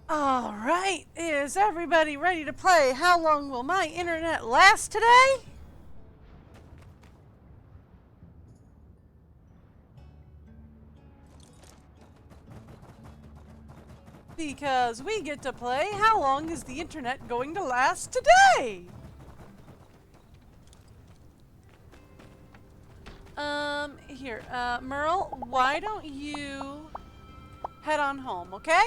All right, is everybody ready to play How Long Will My Internet Last today? Because we get to play How Long Is the Internet Going to Last Today? Here, Merle, why don't you head on home, okay?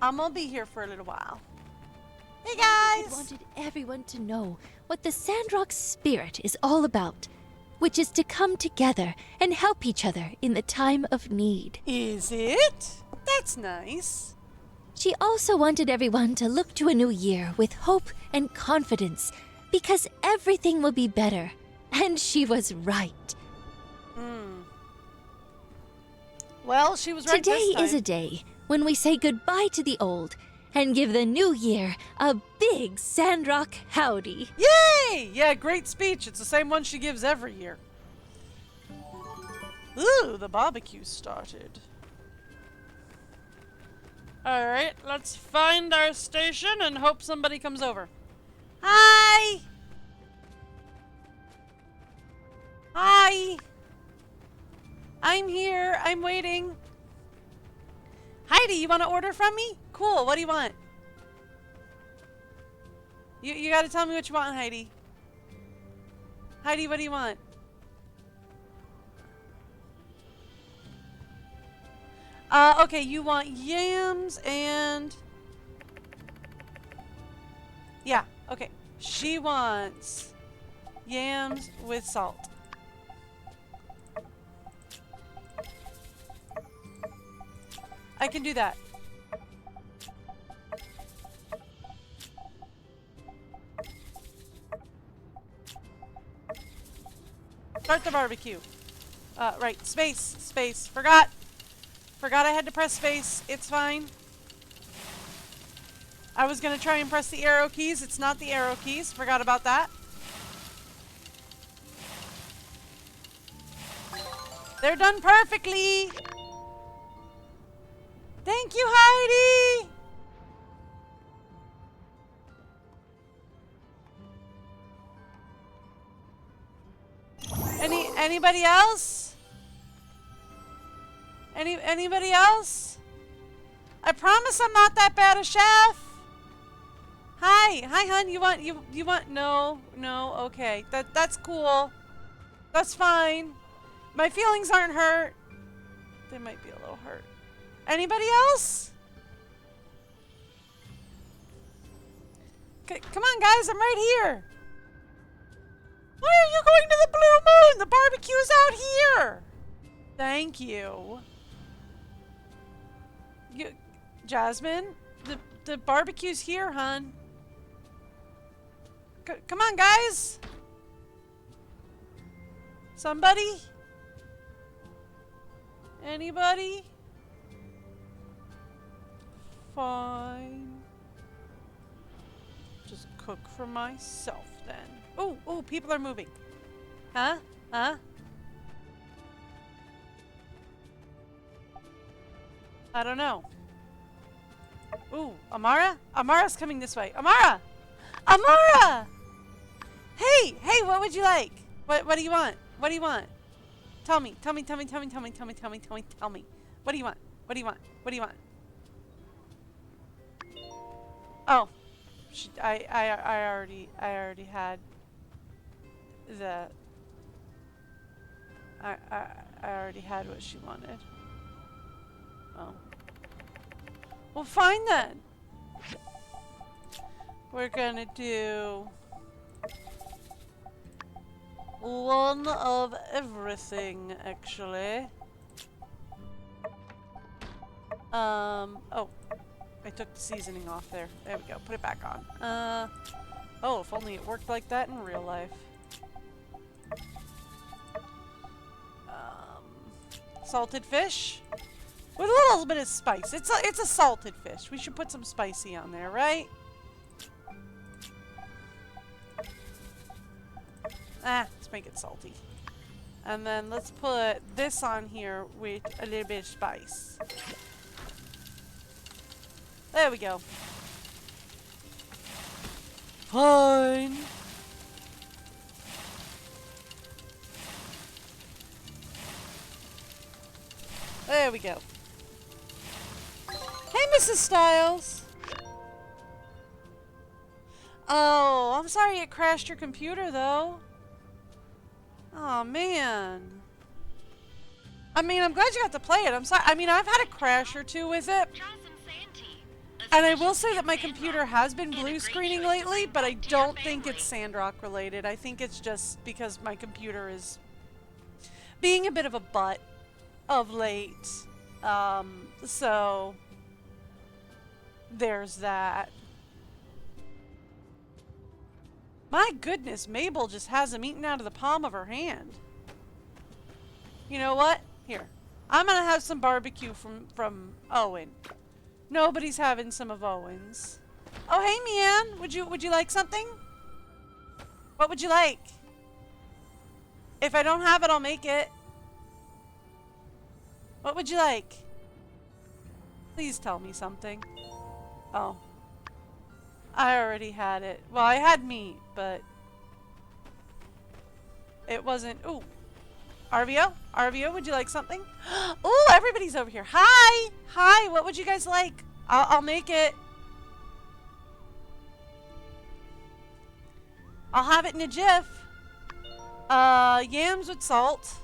I'm gonna be here for a little while. Hey guys! I wanted everyone to know what the Sandrock spirit is all about, which is to come together and help each other in the time of need. Is it? That's nice. She also wanted everyone to look to a new year with hope and confidence, because everything will be better. And she was right. Well, she was right Today this time. is a day when we say goodbye to the old and give the new year a big Sandrock howdy. Yay! Yeah, great speech. It's the same one she gives every year. Ooh, the barbecue started. Alright, let's find our station and hope somebody comes over. Hi! Hi! I'm here. I'm waiting. Heidi, you want to order from me? Cool. What do you want? You got to tell me what you want, Heidi. Heidi, what do you want? Okay, you want yams and... Yeah, okay. She wants yams with salt. I can do that. Start the barbecue. Right. Space. Space. Forgot. Forgot I had to press space. It's fine. I was going to try and press the arrow keys. It's not the arrow keys. Forgot about that. They're done perfectly. Thank you, Heidi! Anybody else? Anybody else? I promise I'm not that bad a chef. Hi, hun. You want no, okay. That's cool. That's fine. My feelings aren't hurt. They might be a little hurt. Anybody else? Come on, guys. I'm right here. Why are you going to the Blue Moon? The barbecue's out here. Thank you. Jasmine, the barbecue's here, hun. Come on, guys. Somebody? Anybody? Fine. Just cook for myself then. Oh, people are moving. Huh? I don't know. Ooh, Amara? Amara's coming this way. Amara! Amara! Hey, what would you like? What do you want? What do you want? Tell me. What do you want? What do you want? Oh, I already had the. I already had what she wanted. Oh. Well, fine then. We're gonna do one of everything, actually. Oh. I took the seasoning off there. There we go. Put it back on. Oh, if only it worked like that in real life. Salted fish with a little bit of spice. It's a salted fish. We should put some spicy on there, right? Let's make it salty. And then let's put this on here with a little bit of spice. There we go. Fine. There we go. Hey, Mrs. Styles. Oh, I'm sorry it crashed your computer, though. Oh, man. I mean, I'm glad you got to play it. I'm sorry. I mean, I've had a crash or two with it. And I will say that my computer has been blue screening lately, but I don't think it's Sandrock related. I think it's just because my computer is being a bit of a butt of late. So there's that. My goodness, Mabel just has them eaten out of the palm of her hand. You know what? Here. I'm gonna have some barbecue from Owen. Nobody's having some of Owen's. Oh, hey, Mian. Would you like something? What would you like? If I don't have it, I'll make it. What would you like? Please tell me something. Oh. I already had it. Well, I had meat, but it wasn't. Ooh. RVO? RVO, would you like something? Ooh, everybody's over here. Hi! Hi, what would you guys like? I'll make it. I'll have it in a jiff. Yams with salt.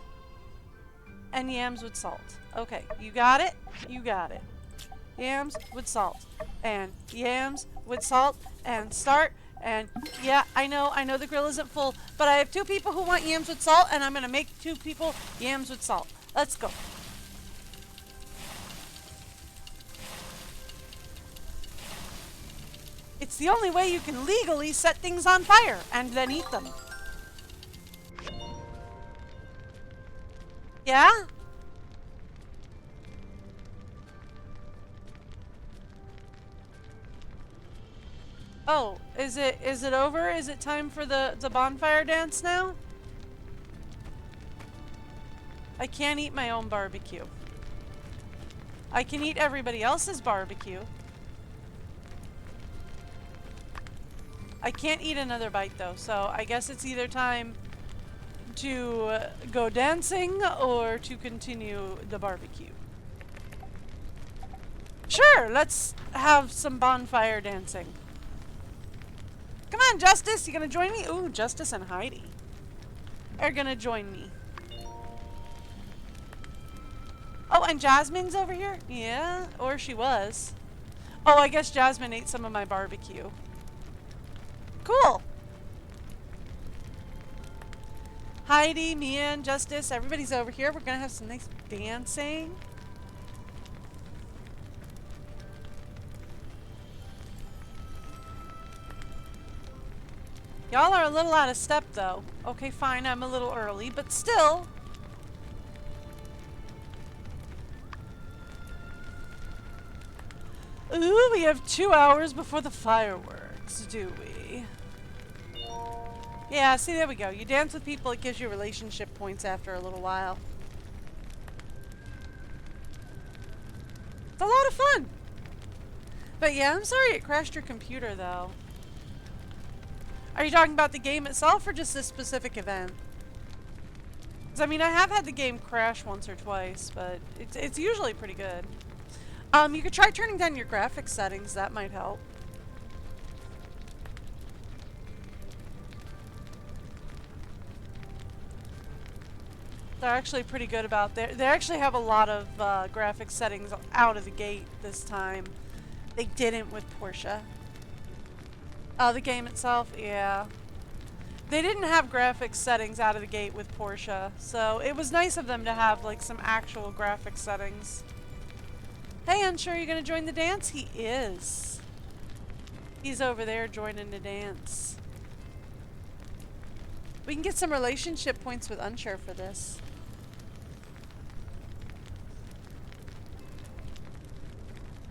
And yams with salt. Okay, you got it? You got it. Yams with salt. And yams with salt. And start. And yeah, I know the grill isn't full, but I have 2 people who want yams with salt, and I'm gonna make 2 people yams with salt. Let's go. It's the only way you can legally set things on fire and then eat them. Yeah? Oh, is it over? Is it time for the bonfire dance now? I can't eat my own barbecue. I can eat everybody else's barbecue. I can't eat another bite though, so I guess it's either time to go dancing or to continue the barbecue. Sure, let's have some bonfire dancing. Come on, Justice, you gonna join me? Ooh, Justice and Heidi are gonna join me. Oh, and Jasmine's over here? Yeah, or she was. Oh, I guess Jasmine ate some of my barbecue. Cool. Heidi, Mia, and Justice, everybody's over here. We're gonna have some nice dancing. Y'all are a little out of step, though. Okay, fine, I'm a little early, but still. Ooh, we have 2 hours before the fireworks, do we? Yeah, see, there we go. You dance with people, it gives you relationship points after a little while. It's a lot of fun. But yeah, I'm sorry it crashed your computer, though. Are you talking about the game itself or just this specific event? Because, I mean, I have had the game crash once or twice, but it's usually pretty good. You could try turning down your graphics settings. That might help. They're actually pretty good about they actually have a lot of graphics settings out of the gate this time. They didn't with Porsche. The game itself, yeah. They didn't have graphics settings out of the gate with Porsche, so it was nice of them to have like some actual graphics settings. Hey, Unsure, you gonna join the dance? He is. He's over there joining the dance. We can get some relationship points with Unsure for this.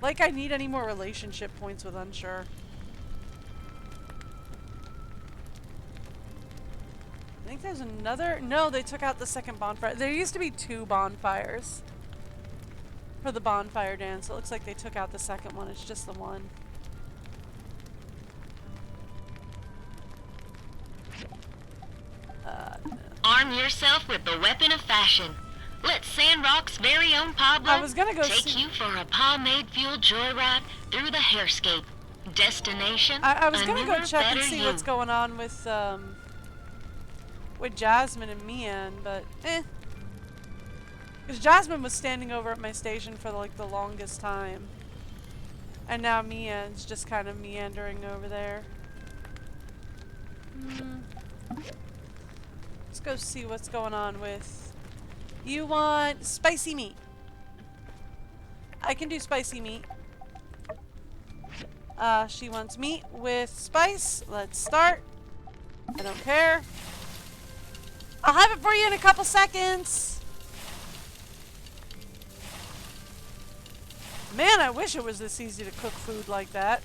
Like I need any more relationship points with Unsure. I think there's another... No, they took out the second bonfire. There used to be 2 bonfires. For the bonfire dance. It looks like they took out the second one. It's just the one. Arm yourself with the weapon of fashion. Let Sandrock's very own Pablo I was gonna go take see... you for a pomade-fueled joyride through the hairscape. Destination, I was gonna go newer, check and better see you. what's going on with Jasmine and Mian, but because Jasmine was standing over at my station for like the longest time. And now Mian's just kind of meandering over there. Let's go see what's going on with... You want spicy meat. I can do spicy meat. She wants meat with spice. Let's start. I don't care. I'll have it for you in a couple seconds. Man, I wish it was this easy to cook food like that.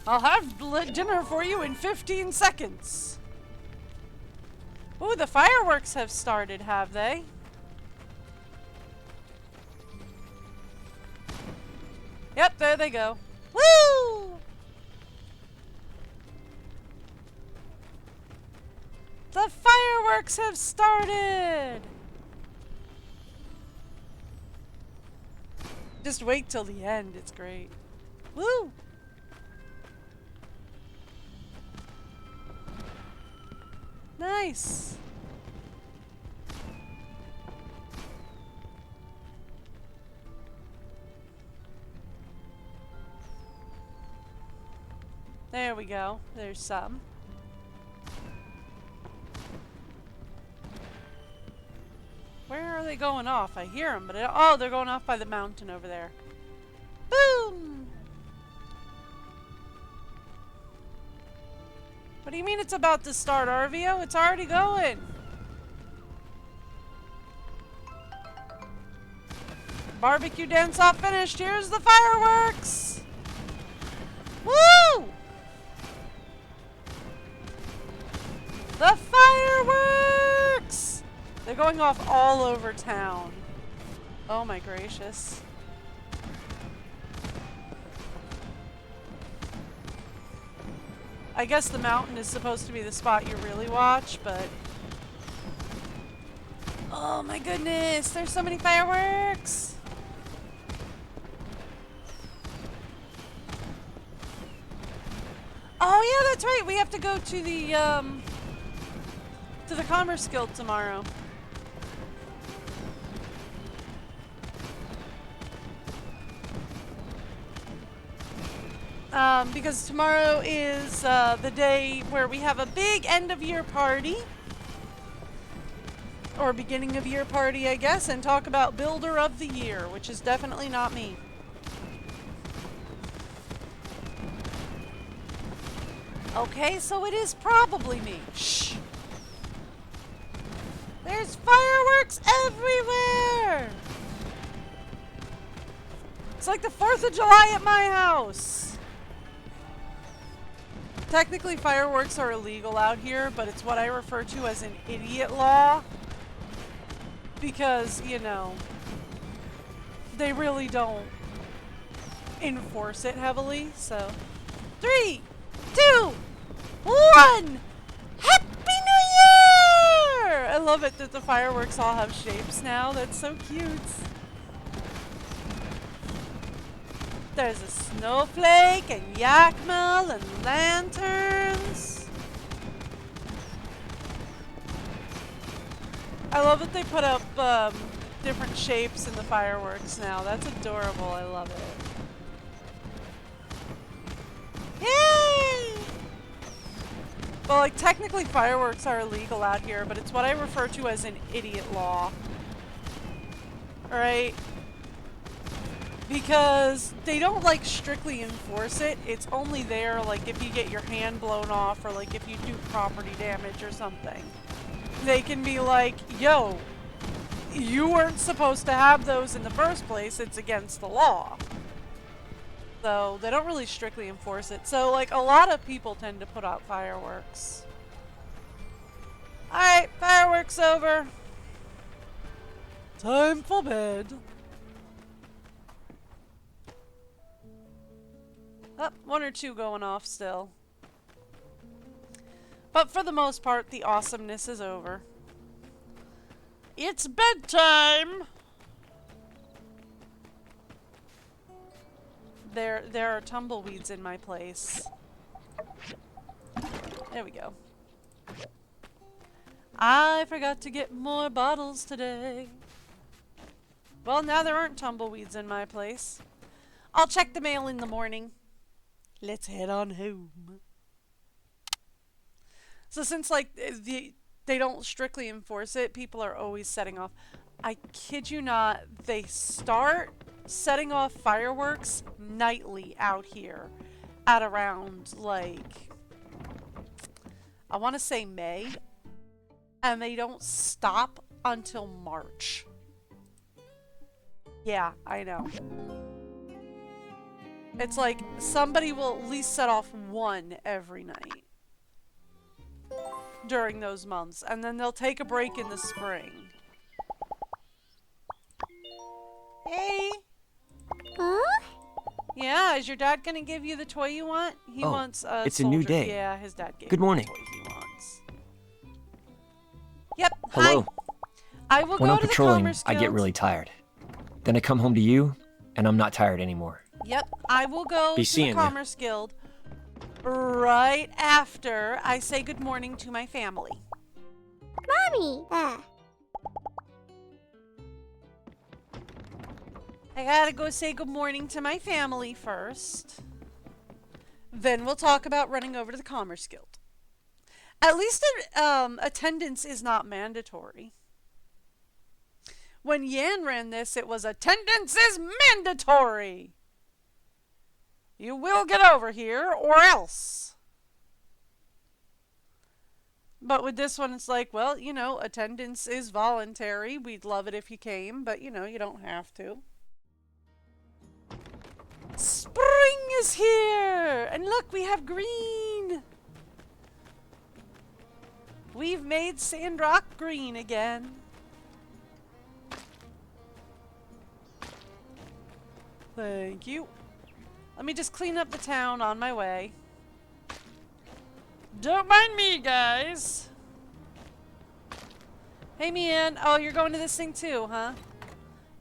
I'll have dinner for you in 15 seconds. Ooh, the fireworks have started, have they? Yep, there they go. Woo! The fireworks have started! Just wait till the end, it's great. Woo! Nice! There we go. There's some. Where are they going off? I hear them, but oh, they're going off by the mountain over there. Boom! What do you mean it's about to start, Arvio? It's already going. Barbecue dance-off finished. Here's the fireworks! Woo! The fireworks! They're going off all over town. Oh my gracious. I guess the mountain is supposed to be the spot you really watch, but... Oh my goodness, there's so many fireworks! Oh yeah, that's right, we have to go to the Commerce Guild tomorrow. Because tomorrow is the day where we have a big end of year party. Or beginning of year party, I guess, and talk about Builder of the Year, which is definitely not me. Okay, so it is probably me. Shh. There's fireworks everywhere! It's like the 4th of July at my house. Technically, fireworks are illegal out here, but it's what I refer to as an idiot law. Because, you know, they really don't enforce it heavily, so. 3, 2, 1! Happy New Year! I love it that the fireworks all have shapes now. That's so cute. There's a snowflake and yakmel and lanterns. I love that they put up different shapes in the fireworks now. That's adorable. I love it. Yay! Well, like, technically fireworks are illegal out here, but it's what I refer to as an idiot law. Alright? Because they don't, like, strictly enforce it. It's only there, like, if you get your hand blown off or, like, if you do property damage or something. They can be like, yo, you weren't supposed to have those in the first place. It's against the law. So they don't really strictly enforce it. So, like, a lot of people tend to put out fireworks. Alright, fireworks over. Time for bed. Oh, one or two going off still. But for the most part, the awesomeness is over. It's bedtime! There are tumbleweeds in my place. There we go. I forgot to get more bottles today. Well, now there aren't tumbleweeds in my place. I'll check the mail in the morning. Let's head on home. So since, like, they don't strictly enforce it, people are always setting off. I kid you not, they start setting off fireworks nightly out here at around, like, I want to say May. And they don't stop until March. Yeah, I know. It's like somebody will at least set off one every night during those months, and then they'll take a break in the spring. Hey! Huh? Yeah, is your dad gonna give you the toy you want? He wants a it's soldier. a new day. Yeah, his dad gave Good him morning. the toy he wants. Yep. Hello. Hi. I will When go I'm to the patrolling, Commerce I get Guild. really tired. Then I come home to you, and I'm not tired anymore. Yep, I will go Be to the seeing ya. Commerce Guild right after I say good morning to my family. Mommy! I gotta go say good morning to my family first. Then we'll talk about running over to the Commerce Guild. At least attendance is not mandatory. When Yan ran this, it was attendance is mandatory. You will get over here or else. But with this one, it's like, well, you know, attendance is voluntary. We'd love it if you came, but, you know, you don't have to. Spring is here! And look, we have green! We've made Sandrock green again. Thank you. Let me just clean up the town on my way. Don't mind me, guys. Hey, Mian. Oh, you're going to this thing too, huh?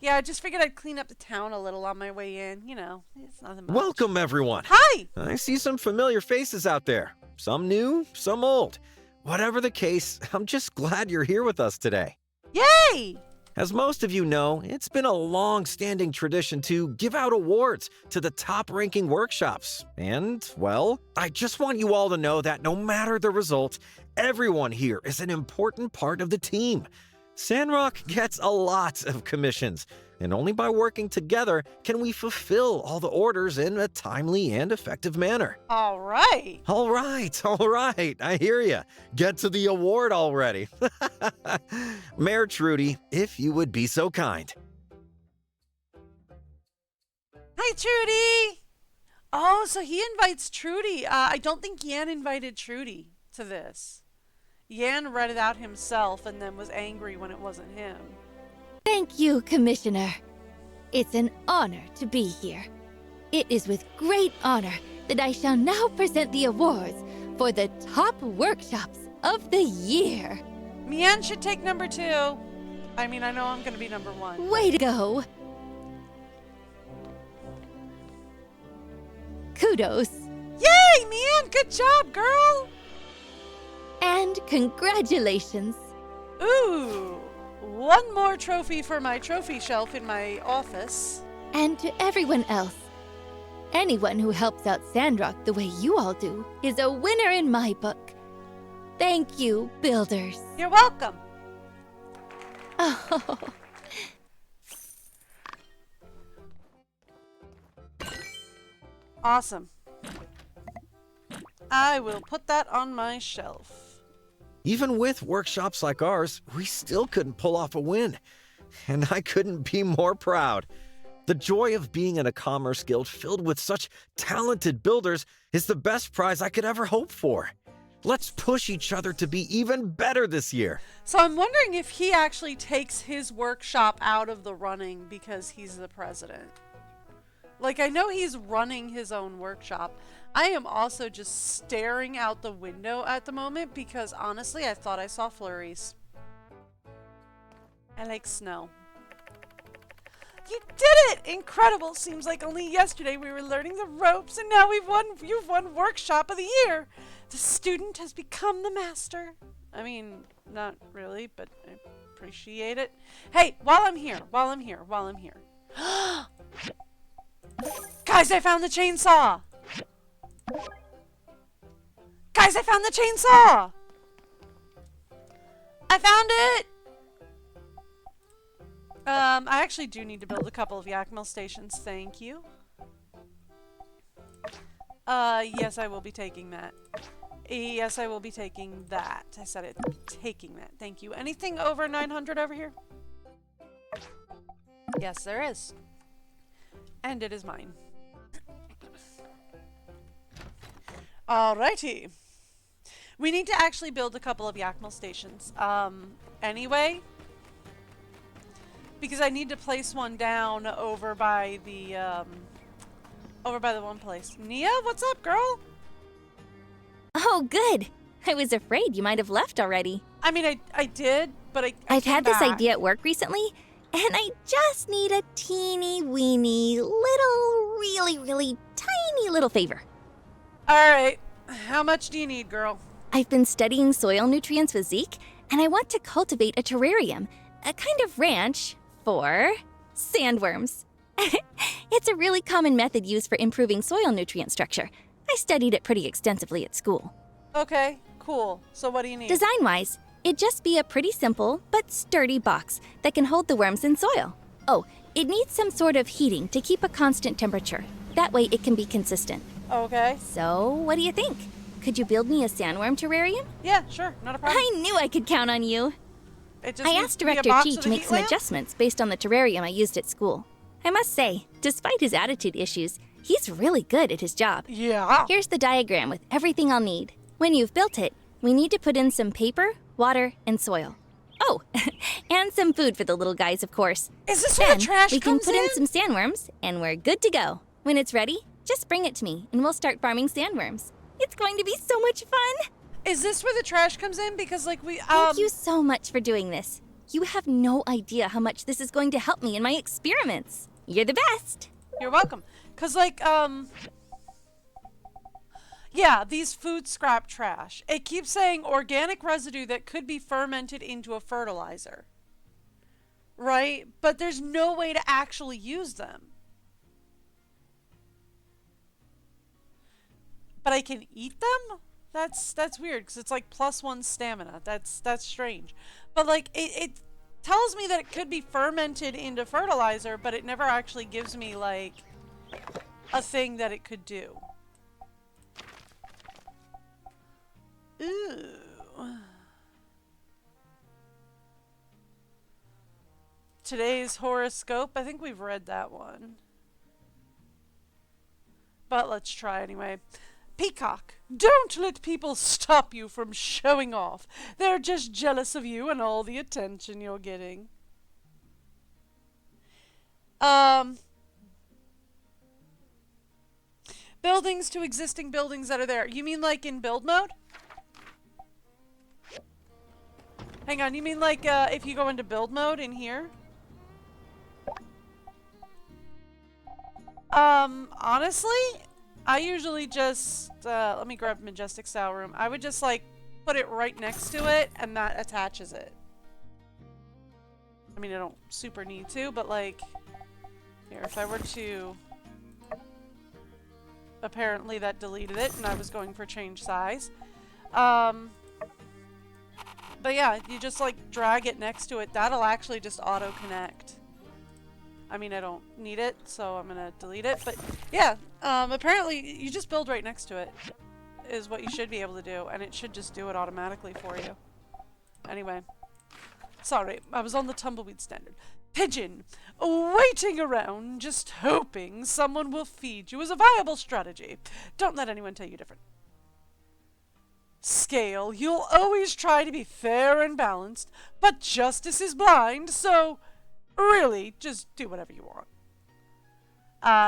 Yeah, I just figured I'd clean up the town a little on my way in. You know, it's nothing much. Welcome, everyone. Hi! I see some familiar faces out there. Some new, some old. Whatever the case, I'm just glad you're here with us today. Yay! As most of you know, it's been a long-standing tradition to give out awards to the top-ranking workshops. And, well, I just want you all to know that no matter the result, everyone here is an important part of the team. Sandrock gets a lot of commissions, and only by working together can we fulfill all the orders in a timely and effective manner. All right. All right, I hear ya. Get to the award already. Mayor Trudy, if you would be so kind. Hi, Trudy! Oh, so he invites Trudy. I don't think Yan invited Trudy to this. Yan read it out himself and then was angry when it wasn't him. Thank you, Commissioner. It's an honor to be here. It is with great honor that I shall now present the awards for the top workshops of the year. Mian should take number 2. I mean, I know I'm going to be number 1. Way to go! Kudos Yay, Mian! Good job, girl! and congratulations. Ooh, one more trophy for my trophy shelf in my office. And to everyone else, anyone who helps out Sandrock the way you all do is a winner in my book. Thank you, builders. You're welcome. Oh. Awesome. I will put that on my shelf. Even with workshops like ours, we still couldn't pull off a win. And I couldn't be more proud. The joy of being in a commerce guild filled with such talented builders is the best prize I could ever hope for. Let's push each other to be even better this year. So I'm wondering if he actually takes his workshop out of the running because he's the president. Like, I know he's running his own workshop. I am also just staring out the window at the moment because honestly, I thought I saw flurries. I like snow. You did it! Incredible! Seems like only yesterday we were learning the ropes and now you've won Workshop of the Year! The student has become the master. I mean, not really, but I appreciate it. Hey, while I'm here. Guys, I found the chainsaw! Guys, I found the chainsaw! I found it! I actually do need to build a couple of yak mill stations. Thank you. Yes, I will be taking that. Yes, I will be taking that. I said it. Taking that. Thank you. Anything over 900 over here? Yes, there is. And it is mine. Alrighty. We need to actually build a couple of yak mill stations. Anyway. Because I need to place one down over by the one place. Nia, what's up, girl? Oh, good. I was afraid you might have left already. I mean, I did, but I've came had this back. idea at work recently, and I just need a teeny weeny little, really tiny little favor. Alright. How much do you need, girl? I've been studying soil nutrients with Zeke, and I want to cultivate a terrarium, a kind of ranch for sandworms. It's a really common method used for improving soil nutrient structure. I studied it pretty extensively at school. Okay, cool. So what do you need? Design-wise, it'd just be a pretty simple but sturdy box that can hold the worms in soil. Oh, it needs some sort of heating to keep a constant temperature. That way it can be consistent. Okay. So, what do you think? Could you build me a sandworm terrarium? Yeah, sure. Not a problem. I knew I could count on you. It just I needs asked to be a Director box Chi with to a make heat some lamp? adjustments based on the terrarium I used at school. I must say, despite his attitude issues, he's really good at his job. Yeah. Here's the diagram with everything I'll need. When you've built it, we need to put in some paper, water, and soil. Oh, and some food for the little guys, of course. Is this where Then the trash we can comes put in in? some sandworms, and we're good to go. When it's ready, just bring it to me, and we'll start farming sandworms. It's going to be so much fun! Is this where the trash comes in? Because like we Thank you so much for doing this. You have no idea how much this is going to help me in my experiments. You're the best. You're welcome. Cause like yeah, these food scrap trash. It keeps saying organic residue that could be fermented into a fertilizer. Right? But there's no way to actually use them. But I can eat them? That's weird because it's like +1 stamina. That's strange. But like it tells me that it could be fermented into fertilizer, but it never actually gives me like a thing that it could do. Ooh. Today's horoscope. I think we've read that one. But let's try anyway. Peacock, don't let people stop you from showing off. They're just jealous of you and all the attention you're getting. Buildings to existing buildings that are there. You mean like in build mode? Hang on, you mean like if you go into build mode in here? Honestly, I usually just, let me grab Majestic Style Room. I would just, like, put it right next to it, and that attaches it. I mean, I don't super need to, but, like, here, if I were to... Apparently that deleted it, and I was going for change size. But yeah, you just, like, drag it next to it. That'll actually just auto-connect. I mean, I don't need it, so I'm gonna delete it. But yeah, apparently you just build right next to it is what you should be able to do, and it should just do it automatically for you. Anyway, sorry, I was on the tumbleweed standard. Pigeon, waiting around, just hoping someone will feed you is a viable strategy. Don't let anyone tell you different. Scale, you'll always try to be fair and balanced, but justice is blind, so really, just do whatever you want.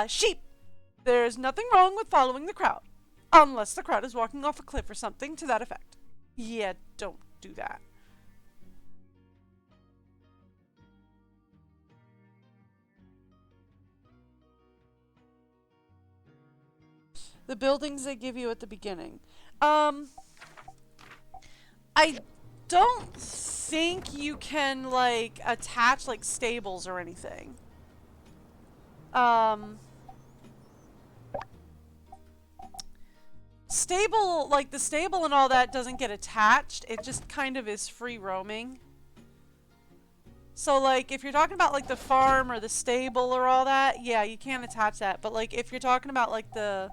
Sheep, there's nothing wrong with following the crowd, unless the crowd is walking off a cliff or something to that effect. Yeah, don't do that. The buildings they give you at the beginning. I don't think you can, like, attach, like, stables or anything. Stable, like, the stable and all that doesn't get attached. It just kind of is free roaming. So, like, if you're talking about, like, the farm or the stable or all that, yeah, you can't attach that. But, like, if you're talking about, like, the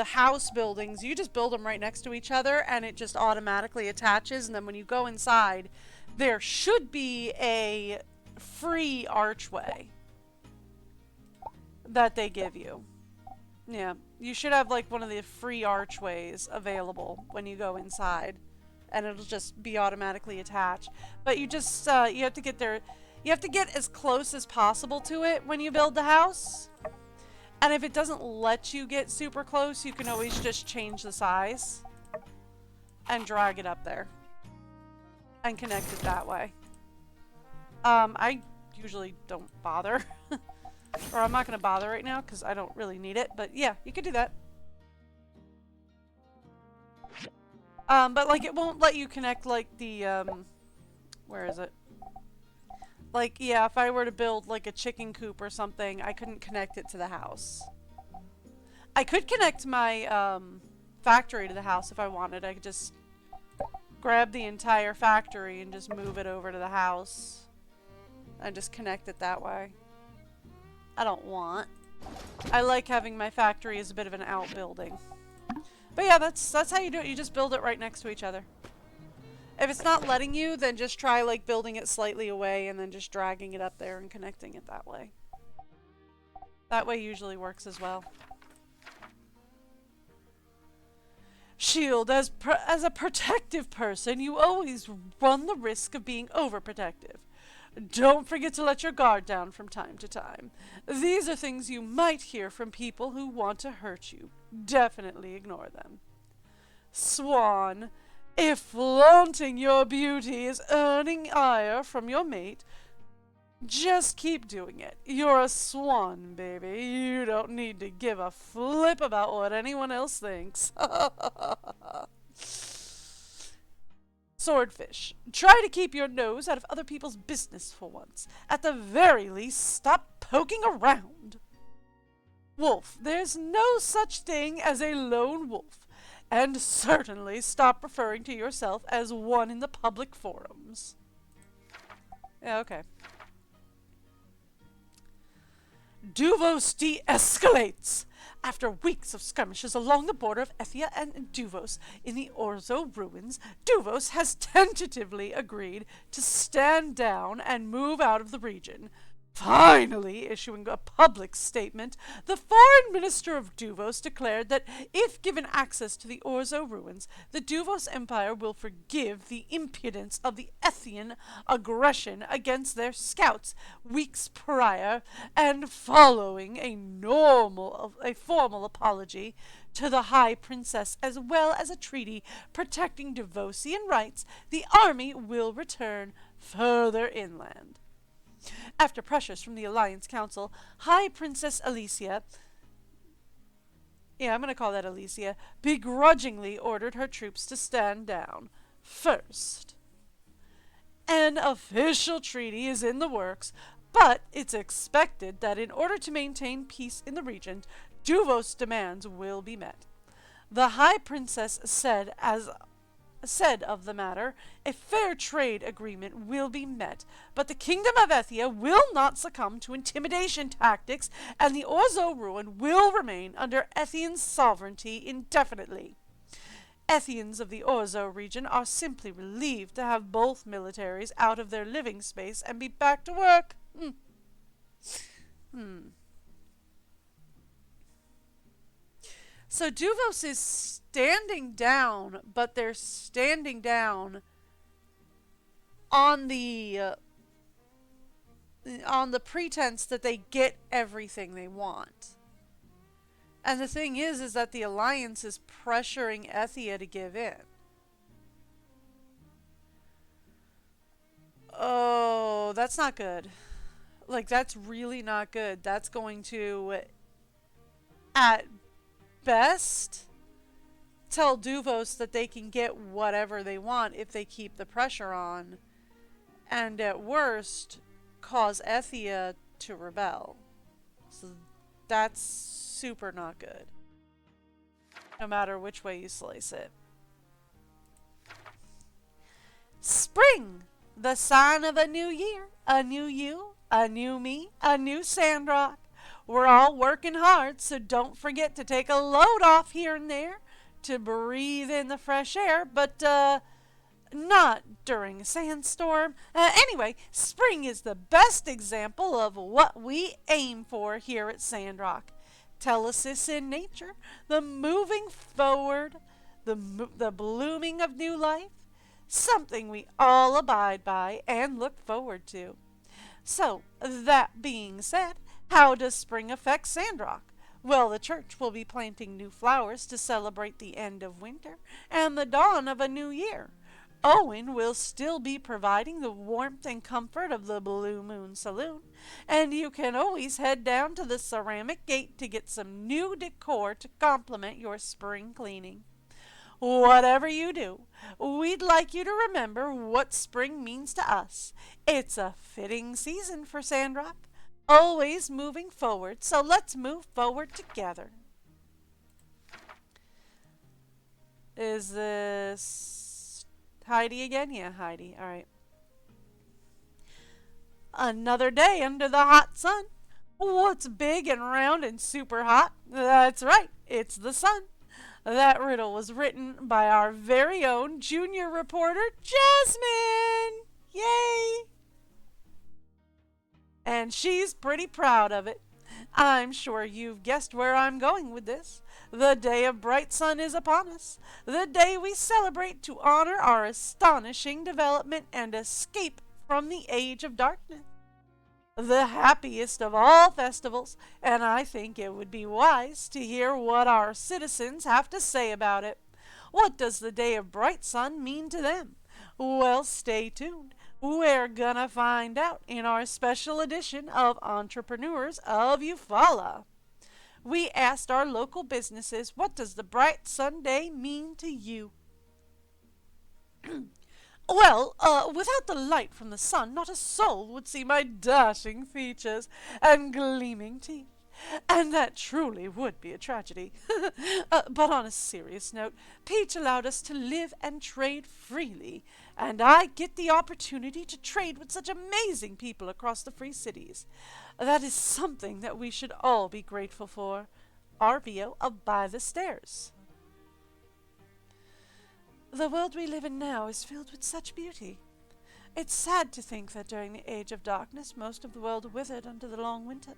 house buildings, you just build them right next to each other and it just automatically attaches, and then when you go inside there should be a free archway that they give you. Yeah, you should have like one of the free archways available when you go inside, and it'll just be automatically attached. But you just you have to get there, you have to get as close as possible to it when you build the house. And if it doesn't let you get super close, you can always just change the size and drag it up there and connect it that way. I usually don't bother. Or I'm not going to bother right now because I don't really need it. But yeah, you could do that. But like it won't let you connect like the, where is it? Like, yeah, if I were to build, like, a chicken coop or something, I couldn't connect it to the house. I could connect my, factory to the house if I wanted. I could just grab the entire factory and just move it over to the house. And just connect it that way. I don't want. I like having my factory as a bit of an outbuilding. But yeah, that's how you do it. You just build it right next to each other. If it's not letting you, then just try like building it slightly away and then just dragging it up there and connecting it that way. That way usually works as well. Shield, as a protective person, you always run the risk of being overprotective. Don't forget to let your guard down from time to time. These are things you might hear from people who want to hurt you. Definitely ignore them. Swan, if flaunting your beauty is earning ire from your mate, just keep doing it. You're a swan, baby. You don't need to give a flip about what anyone else thinks. Swordfish, try to keep your nose out of other people's business for once. At the very least, stop poking around. Wolf, there's no such thing as a lone wolf. And certainly stop referring to yourself as one in the public forums. Yeah, okay. Duvos de-escalates. After weeks of skirmishes along the border of Ethia and Duvos in the Orzo ruins, Duvos has tentatively agreed to stand down and move out of the region. Finally issuing a public statement, the foreign minister of Duvos declared that if given access to the Orzo ruins, the Duvos Empire will forgive the impudence of the Ethian aggression against their scouts weeks prior, and following a formal apology to the High Princess as well as a treaty protecting Duvosian rights, the army will return further inland. After pressures from the Alliance Council, High Princess Alicia, I'm going to call that Alicia, begrudgingly ordered her troops to stand down. First, an official treaty is in the works, but it's expected that in order to maintain peace in the region, Duvos' demands will be met. The High Princess said of the matter, a fair trade agreement will be met, but the Kingdom of Ethia will not succumb to intimidation tactics, and the Orzo ruin will remain under Ethian sovereignty indefinitely. Ethians of the Orzo region are simply relieved to have both militaries out of their living space and be back to work. So Duvos is standing down, but they're standing down on the pretense that they get everything they want. And the thing is that the Alliance is pressuring Ethia to give in. Oh, that's not good. Like, that's really not good. That's going to, at best, tell Duvos that they can get whatever they want if they keep the pressure on. And at worst, cause Ethia to rebel. So that's super not good. No matter which way you slice it. Spring! The sign of a new year. A new you, a new me, a new Sandrock. We're all working hard, so don't forget to take a load off here and there to breathe in the fresh air, but not during a sandstorm. Anyway, spring is the best example of what we aim for here at Sandrock. Telesis in nature, the moving forward, the blooming of new life, something we all abide by and look forward to. So, that being said, how does spring affect Sandrock? Well, the church will be planting new flowers to celebrate the end of winter and the dawn of a new year. Owen will still be providing the warmth and comfort of the Blue Moon Saloon, and you can always head down to the Ceramic Gate to get some new decor to complement your spring cleaning. Whatever you do, we'd like you to remember what spring means to us. It's a fitting season for Sandrock, always moving forward, so let's move forward together. Is this Heidi again? Yeah, Heidi. All right. Another day under the hot sun. What's big and round and super hot? That's right, it's the sun. That riddle was written by our very own junior reporter, Jasmine! Yay! And she's pretty proud of it. I'm sure you've guessed where I'm going with this. The day of bright sun is upon us. The day we celebrate to honor our astonishing development and escape from the age of darkness. The happiest of all festivals, and I think it would be wise to hear what our citizens have to say about it. What does the day of bright sun mean to them? Well, stay tuned. We're gonna find out in our special edition of Entrepreneurs of Eufaula. We asked our local businesses, what does the bright Sunday mean to you? Well, without the light from the sun, not a soul would see my dashing features and gleaming teeth. And that truly would be a tragedy. But on a serious note, Peach allowed us to live and trade freely, and I get the opportunity to trade with such amazing people across the free cities. That is something that we should all be grateful for. Arvio of By the Stairs. The world we live in now is filled with such beauty. It's sad to think that during the age of darkness, most of the world withered under the long winter.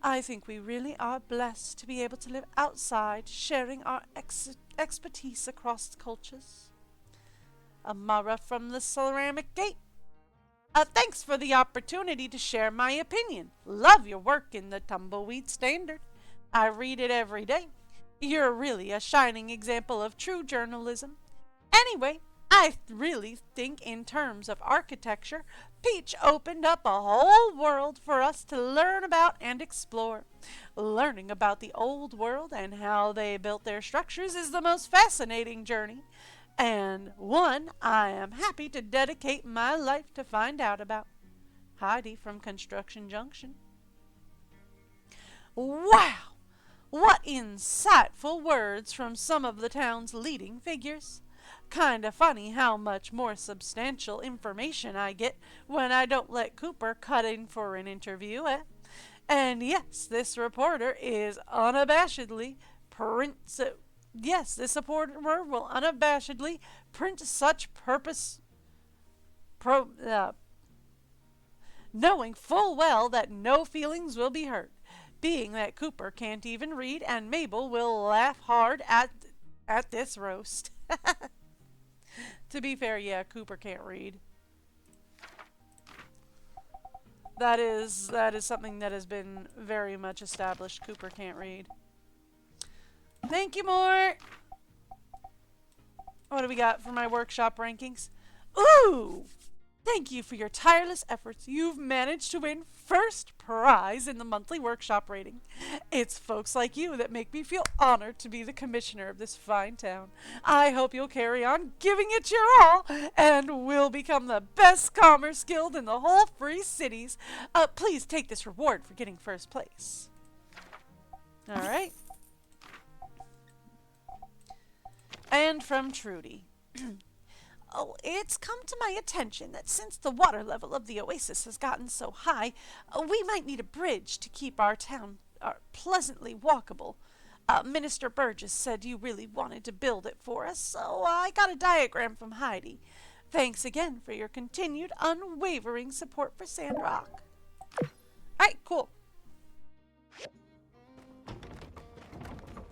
I think we really are blessed to be able to live outside, sharing our expertise across cultures. Amara from the Ceramic Gate. Thanks for the opportunity to share my opinion. Love your work in the Tumbleweed Standard. I read it every day. You're really a shining example of true journalism. Anyway, I really think in terms of architecture, Peach opened up a whole world for us to learn about and explore. Learning about the old world and how they built their structures is the most fascinating journey, and one I am happy to dedicate my life to find out about. Heidi from Construction Junction. Wow! What insightful words from some of the town's leading figures. Kinda funny how much more substantial information I get when I don't let Cooper cut in for an interview, eh? And yes, this reporter is unabashedly this reporter will unabashedly print such knowing full well that no feelings will be hurt. Being that Cooper can't even read and Mabel will laugh hard at at this roast. To be fair, yeah, Cooper can't read. That is something that has been very much established. Cooper can't read. Thank you, Mort! What do we got for my workshop rankings? Ooh! Thank you for your tireless efforts. You've managed to win first prize in the monthly workshop rating. It's folks like you that make me feel honored to be the commissioner of this fine town. I hope you'll carry on giving it your all and will become the best commerce guild in the whole Free Cities. Please take this reward for getting first place. All right. And from Trudy. Oh, it's come to my attention that since the water level of the oasis has gotten so high, we might need a bridge to keep our town pleasantly walkable. Minister Burgess said you really wanted to build it for us, so I got a diagram from Heidi. Thanks again for your continued unwavering support for Sandrock. Alright, cool.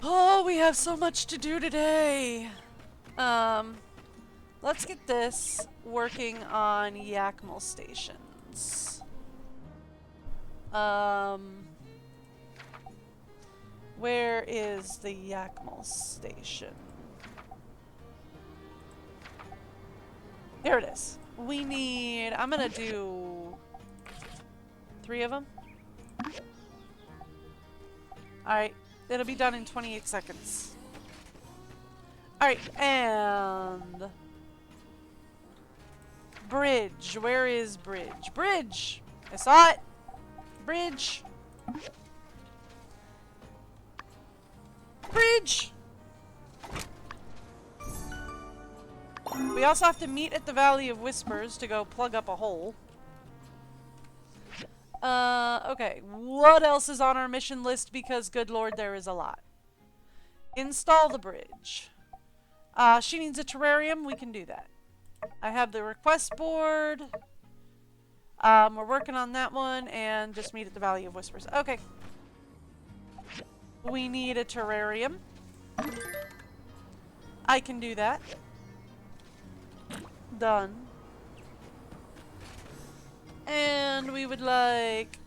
Oh, we have so much to do today. Let's get this working on Yakmal stations. Where is the Yakmal station? Here it is. We need, I'm gonna do 3 of them. Alright, it'll be done in 28 seconds. Alright, and bridge. Where is bridge? Bridge! I saw it! Bridge! Bridge! We also have to meet at the Valley of Whispers to go plug up a hole. Okay. What else is on our mission list? Because, good lord, there is a lot. Install the bridge. She needs a terrarium. We can do that. I have the request board. We're working on that one, and just meet at the Valley of Whispers. Okay. We need a terrarium. I can do that. Done. And we would like...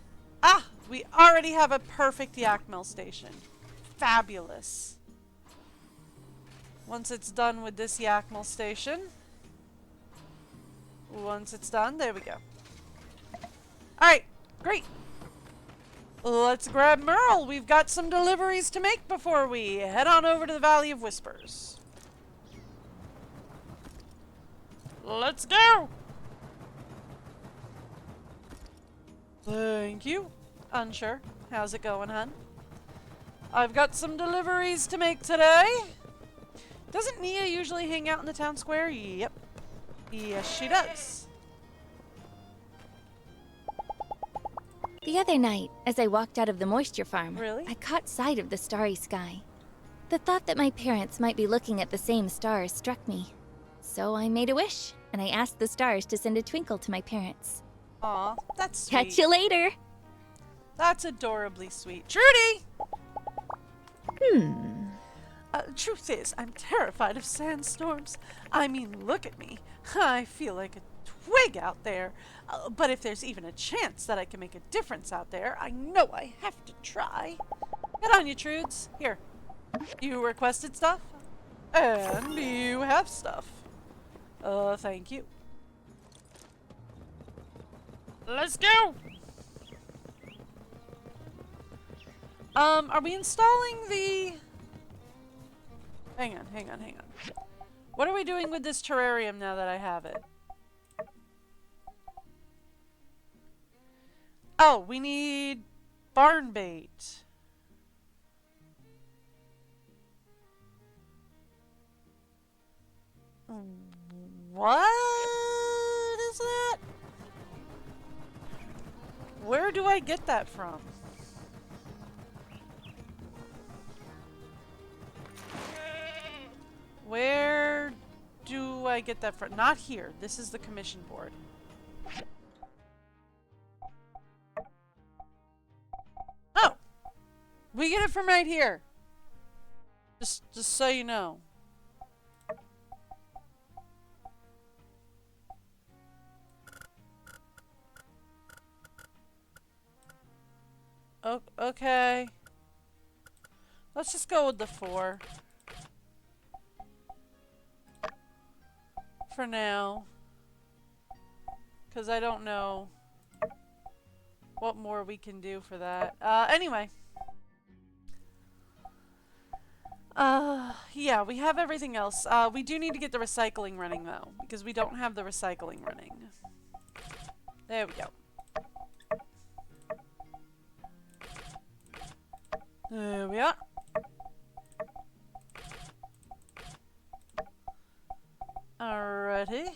we already have a perfect Yakmal station. Fabulous. Once it's done with this Yakmal station... Once it's done, there we go. Alright, great. Let's grab Merle. We've got some deliveries to make before we head on over to the Valley of Whispers. Let's go! Thank you. Unsure. How's it going, hun? I've got some deliveries to make today. Doesn't Nia usually hang out in the town square? Yep. Yes, she does. The other night, as I walked out of the moisture farm, Really? I caught sight of the starry sky. The thought that my parents might be looking at the same stars struck me. So I made a wish, and I asked the stars to send a twinkle to my parents. Aw, that's sweet. Catch you later! That's adorably sweet. Trudy! Truth is, I'm terrified of sandstorms. I mean, look at me. I feel like a twig out there. But if there's even a chance that I can make a difference out there, I know I have to try. Get on you, Trudes. Here. You requested stuff? And you have stuff. Thank you. Let's go! Are we installing the... Hang on. What are we doing with this terrarium now that I have it? Oh, we need barn bait. What is that? Where do I get that from? Where do I get that from? Not here. This is the commission board. Oh! We get it from right here. Just so you know. Oh, okay. Let's just go with the 4. For now. Because I don't know what more we can do for that. Anyway. Yeah, we have everything else. We do need to get the recycling running, though. Because we don't have the recycling running. There we go. There we are. Alrighty.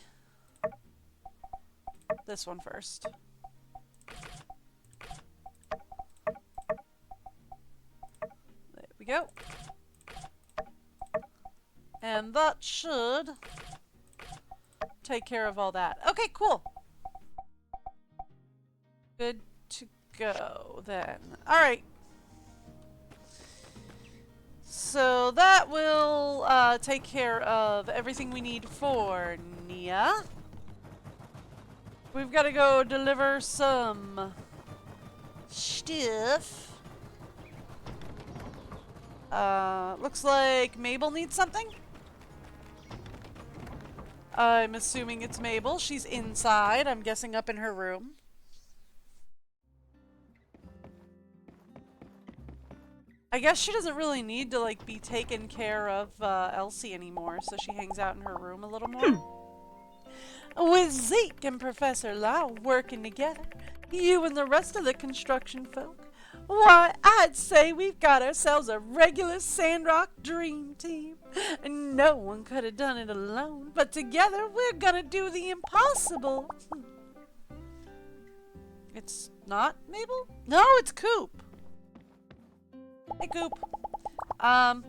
This one first. There we go. And that should take care of all that. Okay, cool. Good to go then. Alright. So that will take care of everything we need for Nia. We've got to go deliver some stuff. Looks like Mabel needs something. I'm assuming it's Mabel. She's inside. I'm guessing up in her room. I guess she doesn't really need to, like, be taken care of Elsie anymore, so she hangs out in her room a little more. With Zeke and Professor Lau working together, you and the rest of the construction folk, why, I'd say we've got ourselves a regular Sandrock dream team. And no one could have done it alone, but together we're gonna do the impossible. It's not Mabel? No, it's Coop. Hey, Coop. I'm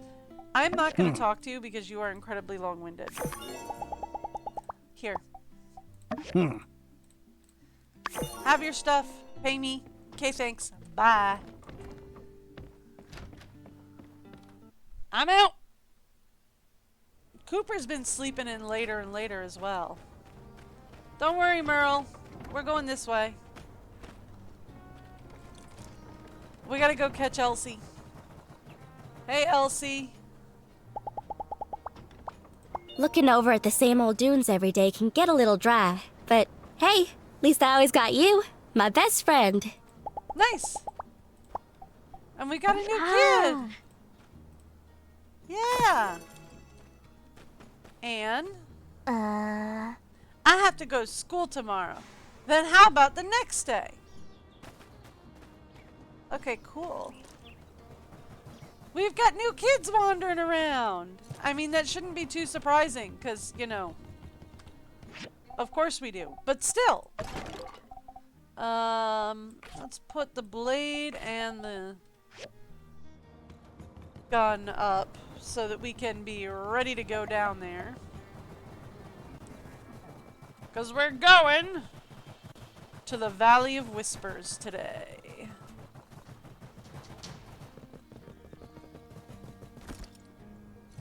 not going to talk to you because you are incredibly long-winded. Here. Have your stuff. Pay me. Okay, thanks. Bye. I'm out. Cooper's been sleeping in later and later as well. Don't worry, Merle. We're going this way. We gotta go catch Elsie. Hey, Elsie. Looking over at the same old dunes every day can get a little dry. But hey, at least I always got you, my best friend. Nice. And we got a new kid. Yeah. And I have to go to school tomorrow. Then how about the next day? Okay, cool. We've got new kids wandering around. I mean, that shouldn't be too surprising, because, you know, of course we do. But still. Let's put the blade and the gun up so that we can be ready to go down there. Because we're going to the Valley of Whispers today.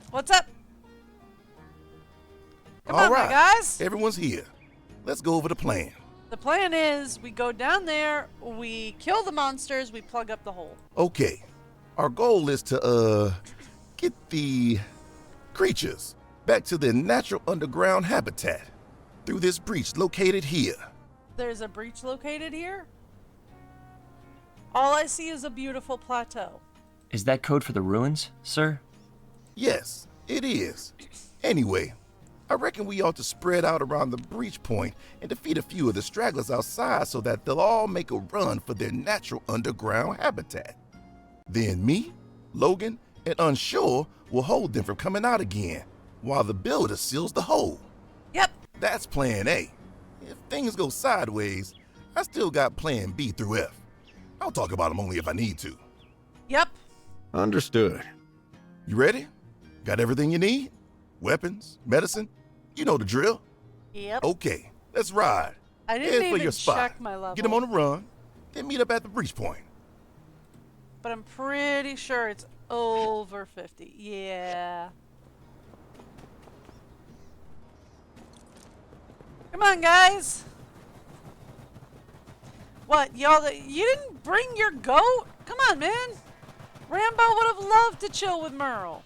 What's up? Come on, my guys. Everyone's here. Let's go over the plan. The plan is we go down there, we kill the monsters, we plug up the hole. Okay. Our goal is to, get the creatures back to their natural underground habitat through this breach located here. There's a breach located here? All I see is a beautiful plateau. Is that code for the ruins, sir? Yes, it is. Anyway, I reckon we ought to spread out around the breach point and defeat a few of the stragglers outside so that they'll all make a run for their natural underground habitat. Then me, Logan, and Unsure will hold them from coming out again, while the builder seals the hole. Yep. That's plan A. If things go sideways, I still got plan B through F. I'll talk about them only if I need to. Yep. Understood. You ready? Got everything you need? Weapons, medicine? You know the drill. Yep. Okay, let's ride. I didn't Head for even your spot. check my level. Get them on the run, then meet up at the breach point. But I'm pretty sure it's over 50. Yeah. Come on, guys. What, y'all? You didn't bring your goat? Come on, man. Rambo would have loved to chill with Merle.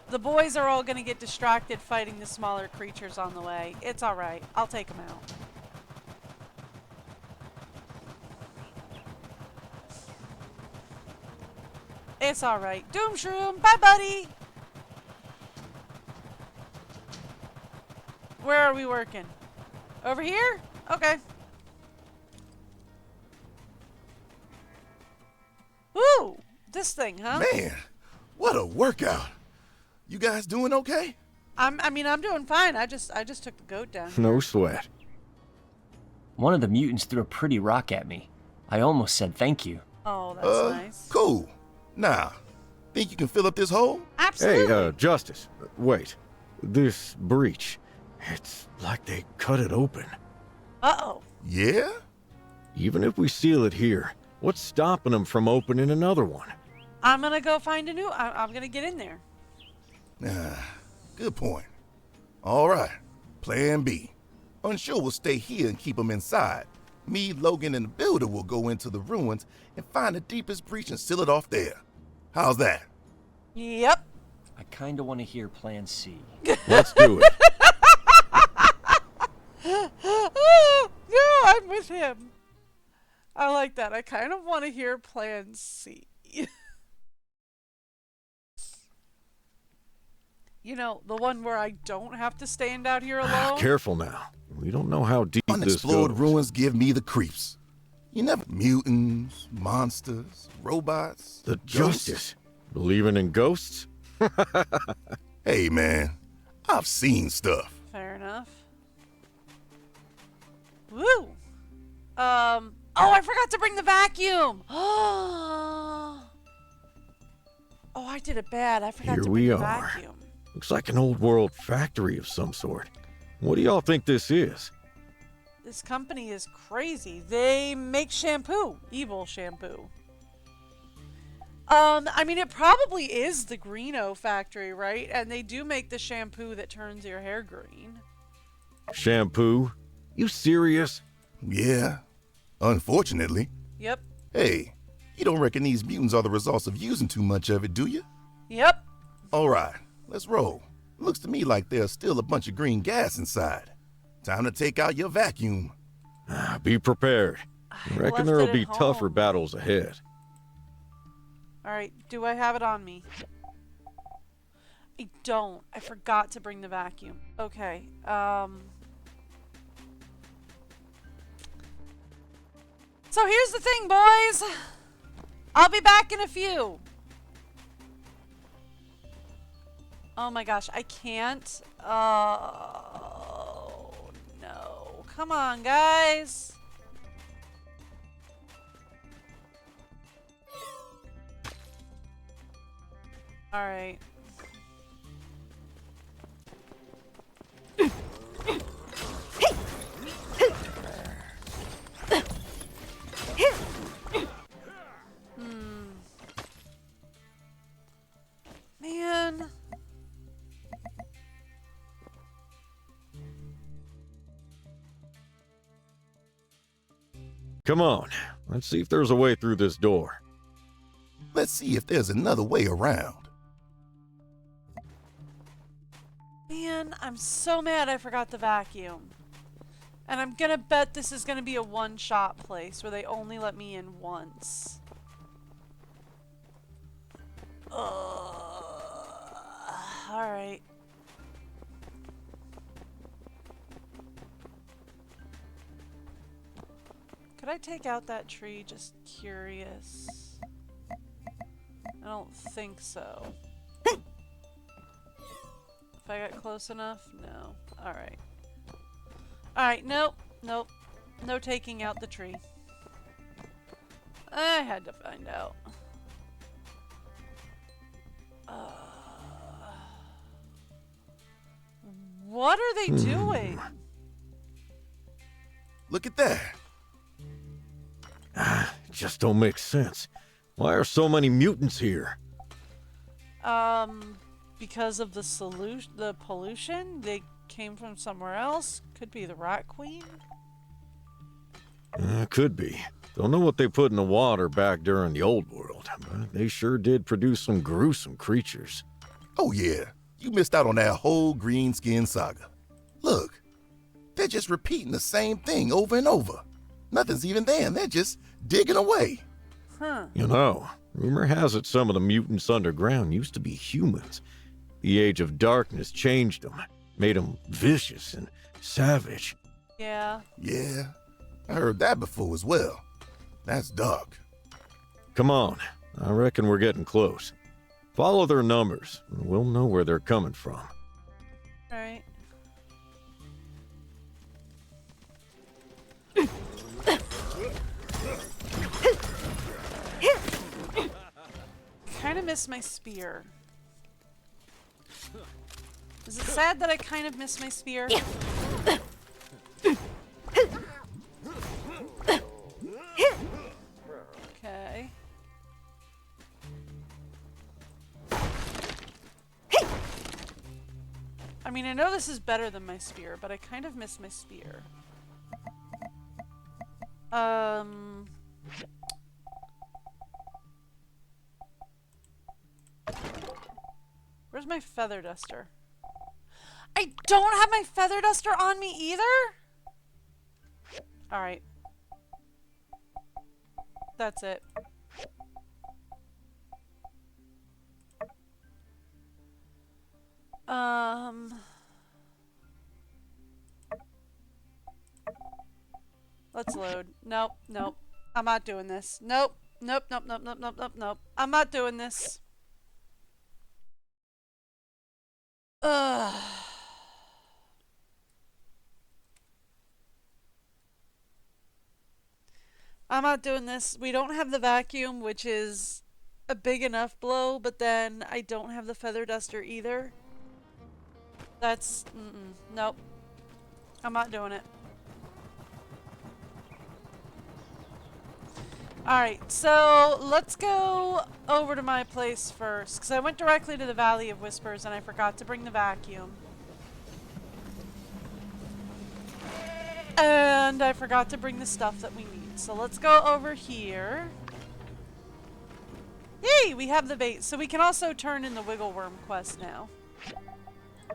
The boys are all going to get distracted fighting the smaller creatures on the way. It's alright. I'll take them out. It's alright. Doomshroom, bye buddy! Where are we working? Over here? Okay. Ooh! This thing, huh? Man, what a workout. You guys doing okay? I'm doing fine. I just took the goat down. No sweat. One of the mutants threw a pretty rock at me. I almost said thank you. Oh, that's nice. Cool. Now, think you can fill up this hole? Absolutely. Hey, Justice, wait. This breach, it's like they cut it open. Uh-oh. Yeah? Even if we seal it here, what's stopping them from opening another one? I'm gonna go find a new... I'm gonna get in there. Good point. All right, plan B. Unsure will stay here and keep them inside. Me, Logan, and the builder will go into the ruins and find the deepest breach and seal it off there. How's that? Yep. I kinda wanna hear plan C. Let's do it. No, I'm with him. I like that. I kind of want to hear plan C. You know, the one where I don't have to stand out here alone. Careful now. We don't know how deep this Unexplored goes. ruins give me the creeps. You never... Mutants, monsters, robots... The ghosts. Justice. Believing in ghosts? Hey, man. I've seen stuff. Fair enough. Woo! Oh, I forgot to bring the vacuum! Oh, I did it bad. I forgot Here to we bring the are. vacuum. Looks like an old world factory of some sort. What do y'all think this is? This company is crazy. They make shampoo. Evil shampoo. I mean, it probably is the Greeno factory, right? And they do make the shampoo that turns your hair green. Shampoo? You serious? Yeah. Unfortunately. Yep. Hey, you don't reckon these mutants are the results of using too much of it, do you? Yep. All right, let's roll. Looks to me like there's still a bunch of green gas inside. Time to take out your vacuum. Be prepared. I left reckon it there'll at be tougher home. battles ahead. Alright, do I have it on me? I don't. I forgot to bring the vacuum. Okay, So here's the thing, boys. I'll be back in a few. Oh my gosh, I can't. Oh, no. Come on, guys. Alright. Man. Come on, let's see if there's a way through this door. Let's see if there's another way around. Man, I'm so mad I forgot the vacuum. And I'm gonna bet this is gonna be a one-shot place where they only let me in once. Alright. Could I take out that tree? Just curious. I don't think so. If I got close enough? No. Alright. Alright, nope. Nope. No taking out the tree. I had to find out. What are they doing? Look at that. It just don't make sense. Why are so many mutants here? Because of the pollution? They came from somewhere else? Could be the Rat Queen? Could be. Don't know what they put in the water back during the old world, but they sure did produce some gruesome creatures. Oh yeah, you missed out on that whole green skin saga. Look, they're just repeating the same thing over and over. Nothing's even there, and they're just digging away. Huh. You know, rumor has it some of the mutants underground used to be humans. The Age of Darkness changed them, made them vicious and savage. Yeah. Yeah, I heard that before as well. That's dark. Come on, I reckon we're getting close. Follow their numbers, and we'll know where they're coming from. Alright. Kind of miss my spear. Is it sad that I kind of miss my spear? Okay. I mean, I know this is better than my spear, but I kind of miss my spear. Where's my feather duster? I don't have my feather duster on me either? Alright. That's it. Let's load. Nope, nope. I'm not doing this. Nope. Nope, nope, nope, nope, nope, nope, nope. I'm not doing this. Ugh. I'm not doing this. We don't have the vacuum, which is a big enough blow, but then I don't have the feather duster either. That's... nope. I'm not doing it. Alright, so let's go over to my place first, because I went directly to the Valley of Whispers and I forgot to bring the vacuum. And I forgot to bring the stuff that we need. So let's go over here. Yay, we have the bait. So we can also turn in the Wiggle Worm quest now.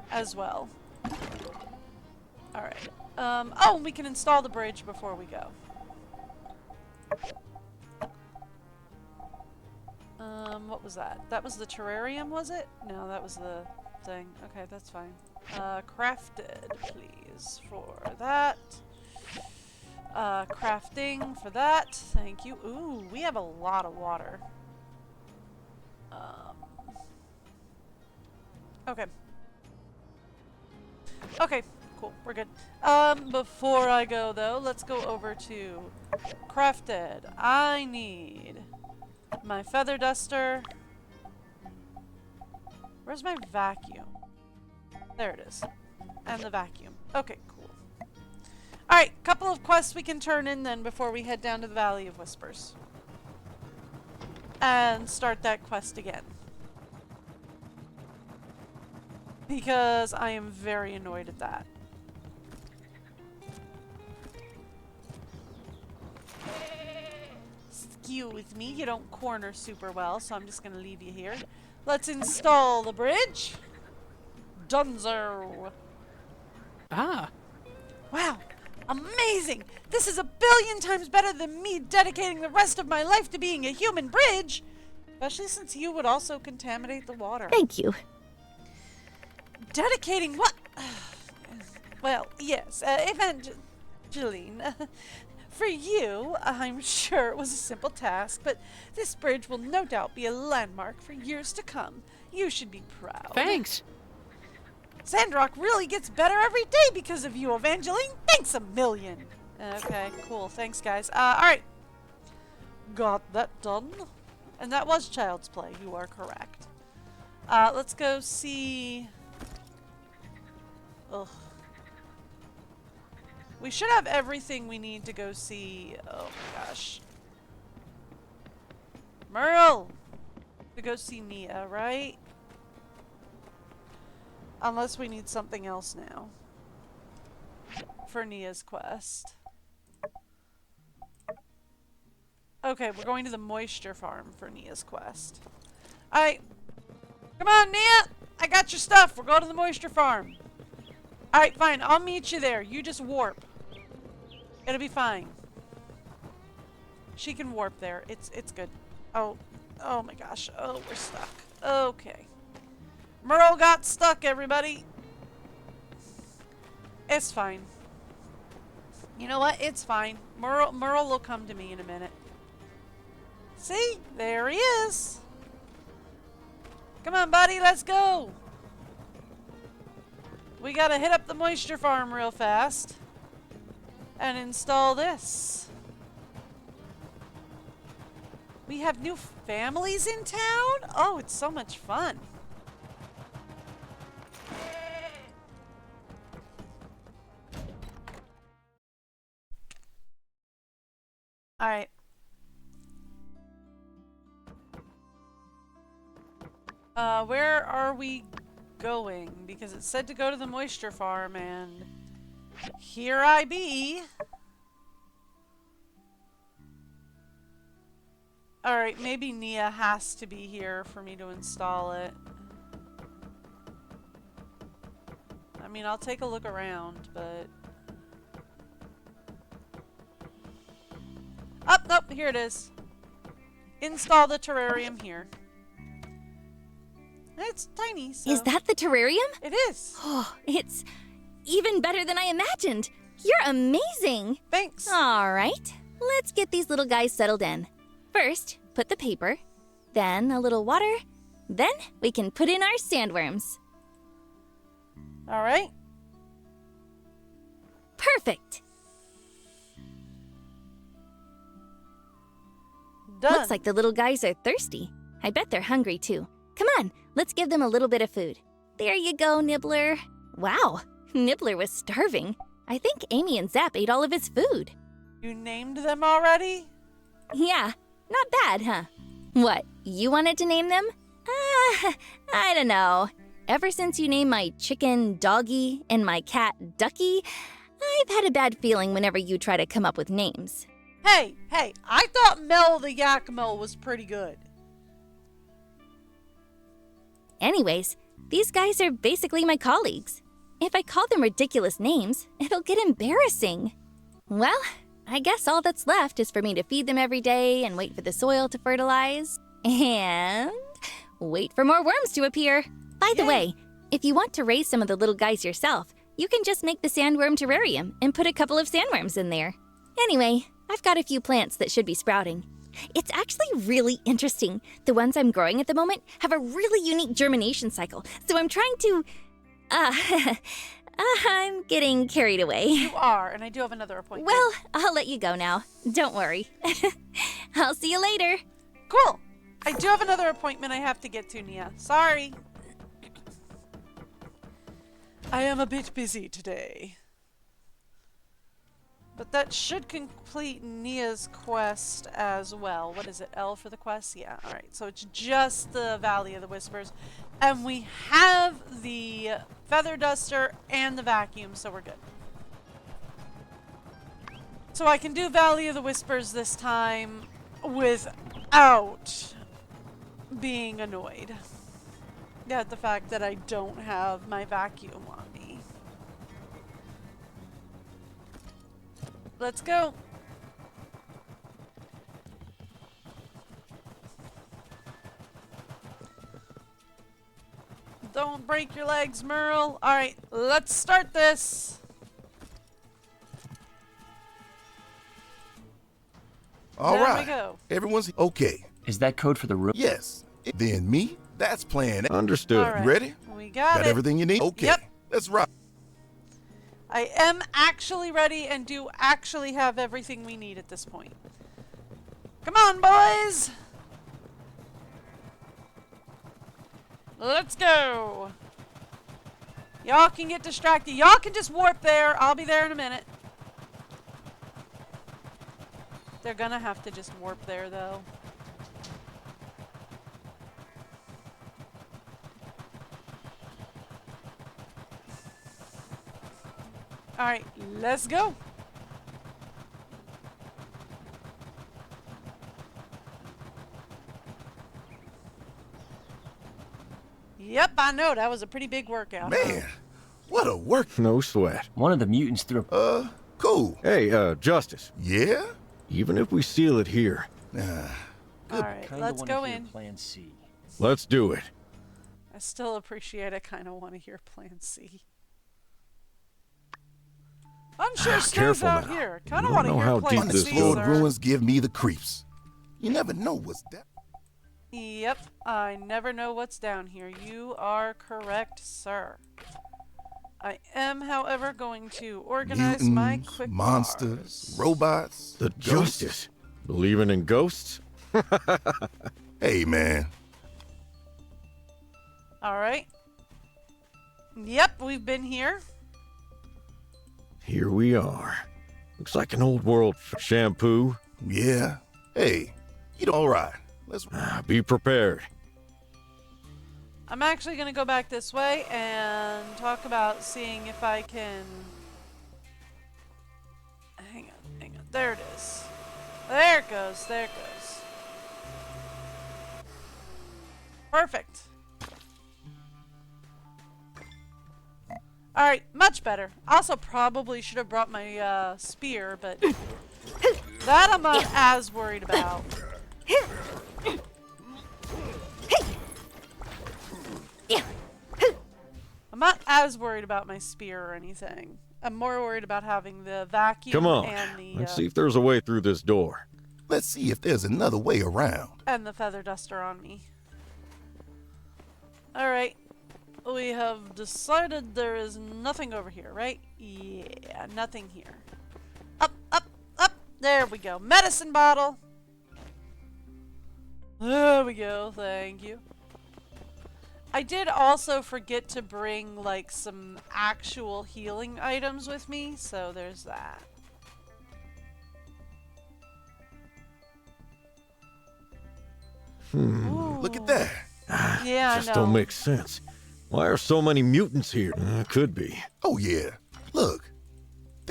As well. Alright. Oh, we can install the bridge before we go. What was that? That was the terrarium, was it? No, that was the thing. Okay, that's fine. Crafted, please, for that. Crafting for that. Thank you. Ooh, we have a lot of water. Okay. Okay, cool. We're good. Before I go, though, let's go over to Crafted. I need my feather duster. Where's my vacuum? There it is. And the vacuum. Okay, cool. Alright, couple of quests we can turn in then before we head down to the Valley of Whispers. And start that quest again. Because I am very annoyed at that. Excuse me, you don't corner super well, so I'm just going to leave you here. Let's install the bridge. Dunzo. Ah. Wow, amazing! This is 1,000,000,000 times better than me dedicating the rest of my life to being a human bridge. Especially since you would also contaminate the water. Thank you. Dedicating what? Well, yes, Evangeline. For you, I'm sure it was a simple task, but this bridge will no doubt be a landmark for years to come. You should be proud. Thanks. Sandrock really gets better every day because of you, Evangeline. Thanks a million. Okay, cool. Thanks, guys. Alright. Got that done. And that was Child's Play. You are correct. Let's go see... Ugh. We should have everything we need to go see... Oh my gosh. Merle! To go see Nia, right? Unless we need something else now. For Nia's quest. Okay, we're going to the moisture farm for Nia's quest. Alright. Come on, Nia! I got your stuff. We're going to the moisture farm. Alright, fine. I'll meet you there. You just warp. It'll be fine. She can warp there. It's good. Oh my gosh. Oh, we're stuck. Okay. Merle got stuck, everybody. It's fine. You know what? It's fine. Merle will come to me in a minute. See? There he is. Come on, buddy. Let's go. We gotta hit up the moisture farm real fast and install this. We have new families in town? Oh, it's so much fun. Alright. Where are we going? Because it said to go to the moisture farm, and here I be. Alright, maybe Nia has to be here for me to install it. I mean, I'll take a look around, but... Oh, nope, here it is. Install the terrarium here. It's tiny, so... Is that the terrarium? It is. Oh, it's even better than I imagined. You're amazing. Thanks. All right, let's get these little guys settled in. First, put the paper, then a little water, then we can put in our sandworms. All right. Perfect. Done. Looks like the little guys are thirsty. I bet they're hungry too. Come on, let's give them a little bit of food. There you go, Nibbler. Wow, Nibbler was starving. I think Amy and Zap ate all of his food. You named them already? Yeah, not bad, huh? What, you wanted to name them? I don't know. Ever since you named my chicken Doggy and my cat Ducky, I've had a bad feeling whenever you try to come up with names. Hey, I thought Mel the Yakimo was pretty good. Anyways, these guys are basically my colleagues. If I call them ridiculous names, it'll get embarrassing. Well, I guess all that's left is for me to feed them every day and wait for the soil to fertilize. And wait for more worms to appear. By the way, if you want to raise some of the little guys yourself, you can just make the sandworm terrarium and put a couple of sandworms in there. Anyway, I've got a few plants that should be sprouting. It's actually really interesting. The ones I'm growing at the moment have a really unique germination cycle, so I'm trying to... I'm getting carried away. You are, and I do have another appointment. Well, I'll let you go now. Don't worry. I'll see you later. Cool. I do have another appointment I have to get to, Nia. Sorry. I am a bit busy today. But that should complete Nia's quest as well. What is it? L for the quest? Yeah, alright. So it's just the Valley of the Whispers. And we have the feather duster and the vacuum, so we're good. So I can do Valley of the Whispers this time without being annoyed at the fact that I don't have my vacuum on me. Let's go. Don't break your legs, Merle. Alright, let's start this. All There right. we go. Everyone's okay. Is that code for the room? Yes. Then me, that's plan A. Understood. All right. You ready? We got Got it. everything you need? Okay. Yep. Let's rock. I am actually ready and do actually have everything we need at this point. Come on, boys! Let's go! Y'all can get distracted. Y'all can just warp there. I'll be there in a minute. They're gonna have to just warp there, though. Alright, let's go. Yep, I know. That was a pretty big workout. Man, what a work. No sweat. One of the mutants threw a... Cool. Hey, Justice. Yeah? Even if we seal it here, Alright, Kinda let's wanna go hear in. Plan C. let's do it. I still appreciate. I kind of want to hear Plan C. I'm sure Snow's Careful out now. here. Kind You of don't want to know hear how Plan deep this C, goes. Unexplored sir. ruins give me the creeps. You never know what's that. Yep, I never know what's down here. You are correct, sir. I am, however, going to organize my Mutants, quick monsters, bars. robots, The ghosts. Justice. Believing in ghosts? Hey, man. Alright. Yep, we've been here. Here we are. Looks like an old world shampoo. Yeah. Hey, you all right? Let's. Be prepared. I'm actually going to go back this way and talk about seeing if I can... Hang on. There it is. There it goes. Perfect. Alright, much better. Also probably should have brought my spear, but that I'm not as worried about. I'm not as worried about my spear or anything. I'm more worried about having the vacuum Come on. and the Let's see if there's a way through this door. Let's see if there's another way around. and the feather duster on me. Alright. We have decided there is nothing over here, right? Yeah, nothing here. Up. There we go. Medicine bottle. There we go. Thank you. I did also forget to bring, like, some actual healing items with me, so there's that. Look at that. Yeah, Just I know. don't make sense. Why are so many mutants here? Could be. Oh, yeah. Look.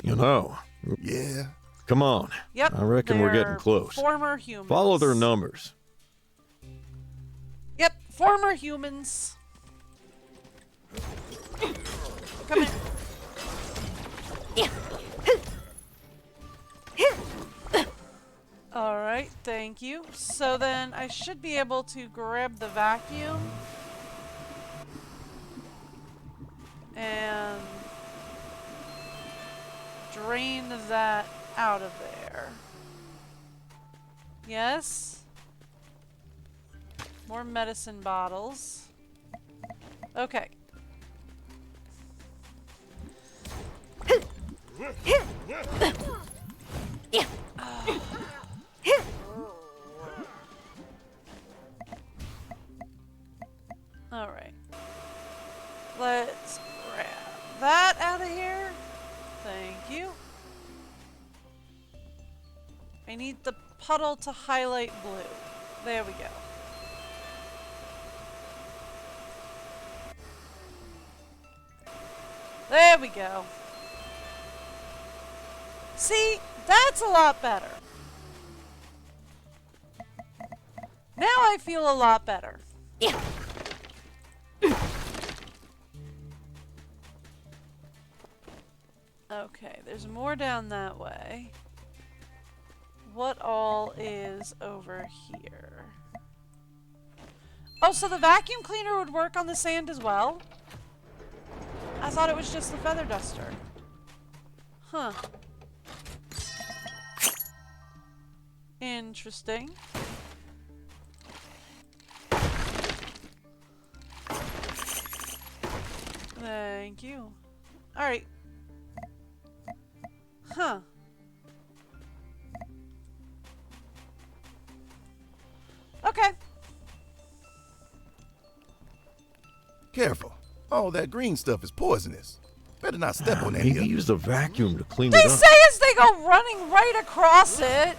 You know. Yeah. Come on. Yep. I reckon we're they're getting close. Former humans. Follow their numbers. Yep, former humans. Come in. Alright, thank you. So then I should be able to grab the vacuum and drain that out of there. Yes? More medicine bottles. Okay. Alright. Let's grab that out of here. Thank you. I need the puddle to highlight blue. There we go. There we go. See, that's a lot better. Now I feel a lot better. Okay, there's more down that way. What all is over here? Oh, so the vacuum cleaner would work on the sand as well? I thought it was just the feather duster. Huh. Interesting. Thank you. Alright. Huh. Okay. Careful. All that green stuff is poisonous. Better not step on any Maybe of it. use the vacuum to clean They it up. say as they go running right across it.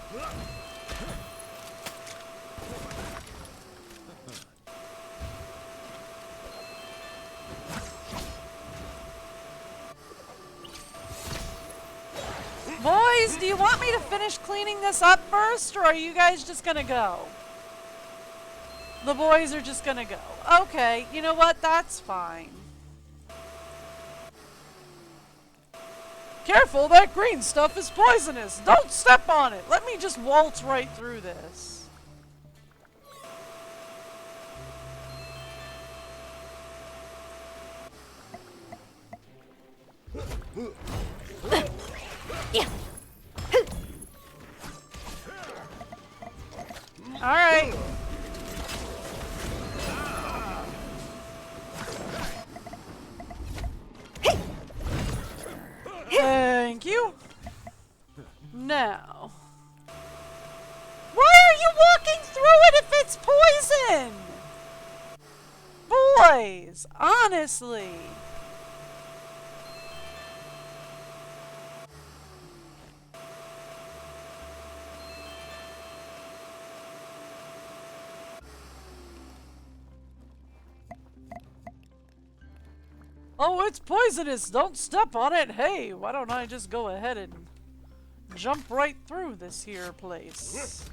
Boys, do you want me to finish cleaning this up first, or are you guys just gonna go? The boys are just gonna go. Okay, you know what? That's fine. Careful, that green stuff is poisonous. Don't step on it. Let me just waltz right through this. All right. Thank you. Now. Why are you walking through it if it's poison? Boys, honestly. Oh, it's poisonous. Don't step on it. Hey, why don't I just go ahead and jump right through this here place?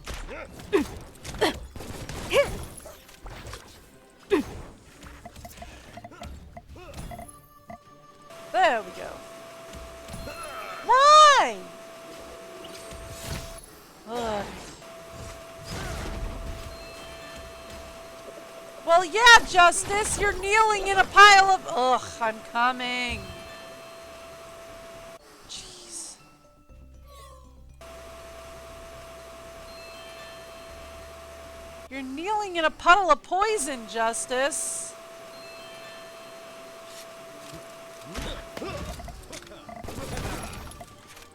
There we go. Why? Ugh. Well, yeah, Justice, you're kneeling in a pile of... Ugh, I'm coming. Jeez. You're kneeling in a puddle of poison, Justice.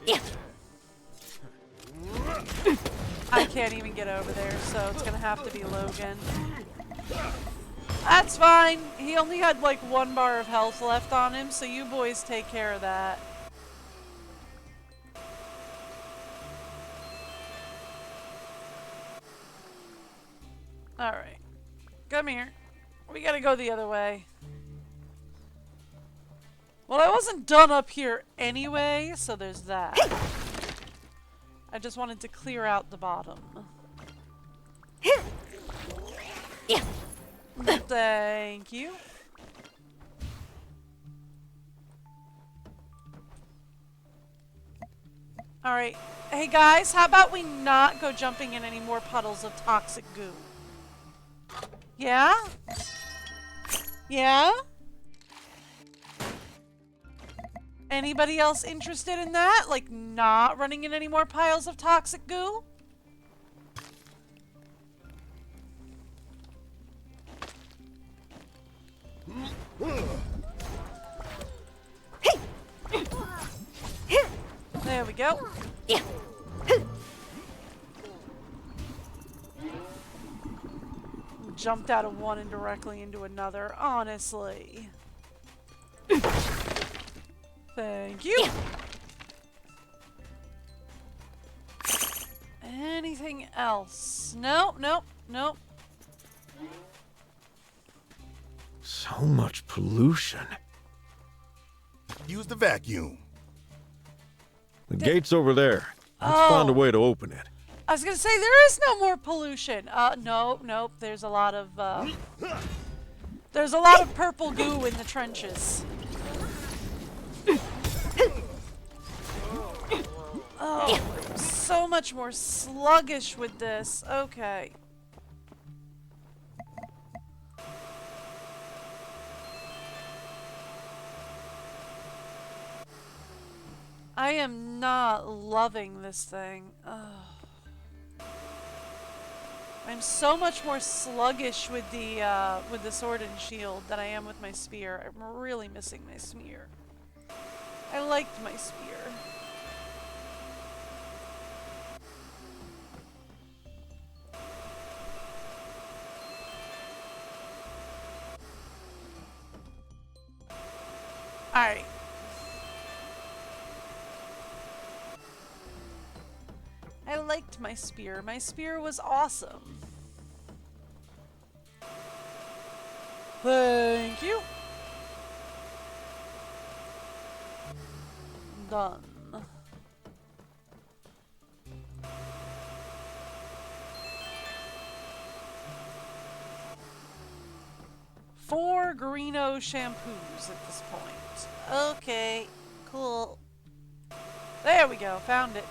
Yeah. I can't even get over there, so it's gonna have to be Logan. That's fine. He only had like 1 bar of health left on him, so you boys take care of that. Alright. Come here. We gotta go the other way. Well, I wasn't done up here anyway, so there's that. I just wanted to clear out the bottom. Yeah. Thank you. Alright. Hey guys, how about we not go jumping in any more puddles of toxic goo? Yeah? Yeah? Anybody else interested in that? Like, not running in any more piles of toxic goo? There we go. Yeah. Jumped out of one and directly into another, honestly. Thank you. Yeah. Anything else? Nope, nope, nope. So much pollution. Use the vacuum. The gate's over there. Let's Oh. find a way to open it. I was gonna say there is no more pollution. Nope. There's a lot of purple goo in the trenches. Oh, so much more sluggish with this. Okay. I am not loving this thing. Ugh. I'm so much more sluggish with the sword and shield than I am with my spear. I'm really missing my spear. I liked my spear. Alright. I liked my spear. My spear was awesome. Thank you. Done. 4 Garino shampoos at this point. Okay, cool. There we go, found it.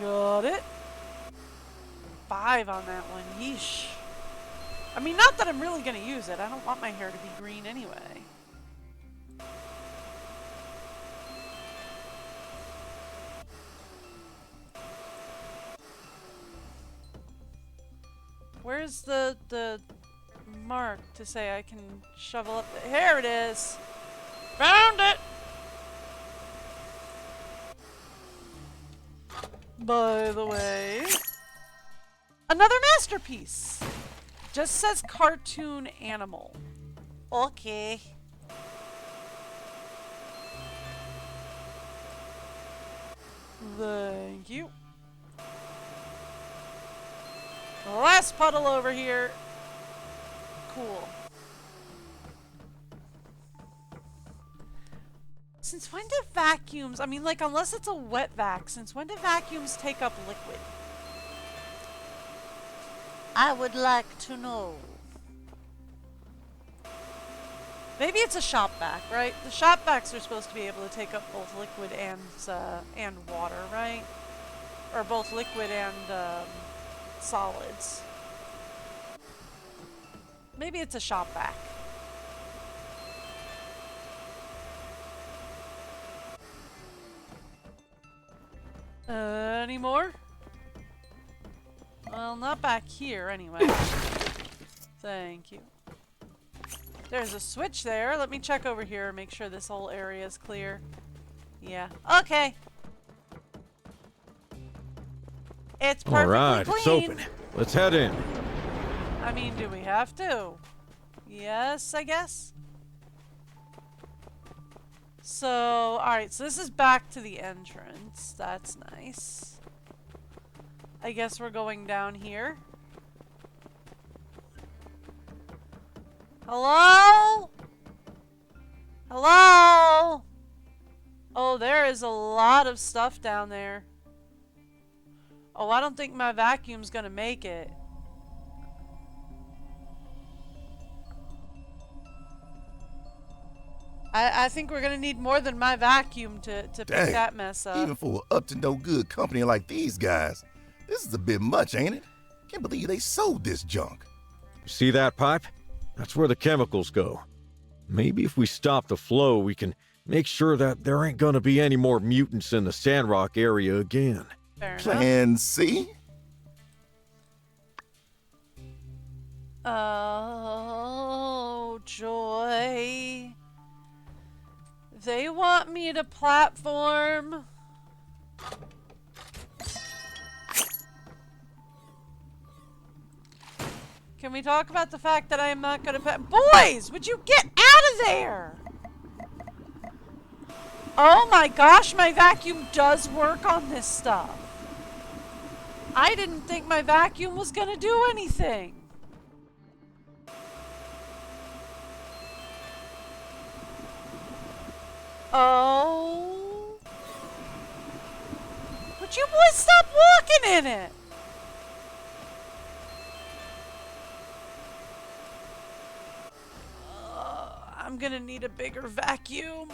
Got it. 5 on that one. Yeesh. I mean, not that I'm really going to use it. I don't want my hair to be green anyway. Where's the mark to say I can shovel up the... Here it is! Found it! By the way... Another masterpiece! Just says cartoon animal. Okay. Thank you. Last puddle over here. Cool. Since when do vacuums, I mean, like, unless it's a wet vac, since when do vacuums take up liquid? I would like to know. Maybe it's a shop vac, right? The shop vacs are supposed to be able to take up both liquid and water, right? Or both liquid and solids. Maybe it's a shop vac. Any more? Well, not back here anyway. Thank you. There's a switch there. Let me check over here and make sure this whole area is clear. Yeah. Okay. It's perfectly All right, clean. it's open. Let's head in. I mean, do we have to? Yes, I guess. So, alright, so this is back to the entrance. That's nice. I guess we're going down here. Hello? Hello? Oh, there is a lot of stuff down there. Oh, I don't think my vacuum's gonna make it. I think we're gonna need more than my vacuum to pick Dang, that mess up. Even for an up-to-no-good company like these guys, this is a bit much, ain't it? Can't believe they sold this junk. See that pipe? That's where the chemicals go. Maybe if we stop the flow, we can make sure that there ain't gonna be any more mutants in the Sandrock area again. Fair enough. Plan C? Oh, joy. They want me to platform. Can we talk about the fact that I am not going to Boys, would you get out of there? Oh my gosh, my vacuum does work on this stuff. I didn't think my vacuum was going to do anything. Oh. Would you boys stop walking in it? I'm gonna need a bigger vacuum.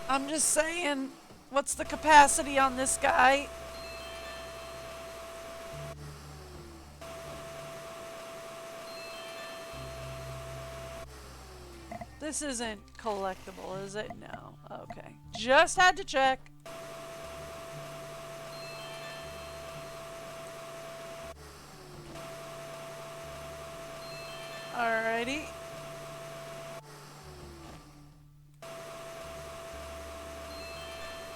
I'm just saying, what's the capacity on this guy? This isn't collectible, is it? No. Okay. Just had to check. Alrighty.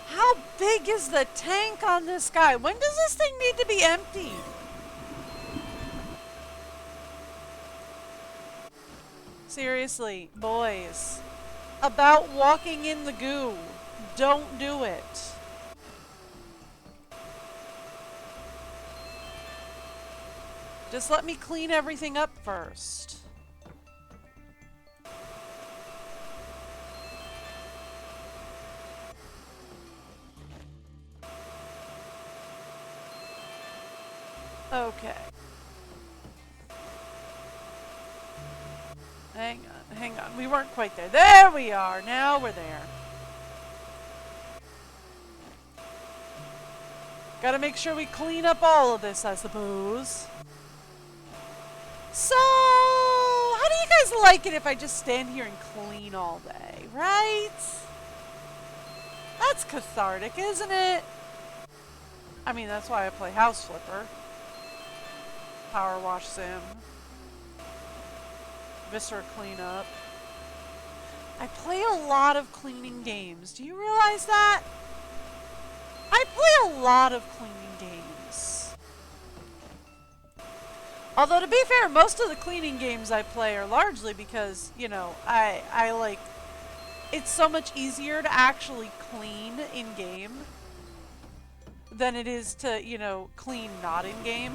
How big is the tank on this guy? When does this thing need to be emptied? Seriously, boys. About walking in the goo. Don't do it. Just let me clean everything up first. Okay. Hang on. We weren't quite there. There we are. Now we're there. Gotta make sure we clean up all of this, I suppose. So, how do you guys like it if I just stand here and clean all day, right? That's cathartic, isn't it? I mean, that's why I play House Flipper. Power Wash Sim. Viscera Cleanup. I play a lot of cleaning games. Do you realize that? I play a lot of cleaning games. Although, to be fair, most of the cleaning games I play are largely because, you know, I like... It's so much easier to actually clean in-game than it is to, you know, clean not in-game.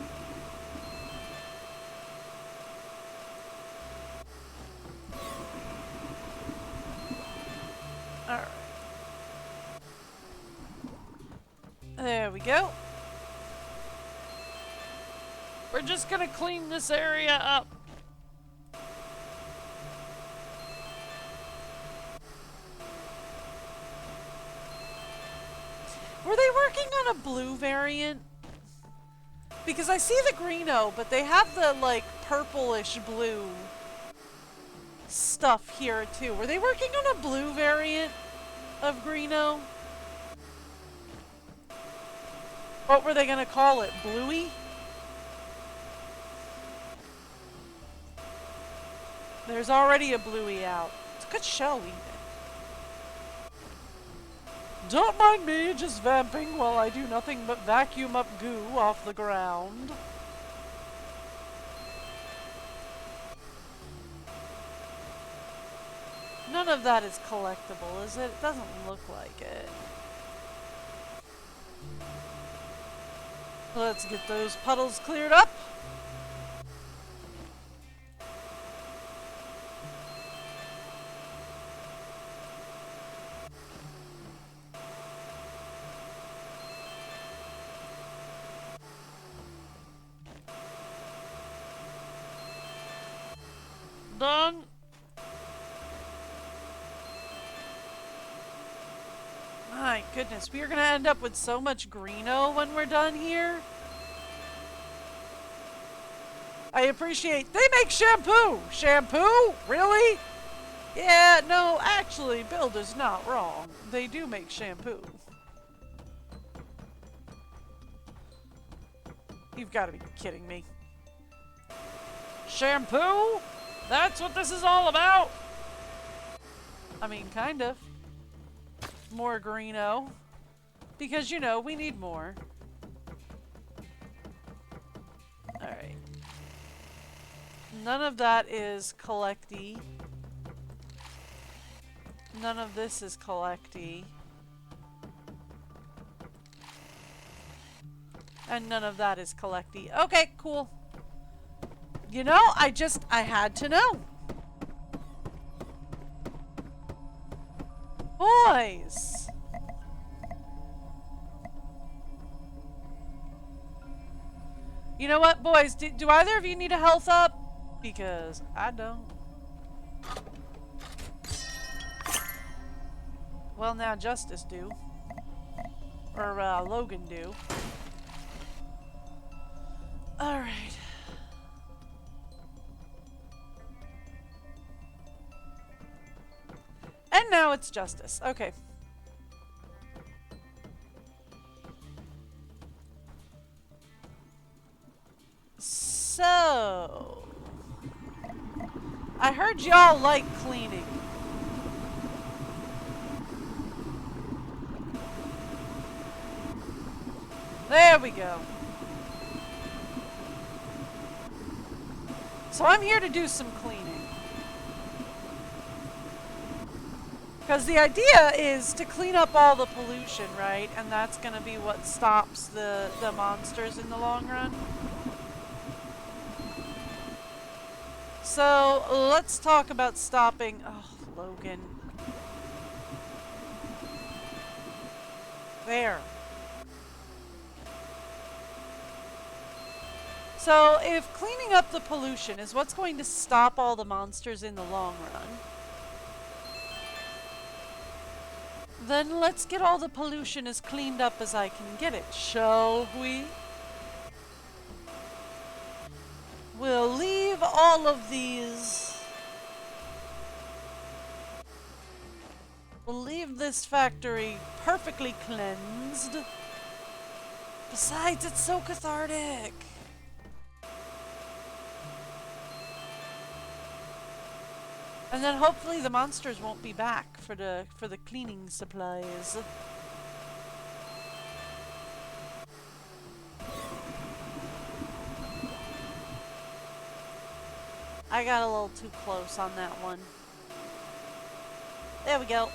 Alright. There we go. We're just gonna clean this area up. Were they working on a blue variant? Because I see the Greeno, but they have the, like, purplish blue stuff here, too. Were they working on a blue variant of Greeno? What were they gonna call it? Bluey? There's already a Bluey out. It's a good show, even. Don't mind me just vamping while I do nothing but vacuum up goo off the ground. None of that is collectible, is it? It doesn't look like it. Let's get those puddles cleared up. Done. My goodness, we are going to end up with so much Greeno when we're done here. I appreciate... They make shampoo! Shampoo? Really? Yeah, no, actually, Builder's not wrong. They do make shampoo. You've got to be kidding me. Shampoo? That's what this is all about? I mean, kind of. More Greeno. Because, you know, we need more. Alright. None of that is collecty. None of this is collecty. And none of that is collecty. Okay, cool. You know, I had to know. Boys! You know what, boys? Do either of you need a health up? Because I don't. Well, now Justice do. Or, Logan do. Alright. And now it's Justice. Okay. So... I heard y'all like cleaning. There we go. So I'm here to do some cleaning. Because the idea is to clean up all the pollution, right? And that's going to be what stops the monsters in the long run. So let's talk about stopping... Oh, Logan. There. So, if cleaning up the pollution is what's going to stop all the monsters in the long run, then let's get all the pollution as cleaned up as I can get it, shall we? We'll leave all of these... We'll leave this factory perfectly cleansed. Besides, it's so cathartic. And then hopefully the monsters won't be back for the cleaning supplies. I got a little too close on that one. There we go.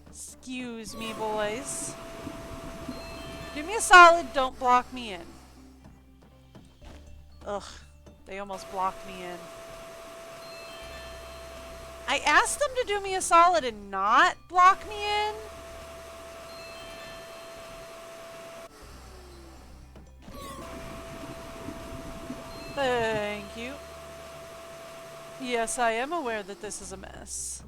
Excuse me, boys. Do me a solid, don't block me in. Ugh, they almost blocked me in. I asked them to do me a solid and not block me in. Thank you. Yes, I am aware that this is a mess.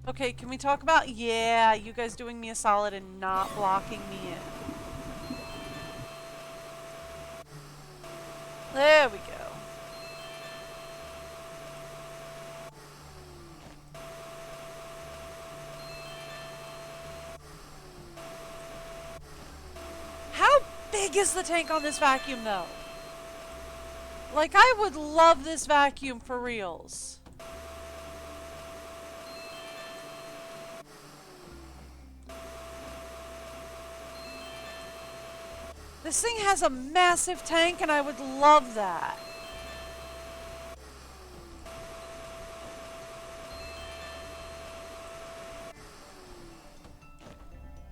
Okay, can we talk about, yeah, you guys doing me a solid and not blocking me in. There we go. How big is the tank on this vacuum, though? Like, I would love this vacuum for reals. This thing has a massive tank, and I would love that.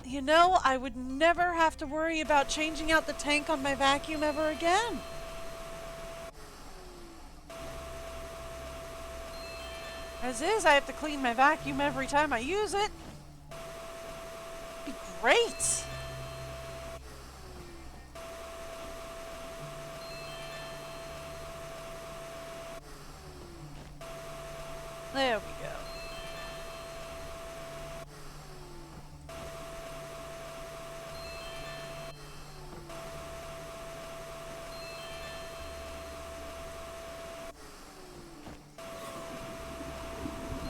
You know, I would never have to worry about changing out the tank on my vacuum ever again. As is, I have to clean my vacuum every time I use it. Be great. There we go.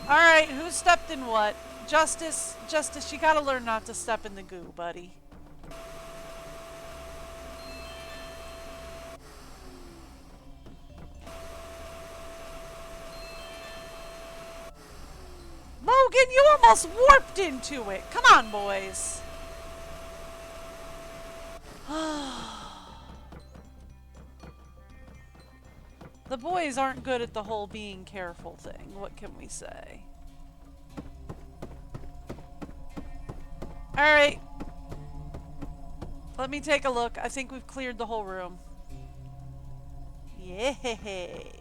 Alright, who stepped in what? Justice, you gotta learn not to step in the goo, buddy. Logan, you almost warped into it. Come on, boys. The boys aren't good at the whole being careful thing. What can we say? Alright. Let me take a look. I think we've cleared the whole room. Yay.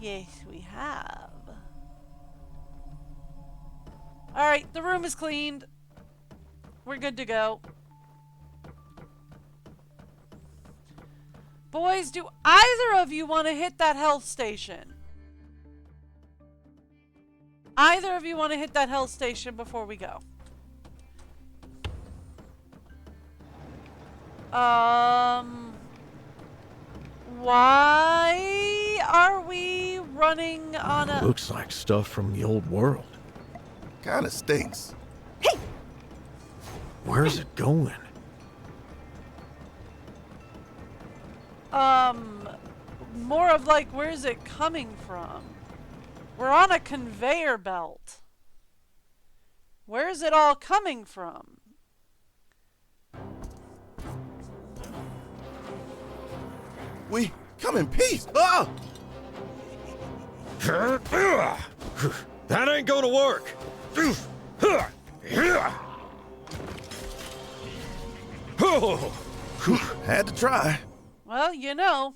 Yes, we have. Alright, the room is cleaned. We're good to go. Boys, do either of you want to hit that health station? Either of you want to hit that health station before we go? Why are we running on a... Looks like stuff from the old world. Kinda stinks. Where's it going? More of like, where's it coming from? We're on a conveyor belt. Where's it all coming from? We come in peace. Ah! That ain't gonna work. Had to try. Well, you know.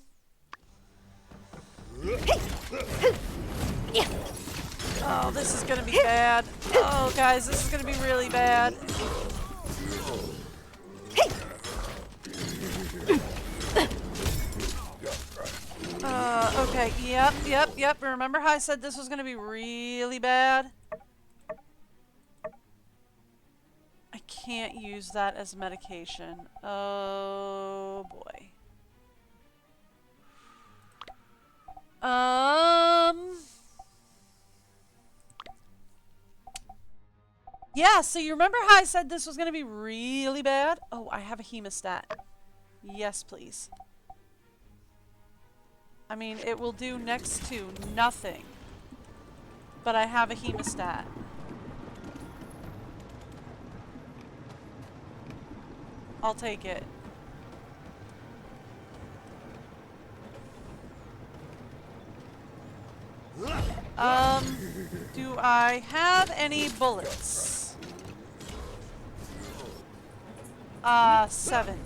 Oh, this is gonna be bad. Oh, guys, this is gonna be really bad. Okay, yep. Remember how I said this was gonna be really bad? I can't use that as medication. Oh, boy. Yeah, so you remember how I said this was gonna be really bad? Oh, I have a hemostat. Yes, please. I mean, it will do next to nothing. But I have a hemostat. I'll take it. Do I have any bullets? 7.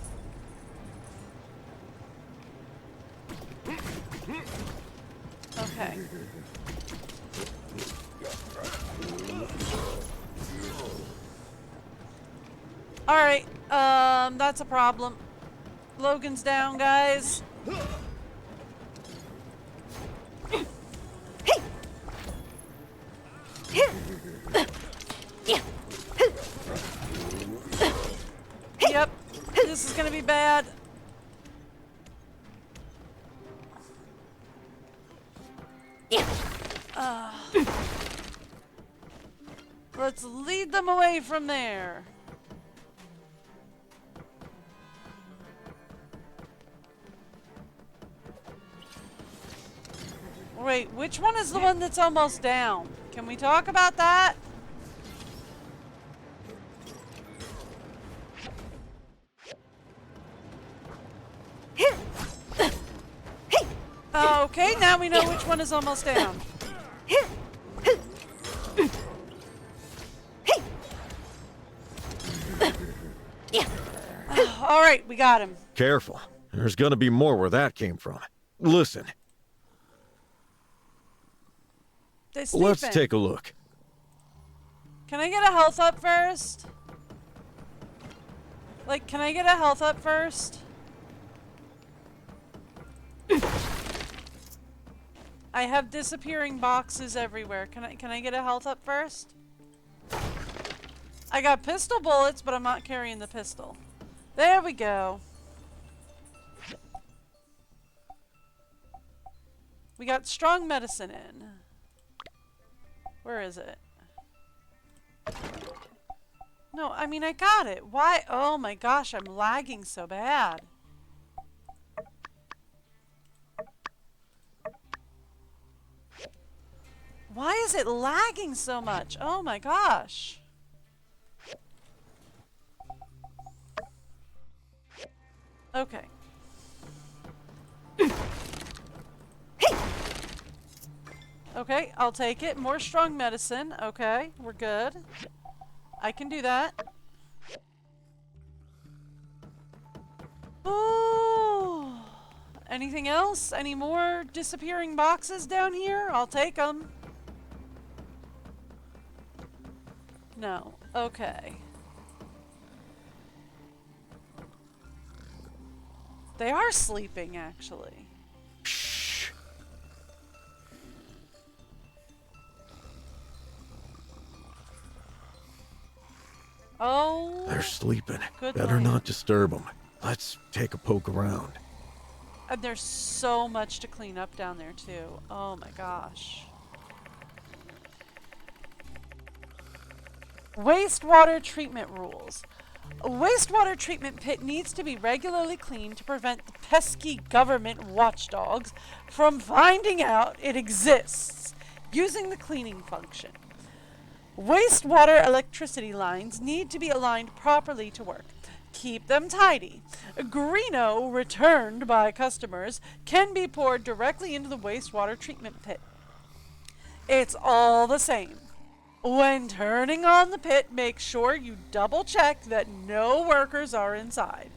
Okay. Alright, that's a problem. Logan's down, guys. Yep, this is gonna be bad. Let's lead them away from there. Wait, which one is the one that's almost down? Can we talk about that? Okay, now we know which one is almost down. All right, we got him. Careful. There's gonna be more where that came from. Listen. Let's take a look. Can I get a health up first? Like, can I get a health up first? I have disappearing boxes everywhere. Can I get a health up first? I got pistol bullets, but I'm not carrying the pistol. There we go. We got strong medicine in. Where is it? No, I mean, I got it. Why? Oh my gosh, I'm lagging so bad. Why is it lagging so much? Oh my gosh. Okay. Okay, I'll take it. More strong medicine. Okay, we're good. I can do that. Ooh. Anything else? Any more disappearing boxes down here? I'll take them. No. Okay. They are sleeping, actually. Shh. Oh. They're sleeping. Good Better night. not disturb them. Let's take a poke around. And there's so much to clean up down there, too. Oh my gosh. Wastewater treatment rules. A wastewater treatment pit needs to be regularly cleaned to prevent the pesky government watchdogs from finding out it exists using the cleaning function. Wastewater electricity lines need to be aligned properly to work. Keep them tidy. Greeno returned by customers can be poured directly into the wastewater treatment pit. It's all the same. When turning on the pit, make sure you double check that no workers are inside.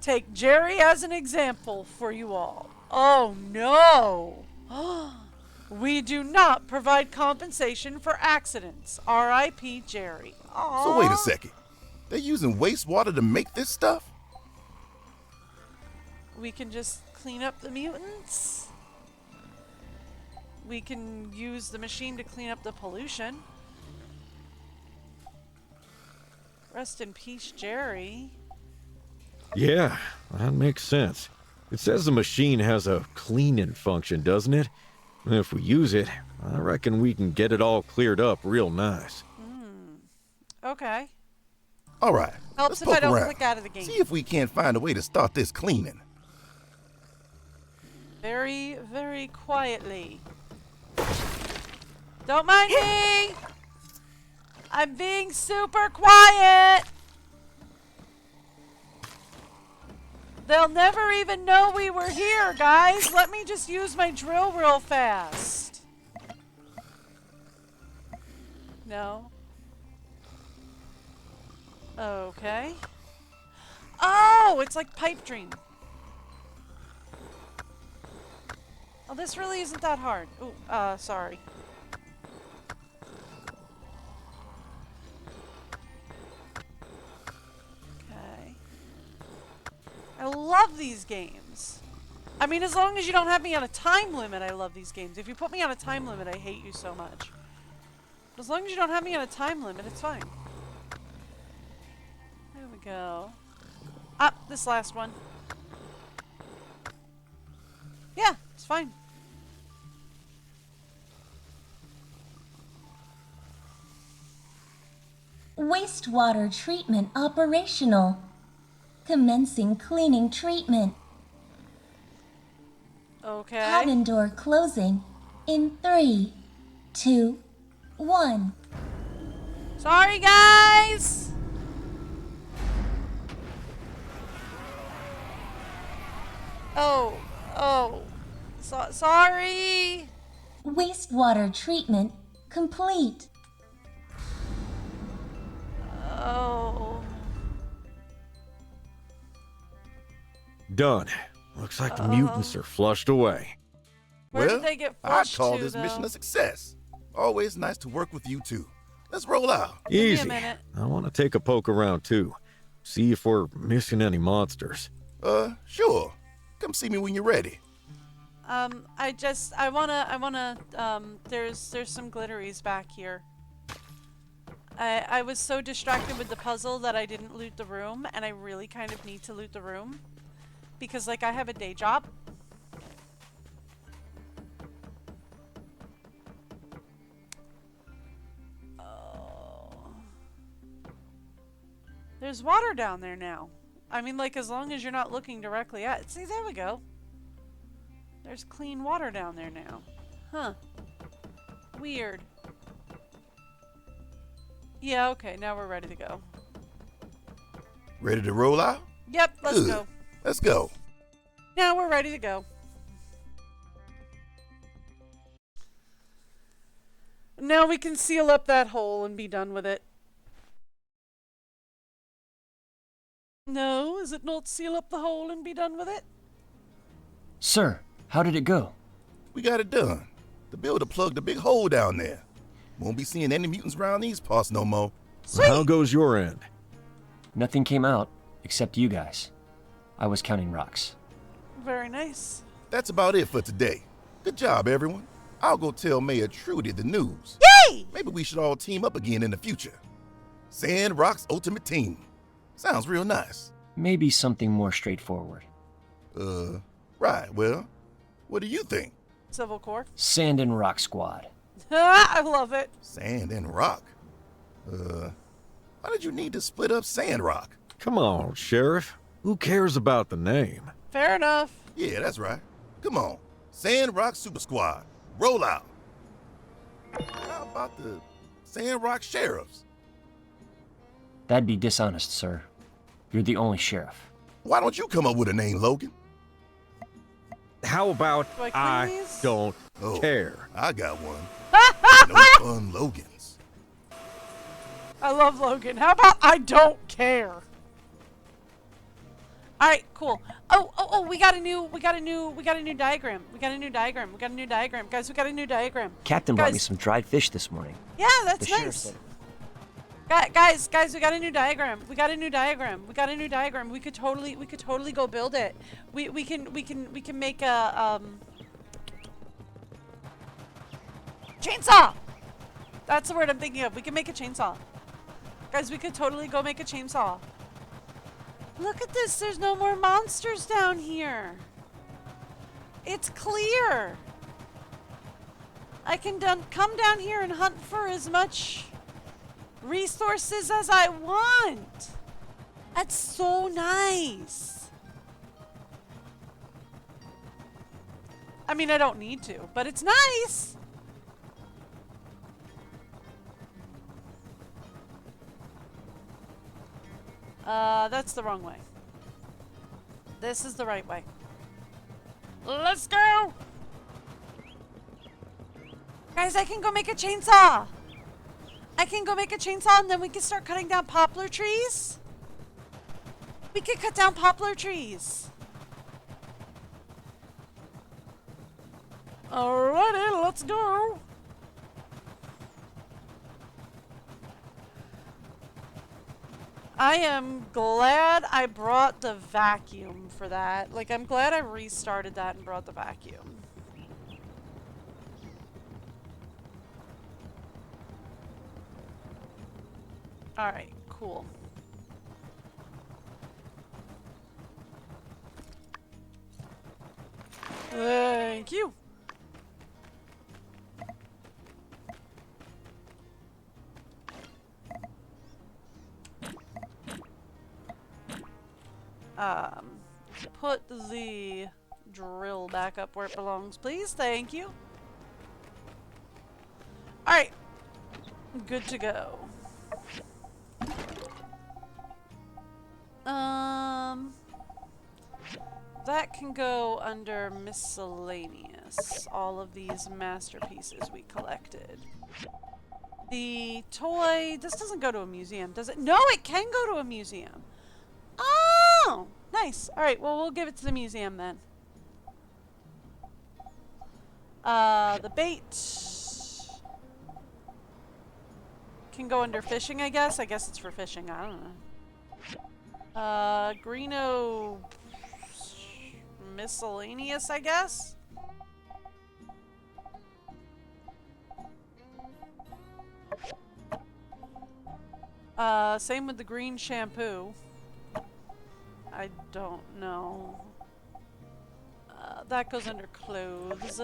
Take Jerry as an example for you all. Oh no! We do not provide compensation for accidents. R.I.P. Jerry. Aww. So wait a second. They're using wastewater to make this stuff? We can just clean up the mutants. We can use the machine to clean up the pollution. Rest in peace, Jerry. Yeah, that makes sense. It says the machine has a cleaning function, doesn't it? If we use it, I reckon we can get it all cleared up real nice. Okay. All right. Helps let's if I poke don't around. click out of the game. See if we can't find a way to start this cleaning. Very, very quietly. Don't mind me! I'm being super quiet! They'll never even know we were here, guys! Let me just use my drill real fast. No. Okay. Oh, it's like pipe dream. Oh, this really isn't that hard. Ooh, sorry. Okay. I love these games. I mean, as long as you don't have me on a time limit, I love these games. If you put me on a time limit, I hate you so much. But as long as you don't have me on a time limit, it's fine. There we go. Ah, this last one. Yeah, it's fine. Wastewater treatment operational. Commencing cleaning treatment. Okay. Cabin door closing in 3, 2, 1. Sorry, guys! Sorry! Wastewater treatment complete. Oh. Done. Looks like the mutants are flushed away. Where well, did they get I flushed call to, this though? mission a success. Always nice to work with you two. Let's roll out. Give me a Easy. minute. I want to take a poke around too. See if we're missing any monsters. Sure. Come see me when you're ready. There's some glitteries back here. I was so distracted with the puzzle that I didn't loot the room, and I really kind of need to loot the room. Because, like, I have a day job. Oh. There's water down there now. I mean, like, as long as you're not looking directly at it. See, there we go. There's clean water down there now. Huh. Weird. Yeah, okay, now we're ready to go. Ready to roll out? Yep, let's Good. go. Let's go. Now we're ready to go. Now we can seal up that hole and be done with it. No, is it not seal up the hole and be done with it? Sir, how did it go? We got it done. The builder plugged a big hole down there. Won't be seeing any mutants around these parts no more. Sweet! How goes your end? Nothing came out, except you guys. I was counting rocks. Very nice. That's about it for today. Good job, everyone. I'll go tell Mayor Trudy the news. Yay! Maybe we should all team up again in the future. Sandrock's Ultimate Team. Sounds real nice. Maybe something more straightforward. Right, well, what do you think? Civil Corps. Sand and Rock Squad. I love it. Sand and rock. Why did you need to split up Sandrock? Come on, Sheriff. Who cares about the name? Fair enough. Yeah, that's right. Come on. Sandrock Super Squad. Roll out. How about the Sandrock Sheriffs? That'd be dishonest, sir. You're the only sheriff. Why don't you come up with a name, Logan? How about Do I clean I these? don't Oh, care? I got one. No fun Logans. I love Logan. How about I don't care? All right, cool. Oh, we got a new diagram. We got a new diagram. Guys, we got a new diagram. Captain brought me some dried fish this morning. Yeah, that's The sheriff nice. said- Guys, we got a new diagram. We got a new diagram. We could totally go build it. We can make a chainsaw. That's the word I'm thinking of. We can make a chainsaw. Guys, we could totally go make a chainsaw. Look at this. There's no more monsters down here. It's clear. I can come down here and hunt for as much resources as I want. That's so nice. I mean, I don't need to, but it's nice. That's the wrong way. This is the right way. Let's go! Guys, I can go make a chainsaw! And then we can start cutting down poplar trees. We could cut down poplar trees. Alrighty, let's go! I am glad I brought the vacuum for that. Like, I'm glad I restarted that and brought the vacuum. Alright, cool. Thank you. Put the drill back up where it belongs, please. Thank you. Alright. Good to go. That can go under miscellaneous. All of these masterpieces we collected. The toy, this doesn't go to a museum, does it? No, it can go to a museum. Oh, nice. All right, well, we'll give it to the museum then. The bait can go under fishing, I guess. I guess it's for fishing. I don't know. Greeno miscellaneous, I guess. Same with the green shampoo. I don't know. That goes under clothes.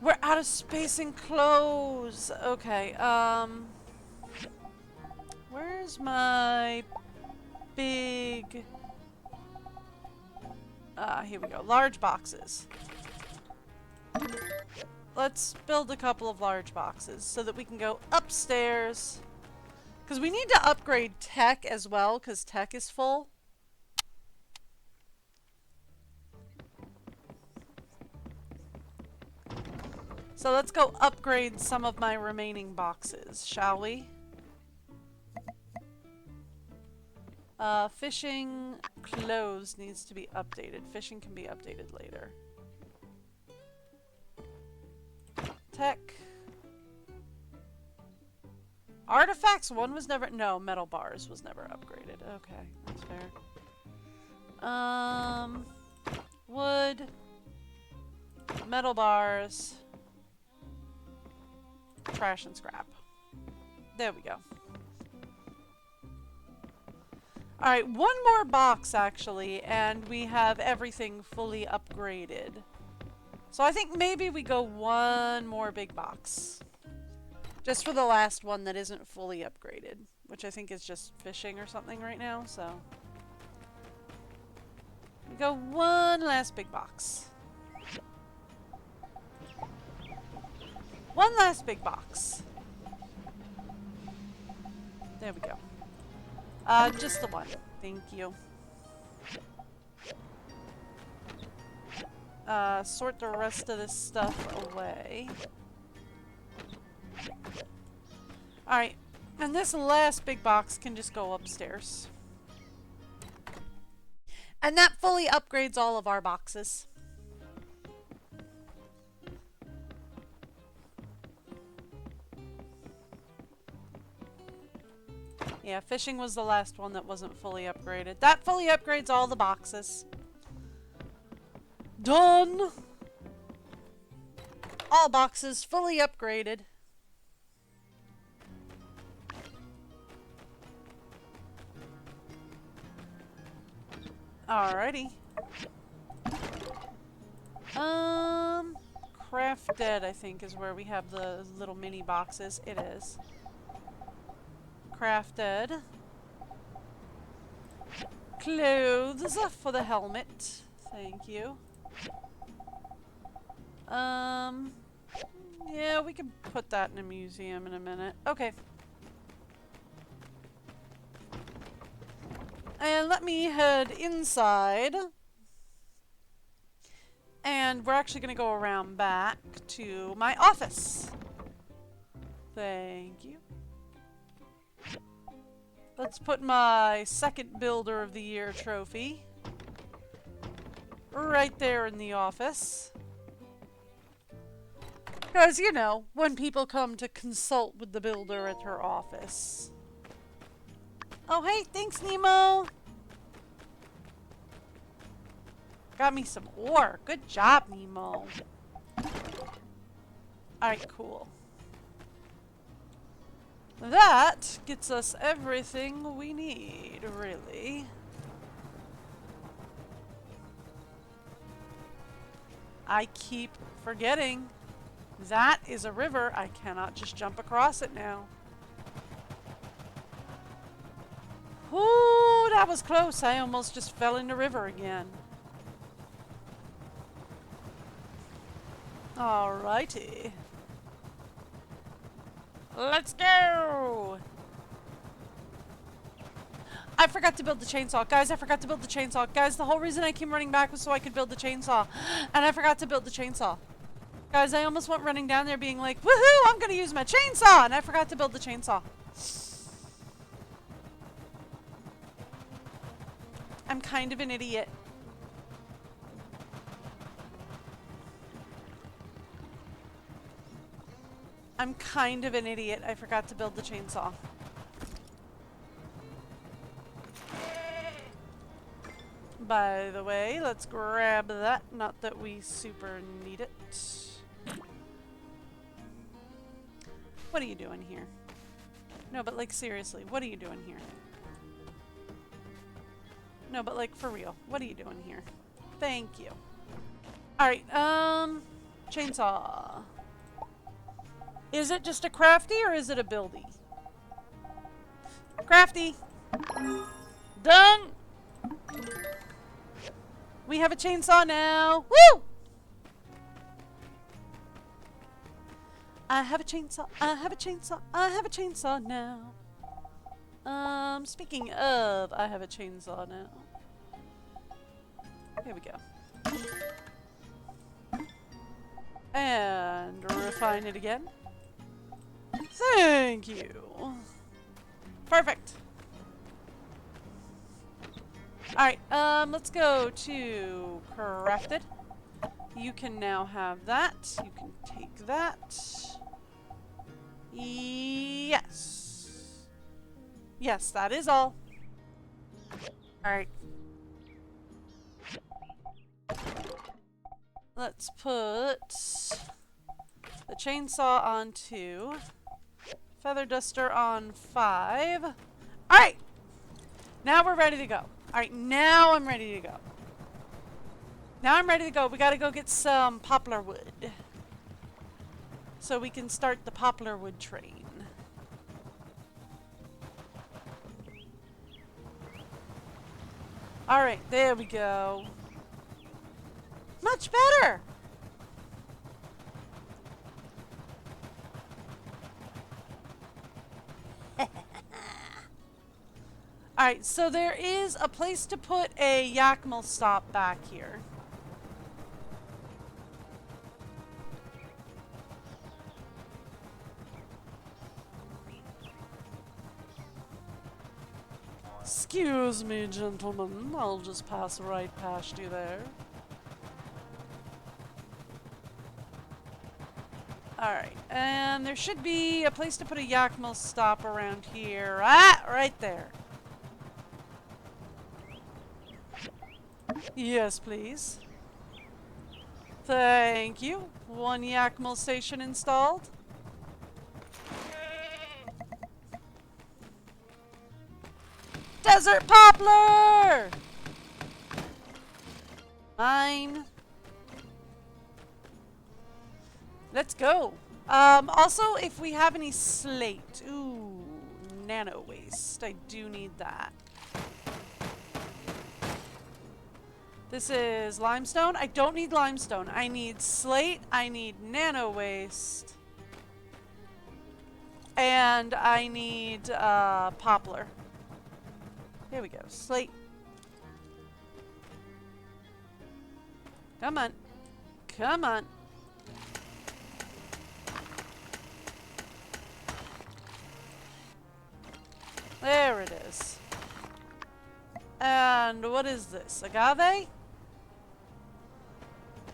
We're out of space in clothes. Okay, where's my big... here we go. Large boxes. Let's build a couple of large boxes so that we can go upstairs. Because we need to upgrade tech as well, because tech is full. So let's go upgrade some of my remaining boxes, shall we? Fishing clothes needs to be updated. Fishing can be updated later. Tech. Artifacts, one was never... No, metal bars was never upgraded. Okay, that's fair. Wood. Metal bars. Trash and scrap. There we go. Alright, one more box actually, and we have everything fully upgraded. So I think maybe we go one more big box. Just for the last one that isn't fully upgraded. Which I think is just fishing or something right now, so... We go one last big box. One last big box. There we go. Just the one. Thank you. Sort the rest of this stuff away. Alright. And this last big box can just go upstairs. And that fully upgrades all of our boxes. Yeah, fishing was the last one that wasn't fully upgraded. That fully upgrades all the boxes. Done! All boxes fully upgraded. Alrighty. Crafted, I think, is where we have the little mini boxes. It is. Crafted. Clothes for the helmet. Thank you. Yeah, we can put that in a museum in a minute. Okay. And let me head inside. And we're actually going to go around back to my office. Thank you. Let's put my second Builder of the Year trophy right there in the office. Because, you know, when people come to consult with the builder at her office. Oh, hey, thanks, Nemo. Got me some ore. Good job, Nemo. Alright, cool. That gets us everything we need, really. I keep forgetting. That is a river. I cannot just jump across it now. Ooh, that was close. I almost just fell in the river again. Alrighty. Let's go! I forgot to build the chainsaw. Guys, I forgot to build the chainsaw. Guys, the whole reason I came running back was so I could build the chainsaw. And I forgot to build the chainsaw. Guys, I almost went running down there being like, woohoo, I'm gonna use my chainsaw! And I forgot to build the chainsaw. I'm kind of an idiot. I'm kind of an idiot. I forgot to build the chainsaw. By the way, let's grab that. Not that we super need it. What are you doing here? No, but like seriously, what are you doing here? No, but like for real, what are you doing here? Thank you. Alright, chainsaw. Is it just a crafty or is it a buildy? Crafty! Done! We have a chainsaw now! Woo! I have a chainsaw, I have a chainsaw, I have a chainsaw now. Speaking of, I have a chainsaw now. Here we go. And refine it again. Thank you. Perfect. Alright, let's go to crafted. You can now have that. You can take that. Yes. Yes, that is all. Alright. Let's put the chainsaw on 2. Feather duster on 5. Alright! Now we're ready to go. Alright, now I'm ready to go. Now I'm ready to go. We gotta go get some poplar wood. So we can start the poplar wood train. Alright, there we go. Much better! Alright, so there is a place to put a Yakmal stop back here. Excuse me, gentlemen. I'll just pass right past you there. Alright, and there should be a place to put a Yakima stop around here. Ah, right there. Yes, please. Thank you. One Yakima station installed. Desert poplar! Mine. Let's go. Also, if we have any slate. Ooh, nano waste. I do need that. This is limestone. I don't need limestone. I need slate. I need nano waste. And I need poplar. Here we go. Slate. Come on. Come on. There it is. And what is this? Agave?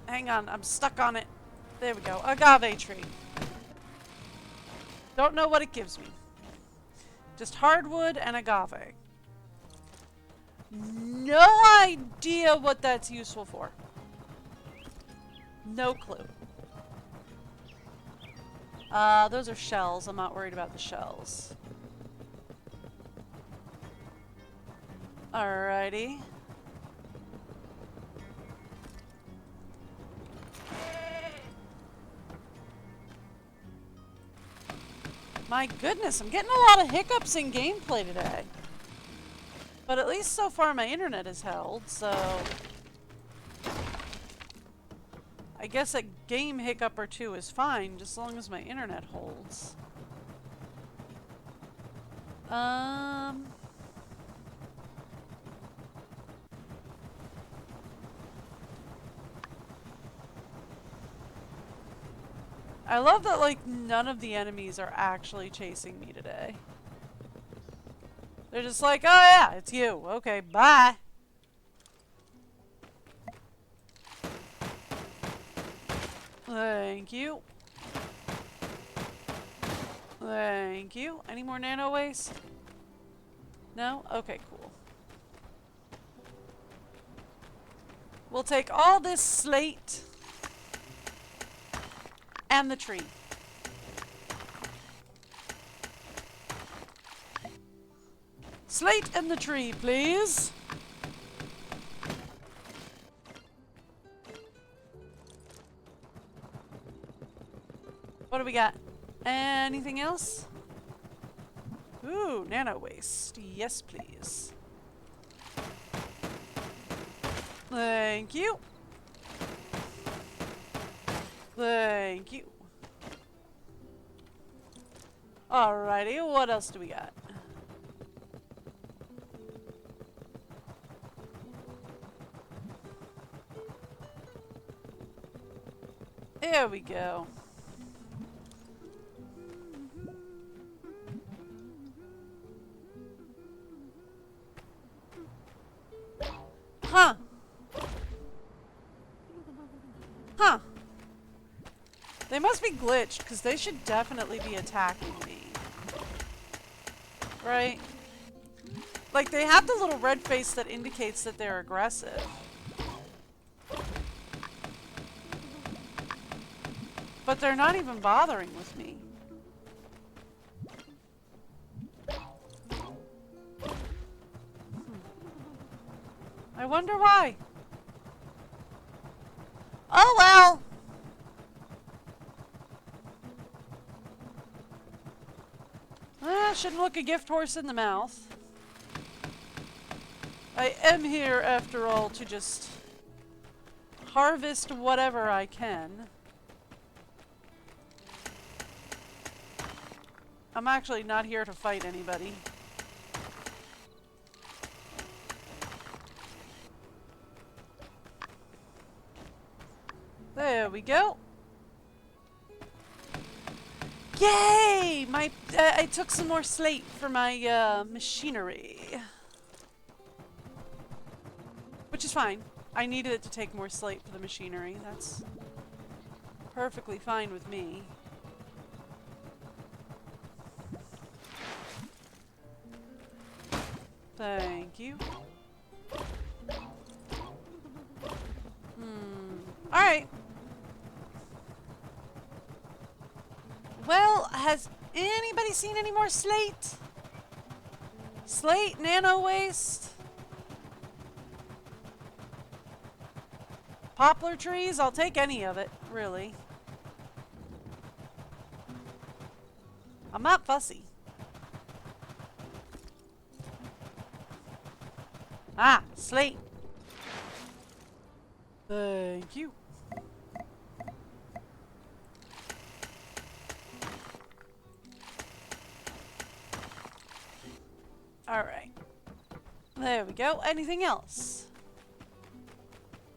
Hang on, I'm stuck on it. There we go. Agave tree. Don't know what it gives me. Just hardwood and agave. No idea what that's useful for. No clue. Those are shells. I'm not worried about the shells. Alrighty. My goodness, I'm getting a lot of hiccups in gameplay today. But at least so far my internet is held, so... I guess a game hiccup or two is fine, just as long as my internet holds. I love that, like, none of the enemies are actually chasing me today. They're just like, oh yeah, it's you. Okay, bye. Thank you. Thank you. Any more nano waste? No? Okay, cool. We'll take all this slate and the tree. Slate and the tree, please. What do we got? Anything else? Ooh, nano waste. Yes, please. Thank you. Thank you. Alrighty, what else do we got? There we go. Huh. Huh. They must be glitched, because they should definitely be attacking me. Right? Like, they have the little red face that indicates that they're aggressive. But they're not even bothering with me. I wonder why. Oh well! Shouldn't look a gift horse in the mouth. I am here, after all, to just harvest whatever I can. I'm actually not here to fight anybody. There we go. Yay! I took some more slate for my machinery. which is fine. I needed it to take more slate for the machinery. That's perfectly fine with me. Thank you. Alright. Well, has anybody seen any more slate? Slate, nano waste? Poplar trees? I'll take any of it, really. I'm not fussy. Ah, slate. Thank you. Alright. There we go. Anything else?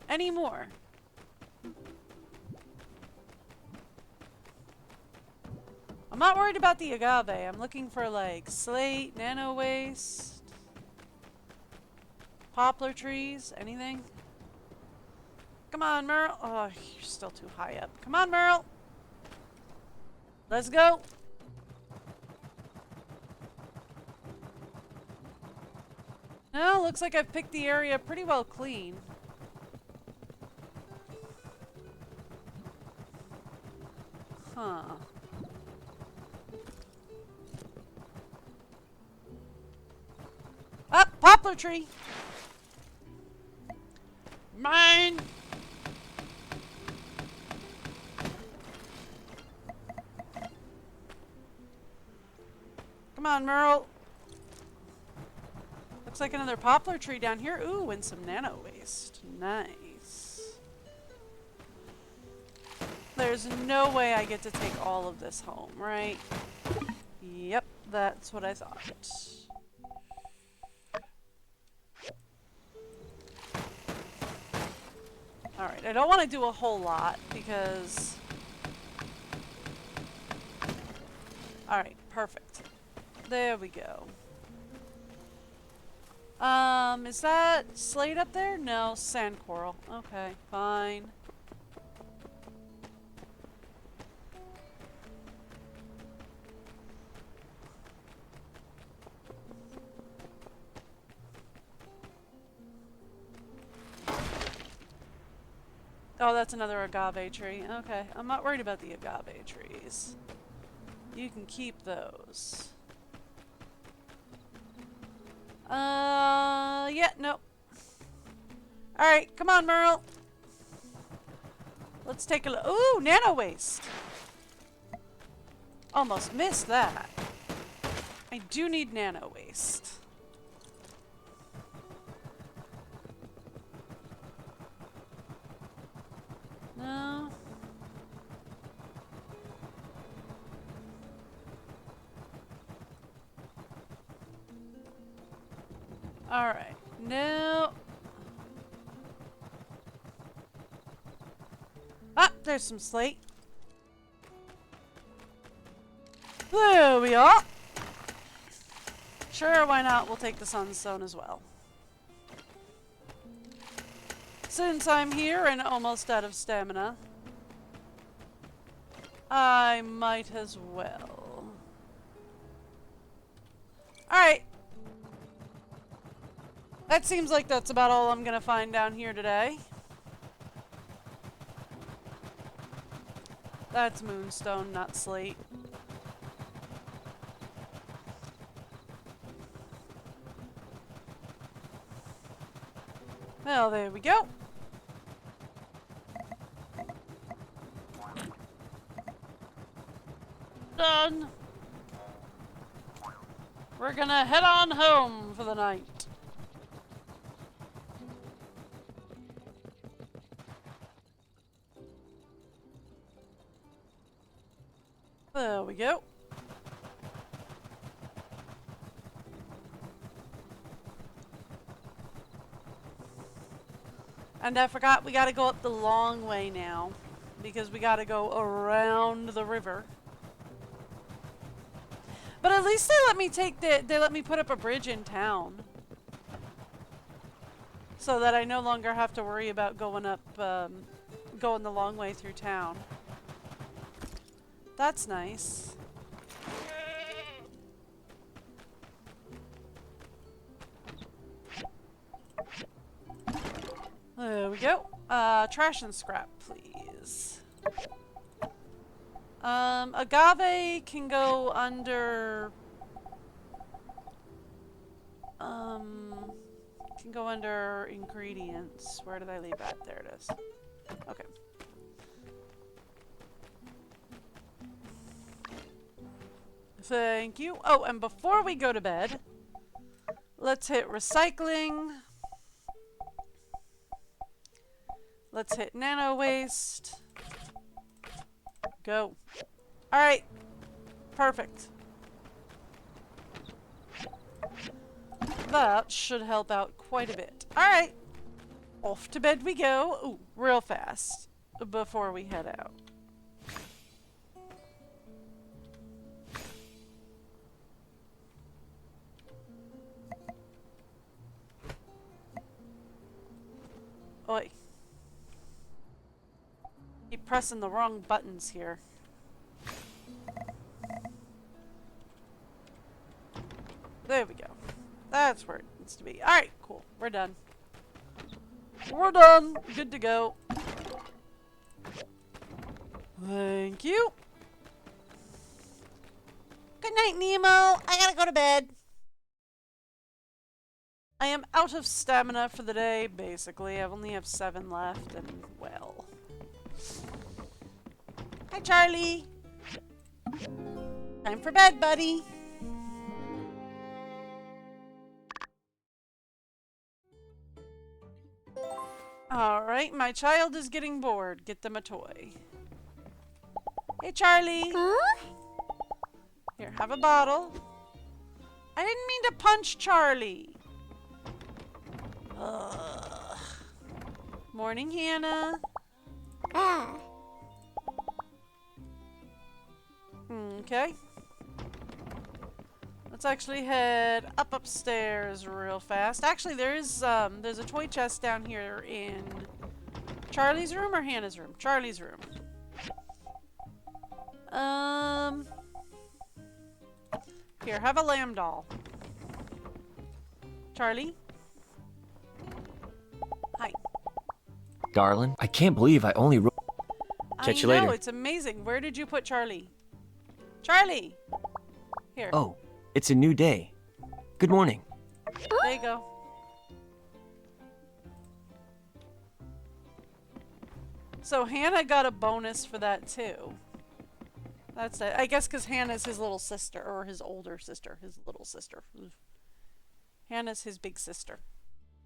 Any more? I'm not worried about the agave. I'm looking for like slate, nano waste, poplar trees, anything? Come on, Merle. Oh, you're still too high up. Come on, Merle. Let's go. No, looks like I've picked the area pretty well clean. Huh. Up, poplar tree. Mine. Come on, Merle. Looks like another poplar tree down here. Ooh, and some nano waste. Nice. There's no way I get to take all of this home, right? Yep, that's what I thought. Alright, I don't want to do a whole lot because... Alright, perfect. There we go. Is that slate up there? No, sand coral. Okay, fine. Oh, that's another agave tree. Okay, I'm not worried about the agave trees. You can keep those. Yeah, no. Alright, come on, Merle. Let's take a look. Ooh, nano waste. Almost missed that. I do need nano waste. No. Alright. No. Ah, there's some slate. There we are. Sure, why not? We'll take the sunstone as well. Since I'm here and almost out of stamina, I might as well. Alright. That seems like that's about all I'm gonna find down here today. That's moonstone, not slate. Well, there we go. Done. We're gonna head on home for the night. There we go. And I forgot we gotta go up the long way now, because we gotta go around the river. But at least they let me take they let me put up a bridge in town. So that I no longer have to worry about going going the long way through town. That's nice. There we go. Trash and scrap, please. Agave can go under... can go under ingredients. Where did I leave that? There it is. Okay. Thank you. Oh, and before we go to bed, let's hit recycling. Let's hit nano waste. Go. Alright. Perfect. That should help out quite a bit. Alright. Off to bed we go. Ooh, real fast. Before we head out. Oi. Keep pressing the wrong buttons here. There we go. That's where it needs to be. Alright, cool. We're done. We're done. Good to go. Thank you. Good night, Nemo. I gotta go to bed. I am out of stamina for the day, basically. I only have 7 left, and well. Hi, Charlie. Time for bed, buddy. Alright, my child is getting bored. Get them a toy. Hey, Charlie. Huh? Here, have a bottle. I didn't mean to punch Charlie. Ugh. Morning, Hannah. Ah. Okay. Let's actually head upstairs real fast. Actually, there's a toy chest down here in Charlie's room or Hannah's room? Charlie's room. Here, have a lamb doll. Charlie? Hi. Darling, I can't believe I only wrote. Catch you I know, later. it's amazing. Where did you put Charlie? Charlie! Here. Oh, it's a new day. Good morning. There you go. So Hannah got a bonus for that too. That's it. I guess because Hannah's his little sister, or his older sister, his little sister. Hannah's his big sister.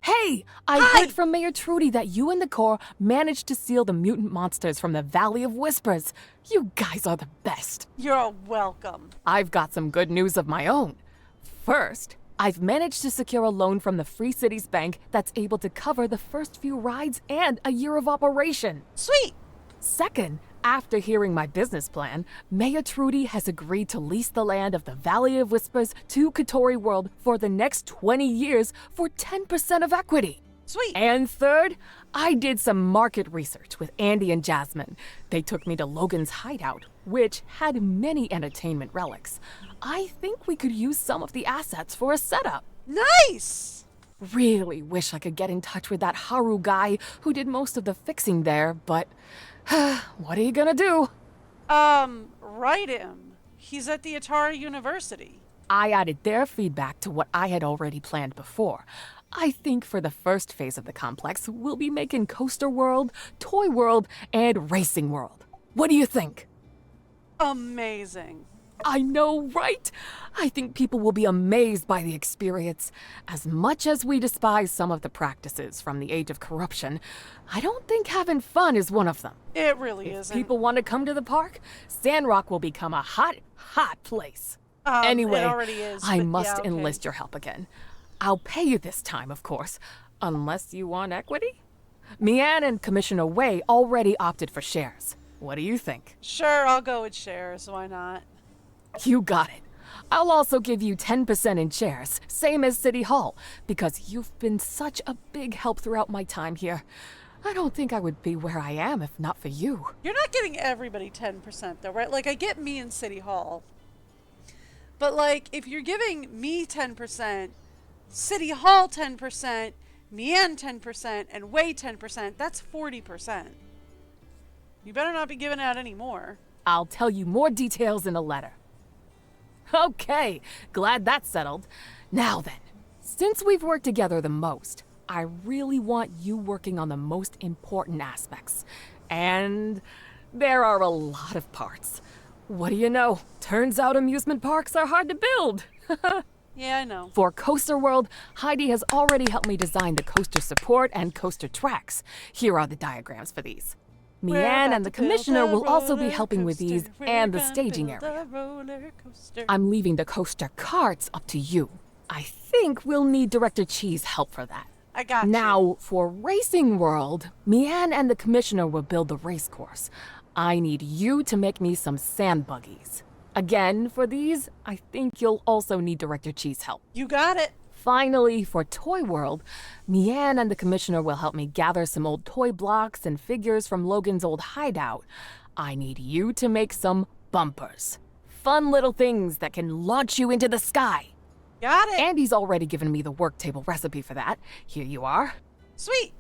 Hey! I heard from Mayor Trudy that you and the Corps managed to seal the mutant monsters from the Valley of Whispers. You guys are the best. You're welcome. I've got some good news of my own. First, I've managed to secure a loan from the Free Cities Bank that's able to cover the first few rides and a year of operation. Sweet! Second, after hearing my business plan, Mayor Trudy has agreed to lease the land of the Valley of Whispers to Katori World for the next 20 years for 10% of equity. Sweet! And third, I did some market research with Andy and Jasmine. They took me to Logan's hideout, which had many entertainment relics. I think we could use some of the assets for a setup. Nice! Really wish I could get in touch with that Haru guy who did most of the fixing there, but what are you gonna do? Write him. He's at the Atari University. I added their feedback to what I had already planned before. I think for the first phase of the complex, we'll be making Coaster World, Toy World, and Racing World. What do you think? Amazing. I know, right? I think people will be amazed by the experience. As much as we despise some of the practices from the age of corruption, I don't think having fun is one of them. It really If isn't. people want to come to the park, Sandrock will become a hot, hot place. Anyway, it already is, I but must yeah, okay. enlist your help again. I'll pay you this time, of course, unless you want equity. Mian and Commissioner Wei already opted for shares. What do you think? Sure, I'll go with shares. Why not? You got it. I'll also give you 10% in shares, same as City Hall, because you've been such a big help throughout my time here. I don't think I would be where I am if not for you. You're not getting everybody 10% though, right? Like, I get me in City Hall. But, like, if you're giving me 10%, City Hall 10%, Mian 10%, and Wei 10%, that's 40%. You better not be giving out any more. I'll tell you more details in a letter. Okay, glad that's settled. Now then, since we've worked together the most, I really want you working on the most important aspects. And there are a lot of parts. What do you know? Turns out amusement parks are hard to build. Yeah, I know. For Coaster World, Heidi has already helped me design the coaster support and coaster tracks. Here are the diagrams for these. Mian and the commissioner will also be helping with these and the staging area. I'm leaving the coaster carts up to you. I think we'll need Director Chi's help for that. I got you. Now, for Racing World, Mian and the commissioner will build the race course. I need you to make me some sand buggies. Again, for these, I think you'll also need Director Chi's help. You got it. Finally, for Toy World, Mian and the commissioner will help me gather some old toy blocks and figures from Logan's old hideout. I need you to make some bumpers. Fun little things that can launch you into the sky. Got it. Andy's already given me the work table recipe for that. Here you are. Sweet.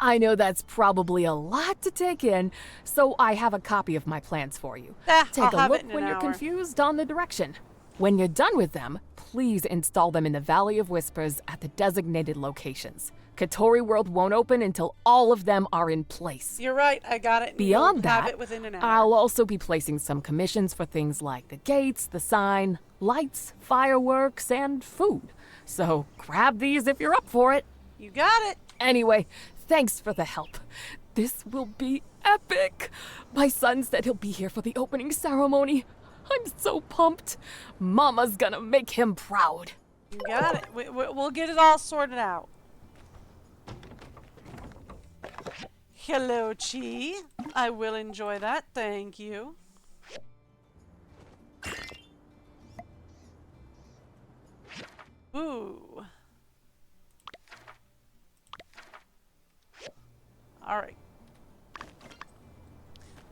I know that's probably a lot to take in, so I have a copy of my plans for you. Take I'll a have look it in when an you're hour. confused on the direction. When you're done with them, please install them in the Valley of Whispers at the designated locations. Katori World won't open until all of them are in place. You're right. I got it. Beyond You'll have that, it within an hour. I'll also be placing some commissions for things like the gates, the sign, lights, fireworks, and food. So grab these if you're up for it. You got it. Anyway, thanks for the help. This will be epic. My son said he'll be here for the opening ceremony. I'm so pumped. Mama's gonna make him proud. You got it. We'll get it all sorted out. Hello, Chi. I will enjoy that. Thank you. Ooh. All right.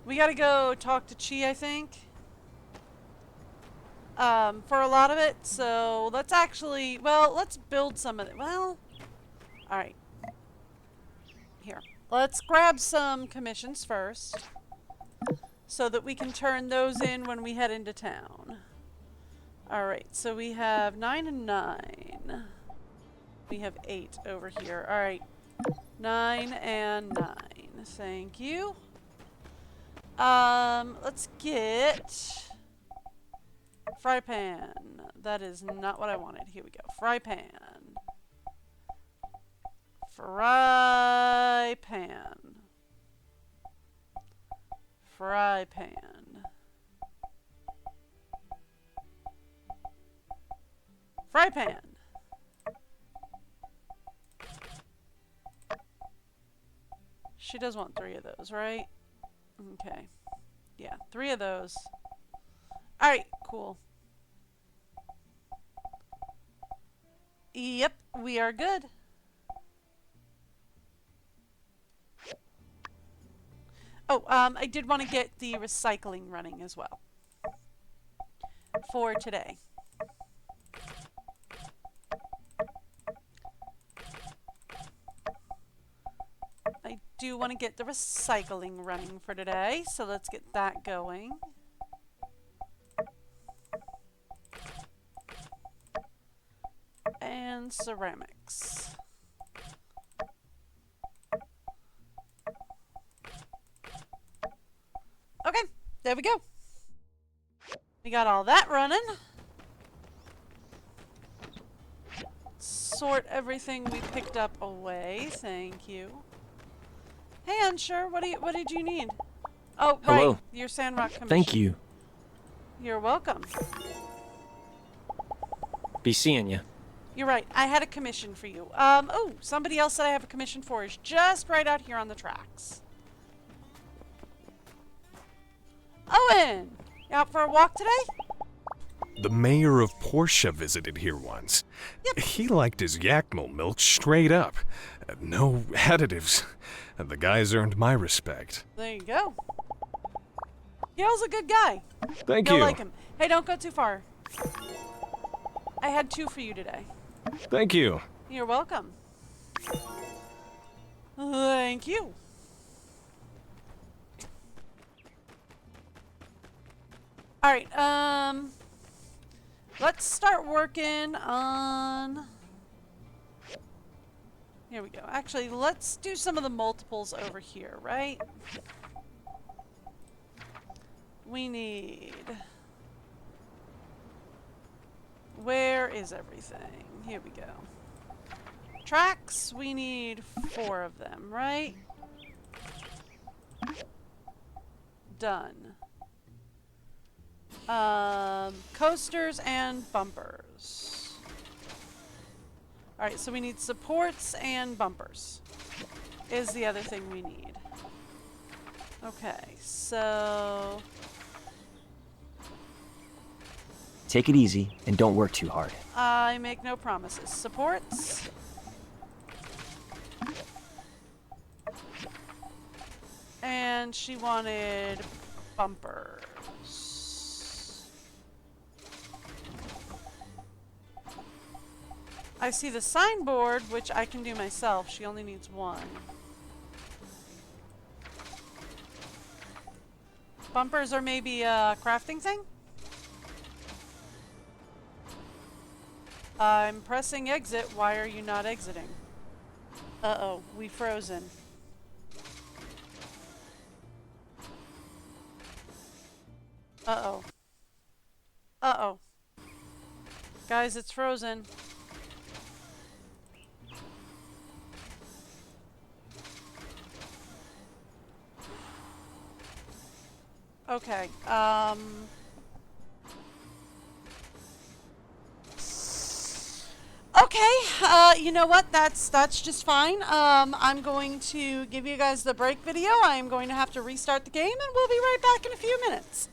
We gotta go talk to Chi, I think. For a lot of it, so let's actually, well, let's build some of it. Well, all right. Here, let's grab some commissions first so that we can turn those in when we head into town. All right, so we have 9 and 9. We have 8 over here. All right, 9 and 9. Thank you. Let's get fry pan. That is not what I wanted. Here we go. Fry pan. Fry pan. Fry pan. Fry pan. She does want 3 of those, right? Okay. Yeah, 3 of those. Alright, cool. Yep, we are good. Oh, I did want to get the recycling running as well. For today. I do want to get the recycling running for today, so let's get that going. And ceramics. Okay, there we go. We got all that running. Sort everything we picked up away. Thank you. Hey, Unsure, what did you need? Oh, Hello. right, your Sandrock commission. Thank you. You're welcome. Be seeing ya. You're right. I had a commission for you. Oh, somebody else that I have a commission for is just right out here on the tracks. Owen! You out for a walk today? The mayor of Portia visited here once. He liked his Yakmel milk straight up. No additives. The guy's earned my respect. There you go. Gail's a good guy. Thank You'll you. like him. Hey, don't go too far. I had 2 for you today. Thank you. You're welcome. Thank you. Alright, let's start working on... Here we go. Actually, let's do some of the multiples over here, right? We need... Where is everything? Here we go. Tracks, we need 4 of them, right? Done. Coasters and bumpers. Alright, so we need supports and bumpers. Is the other thing we need. Okay, so... Take it easy and don't work too hard. I make no promises. Supports. And she wanted bumpers. I see the signboard, which I can do myself. She only needs 1. Bumpers are maybe a crafting thing? I'm pressing exit. Why are you not exiting? Uh-oh, we frozen. Uh-oh. Uh-oh. Guys, it's frozen. Okay, okay, you know what? That's just fine. I'm going to give you guys the break video. I am going to have to restart the game, and we'll be right back in a few minutes.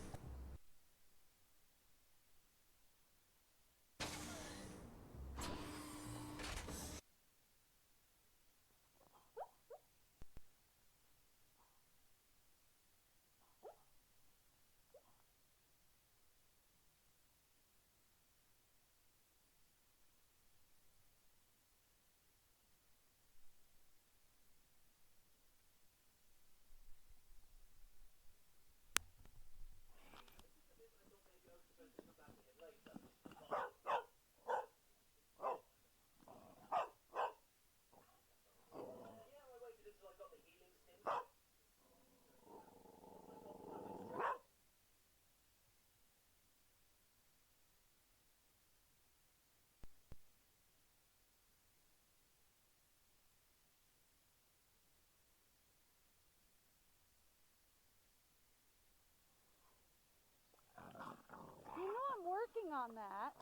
You know I'm working on that.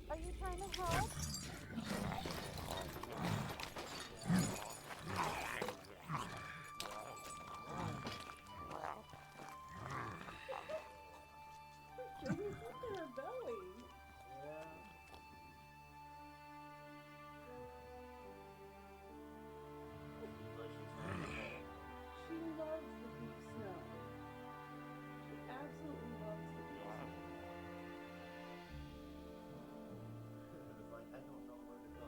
Are you trying to help? She loves the deep snow. She absolutely loves the deep snow. It's like I don't know where to go.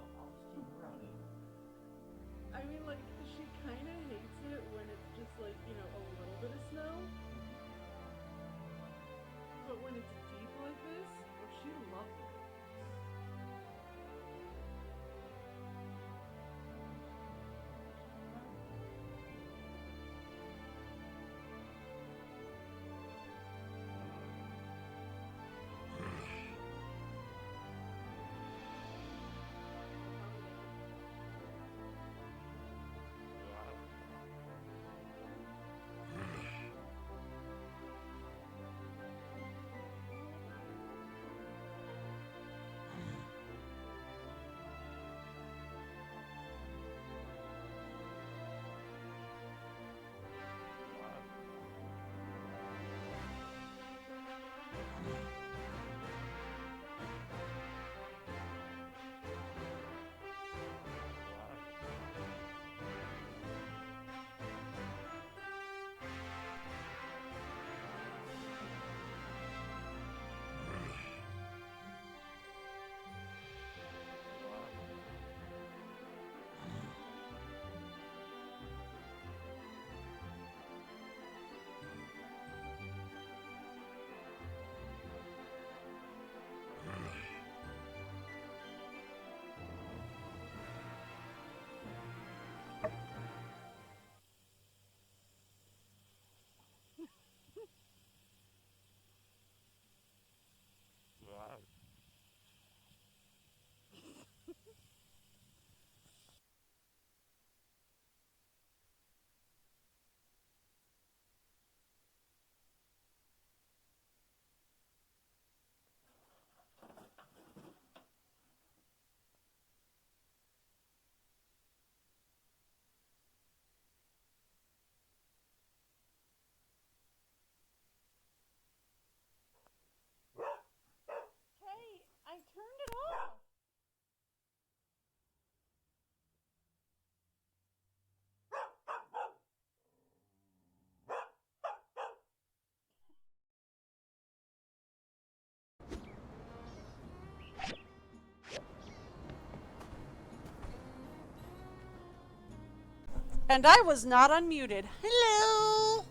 And I was not unmuted. Hello!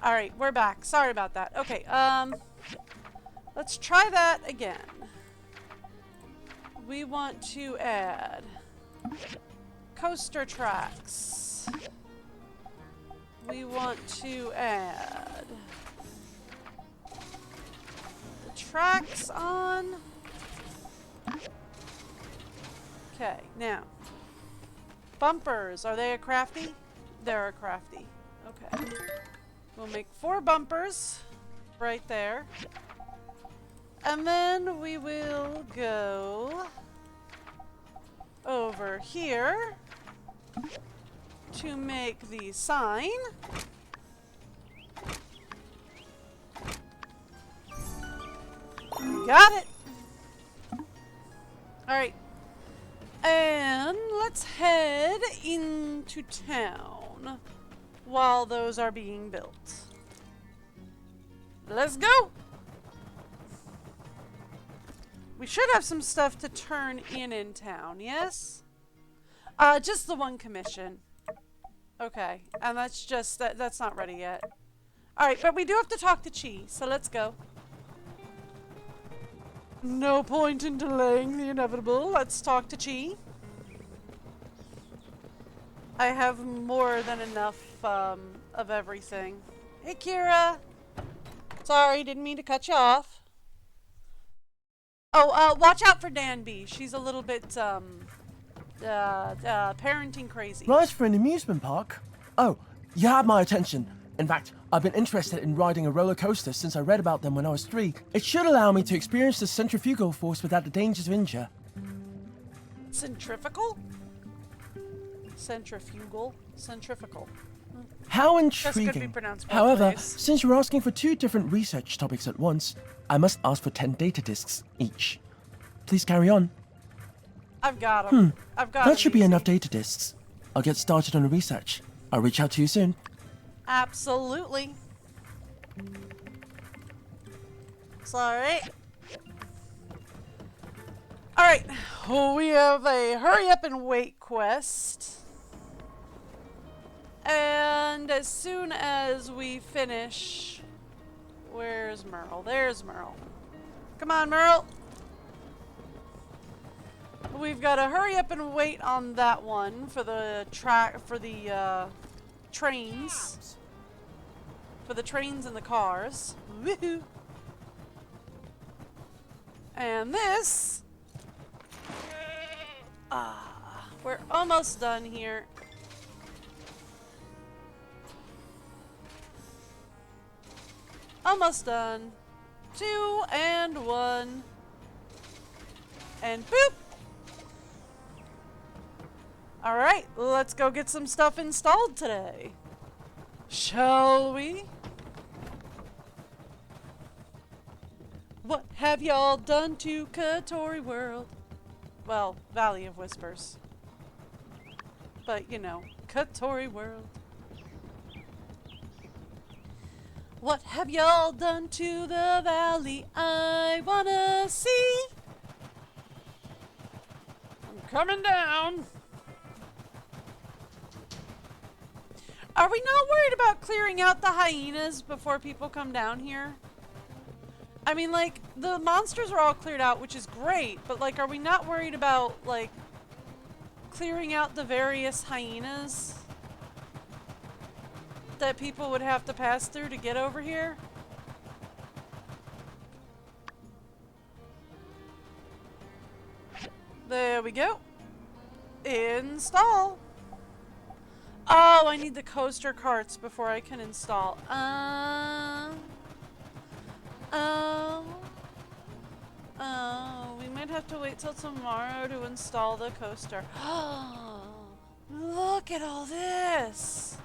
Alright, we're back. Sorry about that. Okay, let's try that again. We want to add coaster tracks. We want to add the tracks on. Okay, now. Bumpers. Are they a crafty? They're a crafty. Okay. We'll make 4 bumpers right there. And then we will go over here to make the sign. Got it. All right. And let's head into town while those are being built. Let's go. We should have some stuff to turn in town, yes? Just the one commission. Okay, and that's just, that's not ready yet. Alright, but we do have to talk to Chi, so let's go. No point in delaying the inevitable. Let's talk to Chi. I have more than enough of everything. Hey, Kira. Sorry, didn't mean to cut you off. Oh, watch out for Danby. She's a little bit, parenting crazy. Rides for an amusement park? Oh, you have my attention. In fact, I've been interested in riding a roller coaster since I read about them when I was 3. It should allow me to experience the centrifugal force without the dangers of injury. Centrifugal? Centrifugal? Centrifugal. How intriguing. This could be pronounced both However, ways. since you're asking for 2 different research topics at once, I must ask for 10 data disks each. Please carry on. I've got them. I've got 'em That should be easy. enough data disks. I'll get started on the research. I'll reach out to you soon. Absolutely. Sorry. Alright. We have a hurry up and wait quest. And as soon as we finish... Where's Merle? There's Merle. Come on, Merle. We've got to hurry up and wait on that one for the trains. For the trains and the cars. Woohoo! And this... we're almost done here. Almost done. 2 and 1. And boop! Alright, let's go get some stuff installed today. Shall we? What have y'all done to Katori World? Well, Valley of Whispers. But, you know, Katori World. What have y'all done to the valley? I wanna see. I'm coming down. Are we not worried about clearing out the hyenas before people come down here? I mean, like, the monsters are all cleared out, which is great, but, like, are we not worried about, like, clearing out the various hyenas that people would have to pass through to get over here? There we go. Install. Oh, I need the coaster carts before I can install. We might have to wait till tomorrow to install the coaster. Look at all this.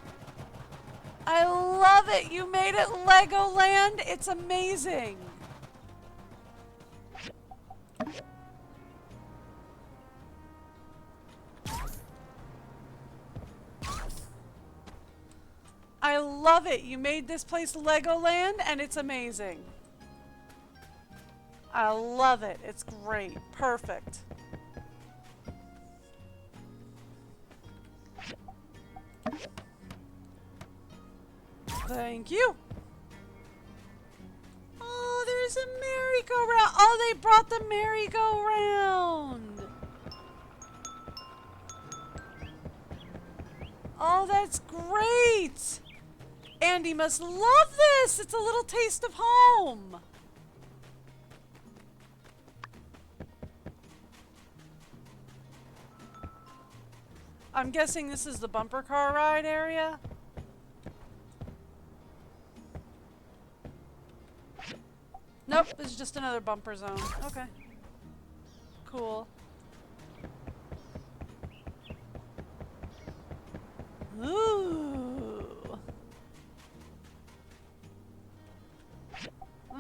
I love it. You made it Legoland. It's amazing. I love it. You made this place Legoland and it's amazing. I love it. It's great. Perfect. Thank you. Oh, there's a merry-go-round. Oh, they brought the merry-go-round. Oh, that's great. Andy must love this. It's a little taste of home. I'm guessing this is the bumper car ride area. Nope, it's just another bumper zone. Okay. Cool. Ooh.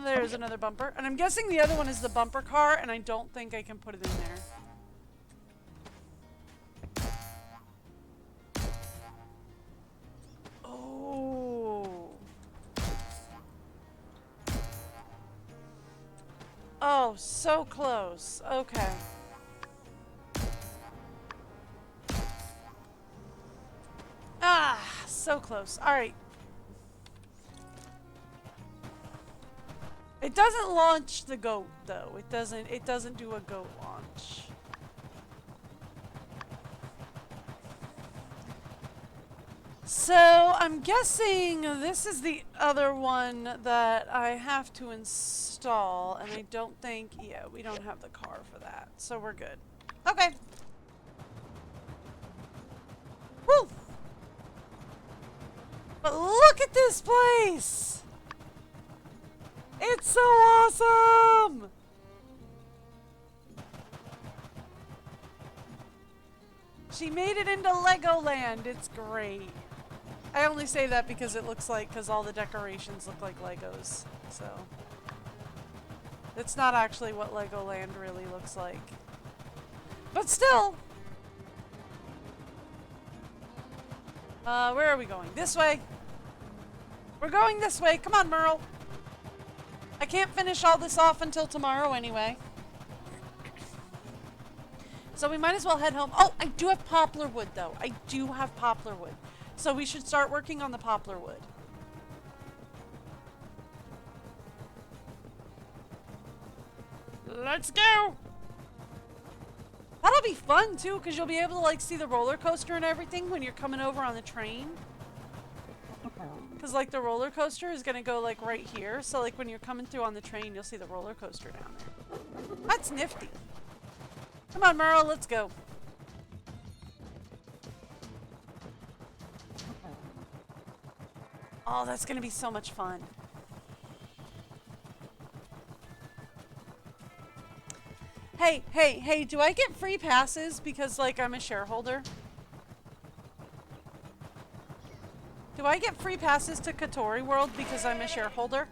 There's another bumper. And I'm guessing the other one is the bumper car, and I don't think I can put it in there. Oh, so close. Okay. Ah, so close. All right. It doesn't launch the goat though. It doesn't do a goat launch. So, I'm guessing this is the other one that I have to install, and I don't think, yeah, we don't have the car for that, so we're good. Okay. Woo! But look at this place! It's so awesome! She made it into Legoland. It's great. I only say that because it looks like, because all the decorations look like Legos, so. It's not actually what Legoland really looks like. But still! Where are we going? This way! We're going this way! Come on, Merle! I can't finish all this off until tomorrow anyway. So we might as well head home. Oh, I do have poplar wood, though. I do have poplar wood. So we should start working on the poplar wood. Let's go! That'll be fun, too, because you'll be able to, like, see the roller coaster and everything when you're coming over on the train. Because, like, the roller coaster is going to go, like, right here. So, like, when you're coming through on the train, you'll see the roller coaster down there. That's nifty. Come on, Merle, let's go. Oh, that's going to be so much fun. Hey, do I get free passes because, like, I'm a shareholder? Do I get free passes to Katori World because I'm a shareholder?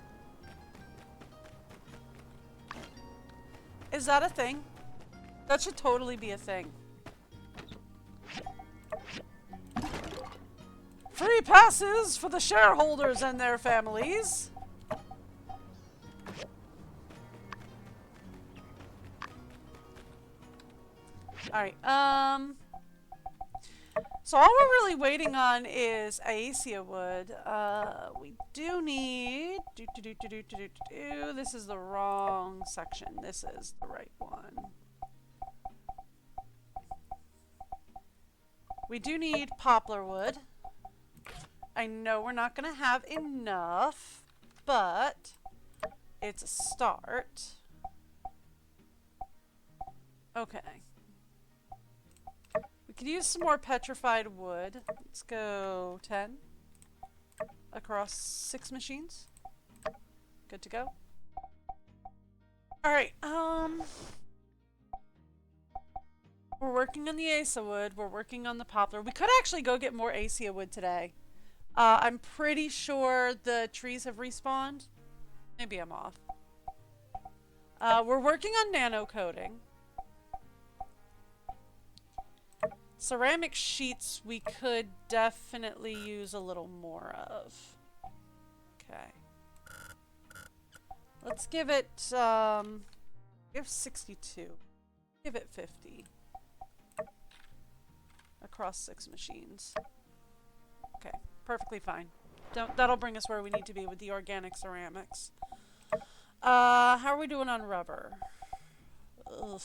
Is that a thing? That should totally be a thing. Free passes for the shareholders and their families. Alright, so all we're really waiting on is Acacia wood. We do need... This is the wrong section. This is the right one. We do need poplar wood. I know we're not going to have enough, but it's a start. Okay. We could use some more petrified wood. Let's go 10 across 6 machines. Good to go. Alright, we're working on the Acacia wood. We're working on the poplar. We could actually go get more Acacia wood today. I'm pretty sure the trees have respawned. Maybe I'm off. We're working on nano coating. Ceramic sheets we could definitely use a little more of. Okay. Let's give it, give 62. Give it 50. Across 6 machines. Okay, perfectly fine. That'll bring us where we need to be with the organic ceramics. How are we doing on rubber? Ugh,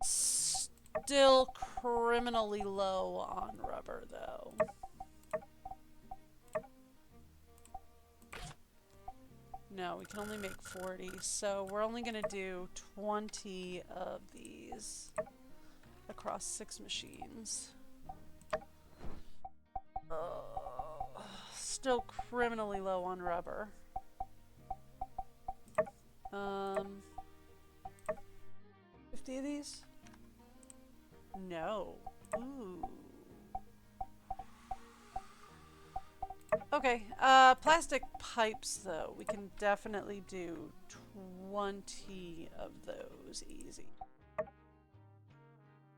still criminally low on rubber, though. No, we can only make 40, so we're only going to do 20 of these across 6 machines. Still criminally low on rubber. 50 of these? No. Ooh. Okay, plastic pipes though. We can definitely do 20 of those easy.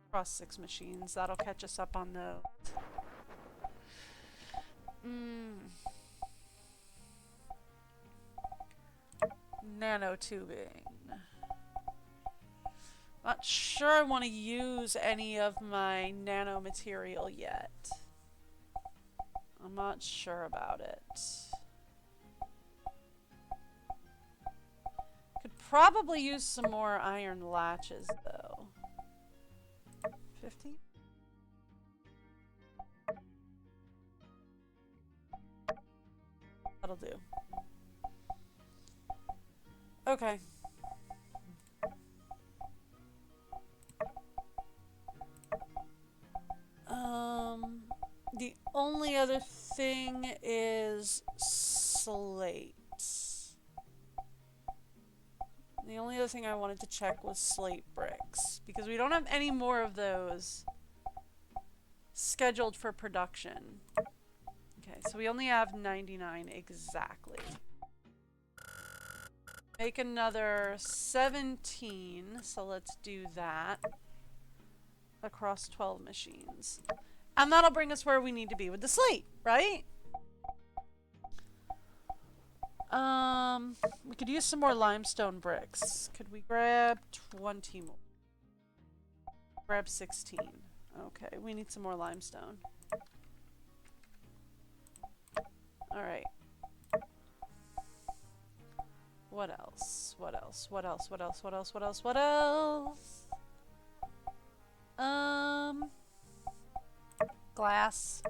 Across 6 machines. That'll catch us up on those. Nanotubing. Not sure I want to use any of my nanomaterial yet. I'm not sure about it. Could probably use some more iron latches though. 15? That'll do. Okay. The only other thing is slate. The only other thing I wanted to check was slate bricks, because we don't have any more of those scheduled for production. Okay, so we only have 99 exactly. Make another 17, so let's do that across 12 machines. And that'll bring us where we need to be with the slate, right? We could use some more limestone bricks. Could we grab 20 more? Grab 16. Okay, we need some more limestone. Alright. What else? What else? What else? What else? What else? What else? What else? Glass.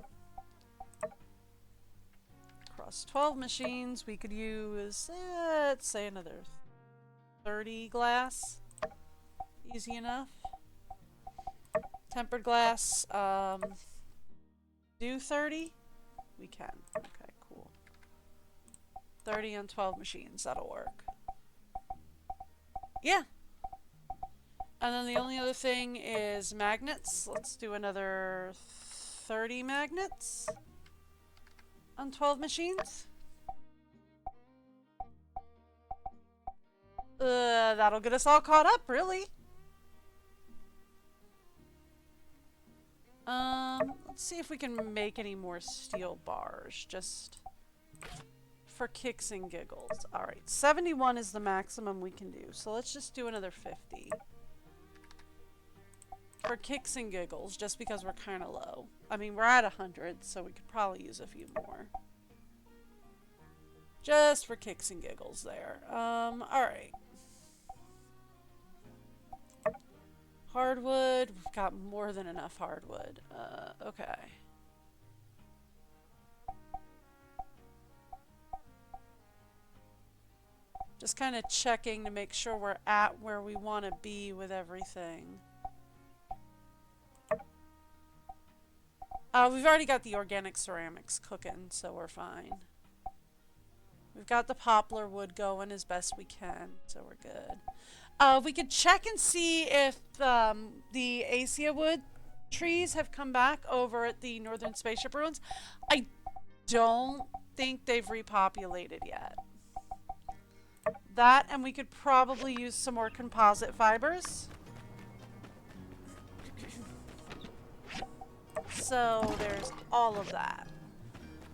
Across 12 machines, we could use, let's say another 30 glass. Easy enough. Tempered glass, do 30? We can. Okay, cool. 30 on 12 machines, that'll work. Yeah. And then the only other thing is magnets. Let's do another 30 magnets on 12 machines. That'll get us all caught up, really. Let's see if we can make any more steel bars, just for kicks and giggles. Alright, 71 is the maximum we can do, so let's just do another 50. For kicks and giggles, just because we're kind of low. I mean, we're at 100, so we could probably use a few more. Just for kicks and giggles there. Alright. Hardwood. We've got more than enough hardwood. Okay. Just kind of checking to make sure we're at where we want to be with everything. We've already got the organic ceramics cooking, so we're fine. We've got the poplar wood going as best we can, so we're good. We could check and see if the acacia wood trees have come back over at the Northern Spaceship Ruins. I don't think they've repopulated yet. That, and we could probably use some more composite fibers. So there's all of that.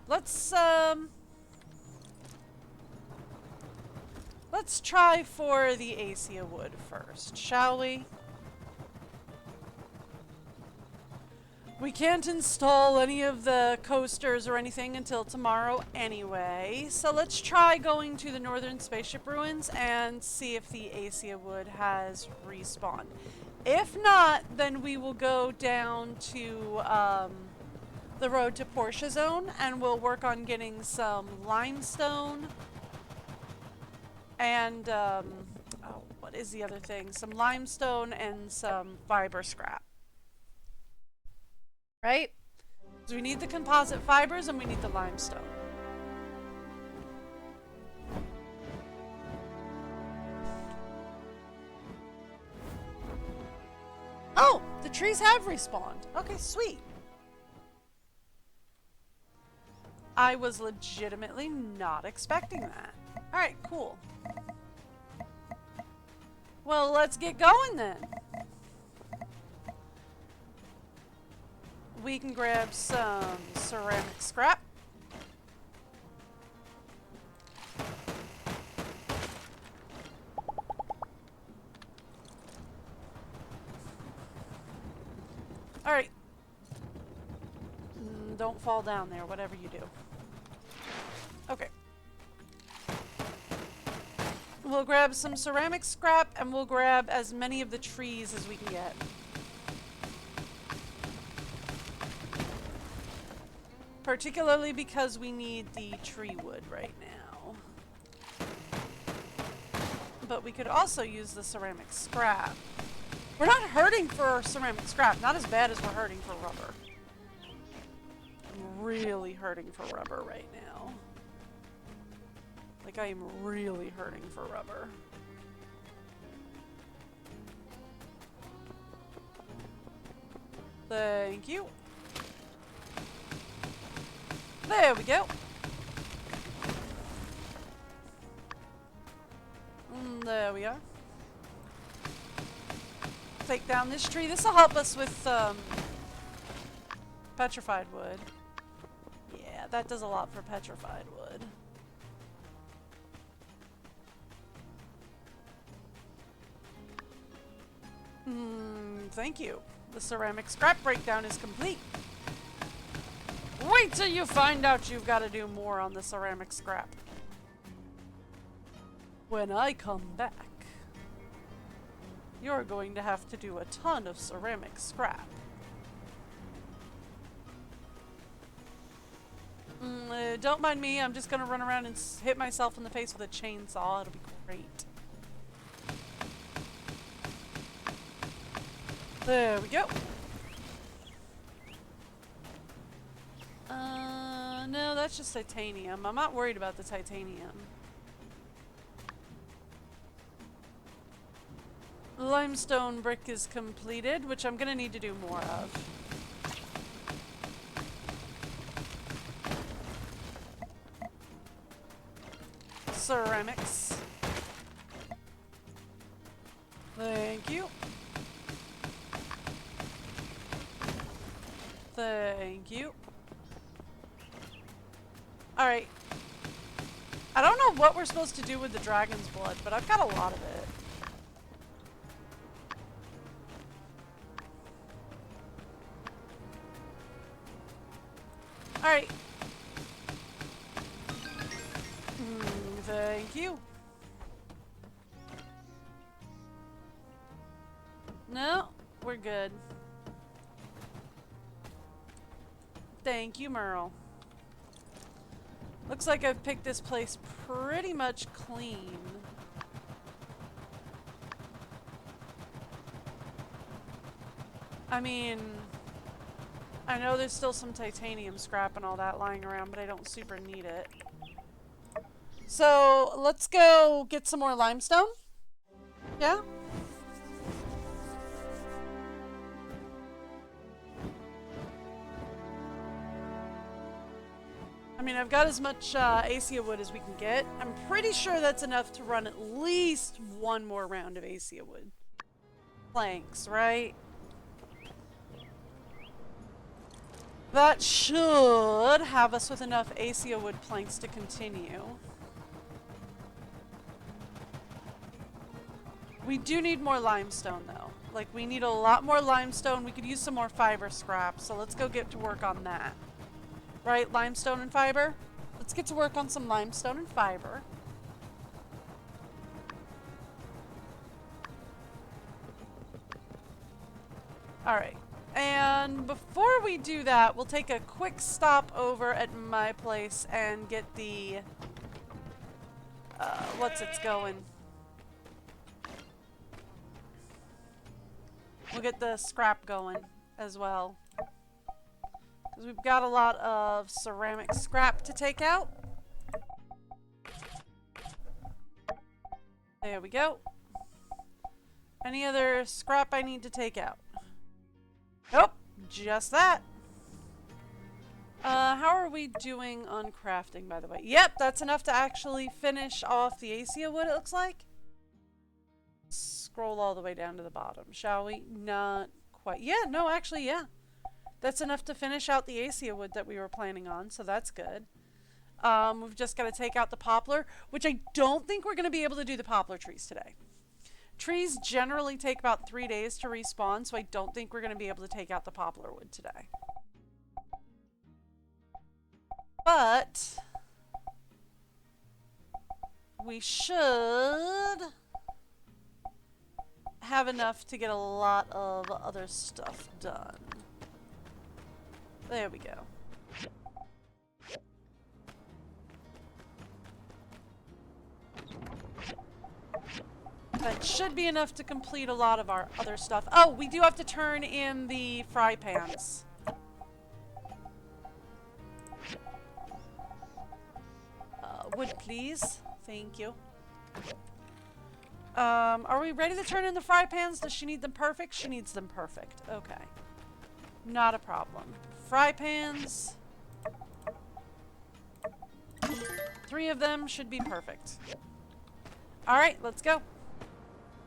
Let's try for the acacia wood first, shall we? We can't install any of the coasters or anything until tomorrow anyway. So let's try going to the Northern Spaceship Ruins and see if the Acacia Wood has respawned. If not, then we will go down to the road to Portia Zone and we'll work on getting some limestone and, oh, what is the other thing? Some limestone and some fiber scrap. Right? So we need the composite fibers and we need the limestone. Oh, the trees have respawned. Okay, sweet. I was legitimately not expecting that. Alright, cool. Well, let's get going then. We can grab some ceramic scrap. Alright. Don't fall down there, whatever you do. Okay. We'll grab some ceramic scrap and we'll grab as many of the trees as we can get. Particularly because we need the tree wood right now. But we could also use the ceramic scrap. We're not hurting for ceramic scrap. Not as bad as we're hurting for rubber. I'm really hurting for rubber right now. Like I am really hurting for rubber. Thank you. There we go. There we are. Take down this tree. This will help us with petrified wood. Yeah, that does a lot for petrified wood. Thank you. The ceramic scrap breakdown is complete. Wait till you find out you've got to do more on the ceramic scrap. When I come back, you're going to have to do a ton of ceramic scrap. Don't mind me, I'm just going to run around and hit myself in the face with a chainsaw. It'll be great. There we go. No, that's just titanium. I'm not worried about the titanium. Limestone brick is completed, which I'm gonna need to do more of. Ceramics. Thank you. Thank you. Alright. I don't know what we're supposed to do with the dragon's blood, but I've got a lot of it. Alright. Thank you. No, we're good. Thank you, Merle. Looks like I've picked this place pretty much clean. I mean, I know there's still some titanium scrap and all that lying around, but I don't super need it. So, let's go get some more limestone. Yeah? I mean, I've got as much Acacia wood as we can get. I'm pretty sure that's enough to run at least one more round of Acacia wood. Planks, right? That should have us with enough Acacia wood planks to continue. We do need more limestone, though. Like, we need a lot more limestone. We could use some more fiber scrap, so let's go get to work on that. Right? Limestone and fiber? Let's get to work on some limestone and fiber. Alright. And before we do that, we'll take a quick stop over at my place and get the... what's it's going? We'll get the scrap going as well. Because we've got a lot of ceramic scrap to take out. There we go. Any other scrap I need to take out? Nope, just that. How are we doing on crafting, by the way? Yep, that's enough to actually finish off the acacia wood, it looks like. Scroll all the way down to the bottom, shall we? Not quite. Yeah, no, actually, yeah. That's enough to finish out the acacia wood that we were planning on, so that's good. We've just got to take out the poplar, which I don't think we're going to be able to do the poplar trees today. Trees generally take about 3 days to respawn, so I don't think we're going to be able to take out the poplar wood today. But we should have enough to get a lot of other stuff done. There we go. That should be enough to complete a lot of our other stuff. Oh, we do have to turn in the fry pans. Wood, please. Thank you. Are we ready to turn in the fry pans? Does she need them perfect? She needs them perfect. Okay. Not a problem. Fry pans. 3 of them should be perfect. Alright, let's go.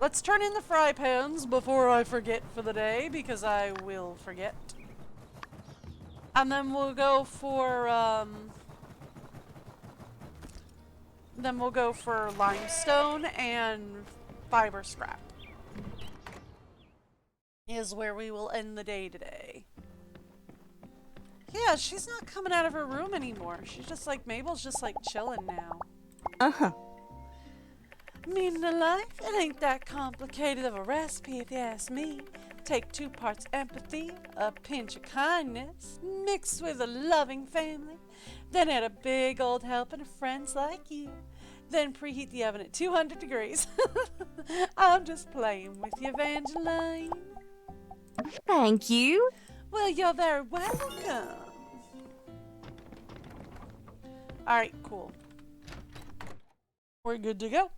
Let's turn in the fry pans before I forget for the day, because I will forget. And then we'll go for, limestone and fiber scrap. Is where we will end the day today. Yeah, she's not coming out of her room anymore. She's just like, Mabel's just like chilling now. Uh-huh. Meaning of life, it ain't that complicated of a recipe if you ask me. Take 2 parts empathy, a pinch of kindness, mixed with a loving family, then add a big old helping of friends like you. Then preheat the oven at 200 degrees. I'm just playing with you, Evangeline. Thank you. Well, you're very welcome. Alright, cool. We're good to go.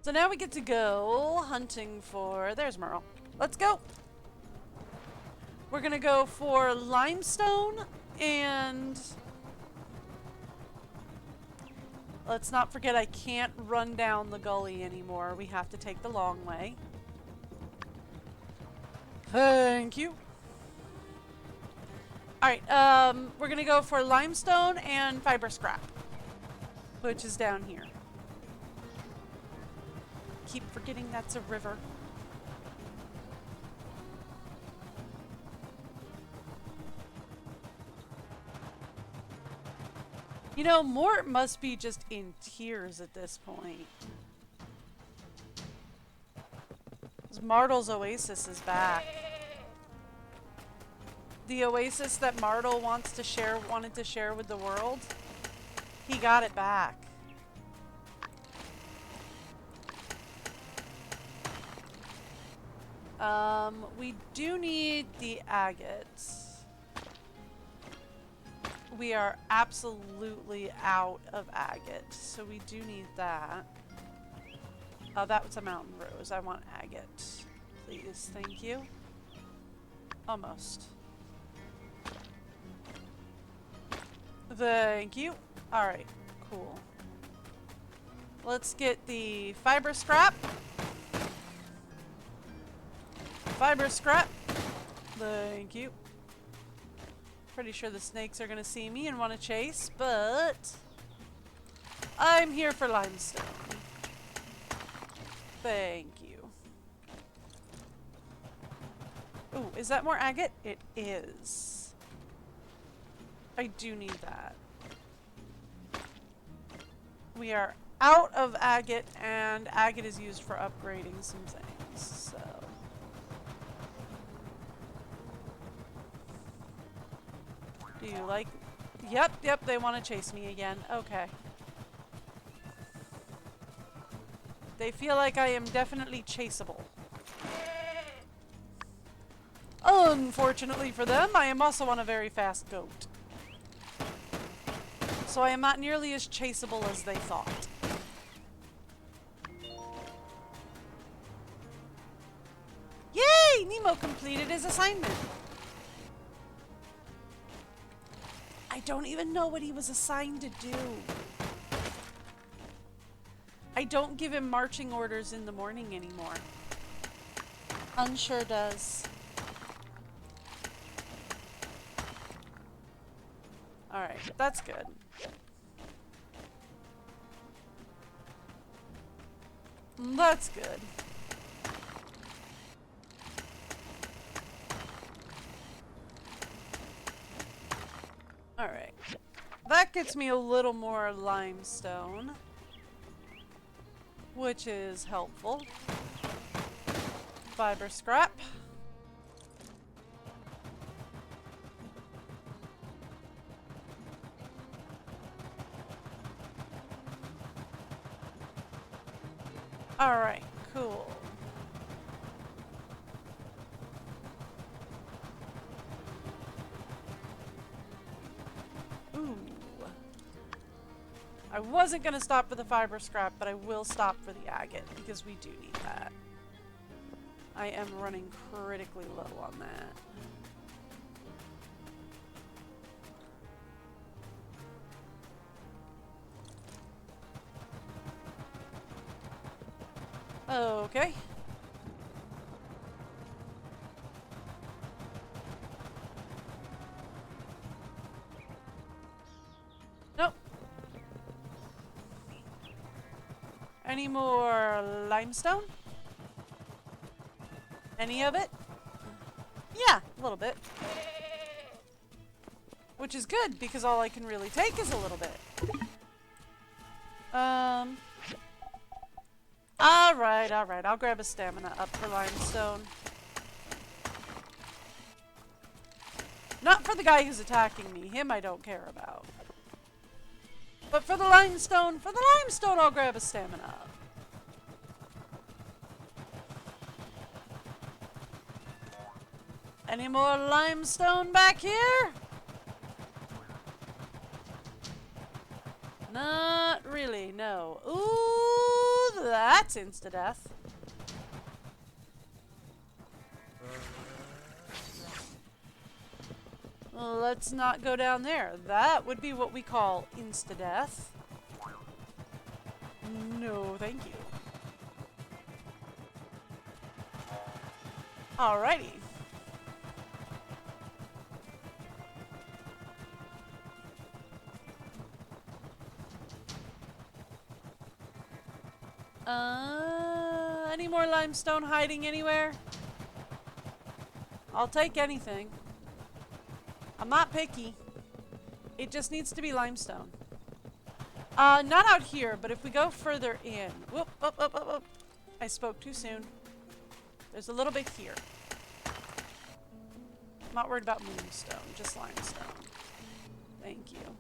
So now we get to go hunting for... There's Merle. Let's go. We're gonna go for limestone and... Let's not forget I can't run down the gully anymore. We have to take the long way. Thank you. Alright, we're gonna go for limestone and fiber scrap, which is down here. Keep forgetting that's a river. You know, Mort must be just in tears at this point. 'Cause Martel's oasis is back. The oasis that Martel wanted to share with the world, he got it back. We do need the agates. We are absolutely out of agate, so we do need that. Oh, that was a mountain rose. I want agate. Please, thank you. Almost. Thank you. Alright, cool. Let's get the fiber scrap. Fiber scrap. Thank you. Pretty sure the snakes are gonna see me and want to chase, but I'm here for limestone. Thank you. Ooh, is that more agate? It is. I do need that. We are out of agate, and agate is used for upgrading some things, so... Do you like... Yep, they want to chase me again. Okay. They feel like I am definitely chaseable. Unfortunately for them, I am also on a very fast goat. So I am not nearly as chaseable as they thought. Yay! Nemo completed his assignment. I don't even know what he was assigned to do. I don't give him marching orders in the morning anymore. Unsure does. Alright, that's good. That's good. Alright. That gets me a little more limestone, which is helpful. Fiber scrap. Alright, cool. Ooh. I wasn't going to stop for the fiber scrap, but I will stop for the agate, because we do need that. I am running critically low on that. Okay. Nope. Any more limestone? Any of it? Yeah, a little bit. Which is good, because all I can really take is a little bit. Alright. I'll grab a stamina up for limestone. Not for the guy who's attacking me. Him I don't care about. But for the limestone, I'll grab a stamina up. Any more limestone back here? Not really, no. Ooh, that's insta-death. Let's not go down there. That would be what we call insta-death. No, thank you. Alrighty. Any more limestone hiding anywhere? I'll take anything. I'm not picky. It just needs to be limestone. Not out here, but if we go further in. Whoop. I spoke too soon. There's a little bit here. I'm not worried about moonstone, just limestone. Thank you.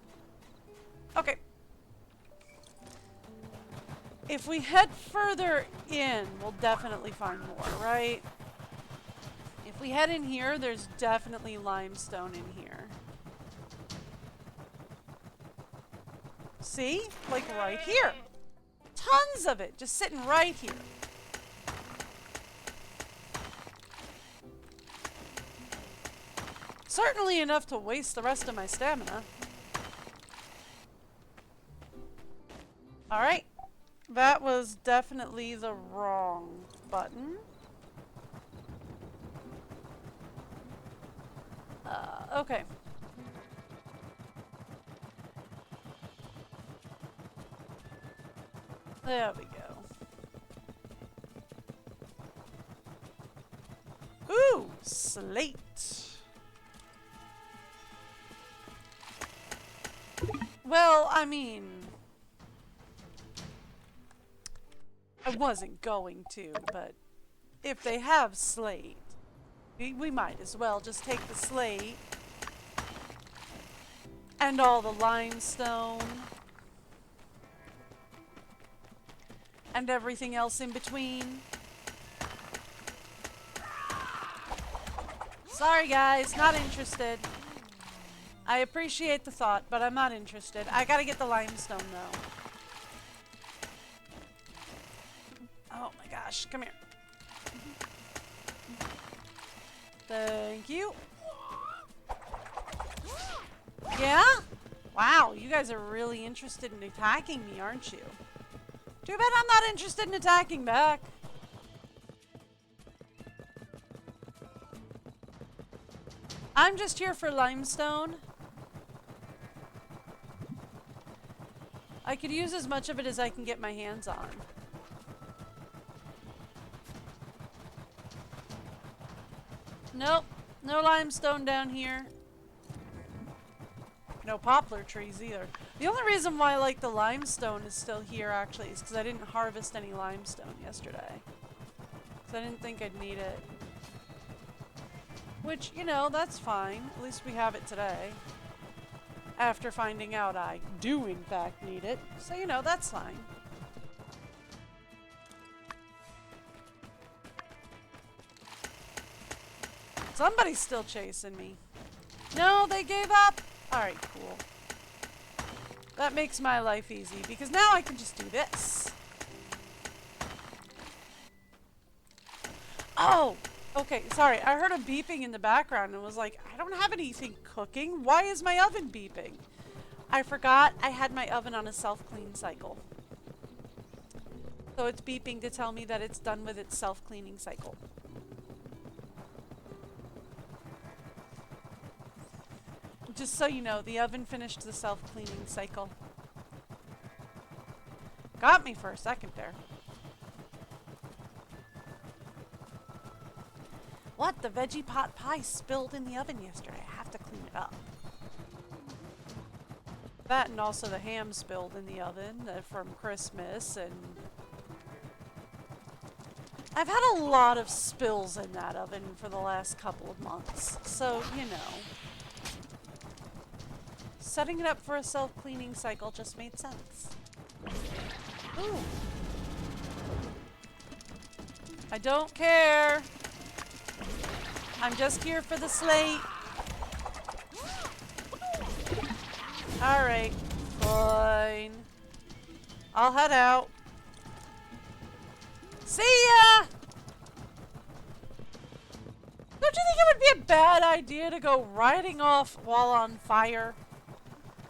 Okay. If we head further in, we'll definitely find more, right? If we head in here, there's definitely limestone in here. See? Like right here. Tons of it, just sitting right here. Certainly enough to waste the rest of my stamina. Alright. That was definitely the wrong button. Okay. There we go. Slate. Well, I mean, I wasn't going to, but if they have slate, we might as well just take the slate and all the limestone and everything else in between. Sorry guys, not interested. I appreciate the thought, but I'm not interested. I gotta get the limestone though. Oh my gosh, come here. Thank you. Yeah? Wow, you guys are really interested in attacking me, aren't you? Too bad I'm not interested in attacking back. I'm just here for limestone. I could use as much of it as I can get my hands on. Nope, no limestone down here. No poplar trees either. The only reason why like the limestone is still here actually is because I didn't harvest any limestone yesterday. Because I didn't think I'd need it. Which, you know, that's fine. At least we have it today. After finding out I do in fact need it. So, you know, that's fine. Somebody's still chasing me. No, they gave up. Alright, cool. That makes my life easy because now I can just do this. Oh! Okay, sorry. I heard a beeping in the background and was like, I don't have anything cooking. Why is my oven beeping? I forgot I had my oven on a self-clean cycle. So it's beeping to tell me that it's done with its self-cleaning cycle. Just so you know, the oven finished the self-cleaning cycle. Got me for a second there. What? The veggie pot pie spilled in the oven yesterday. I have to clean it up. That and also the ham spilled in the oven from Christmas, and I've had a lot of spills in that oven for the last couple of months. So, you know, setting it up for a self-cleaning cycle just made sense. Ooh. I don't care. I'm just here for the slate. Alright, fine. I'll head out. See ya! Don't you think it would be a bad idea to go riding off while on fire?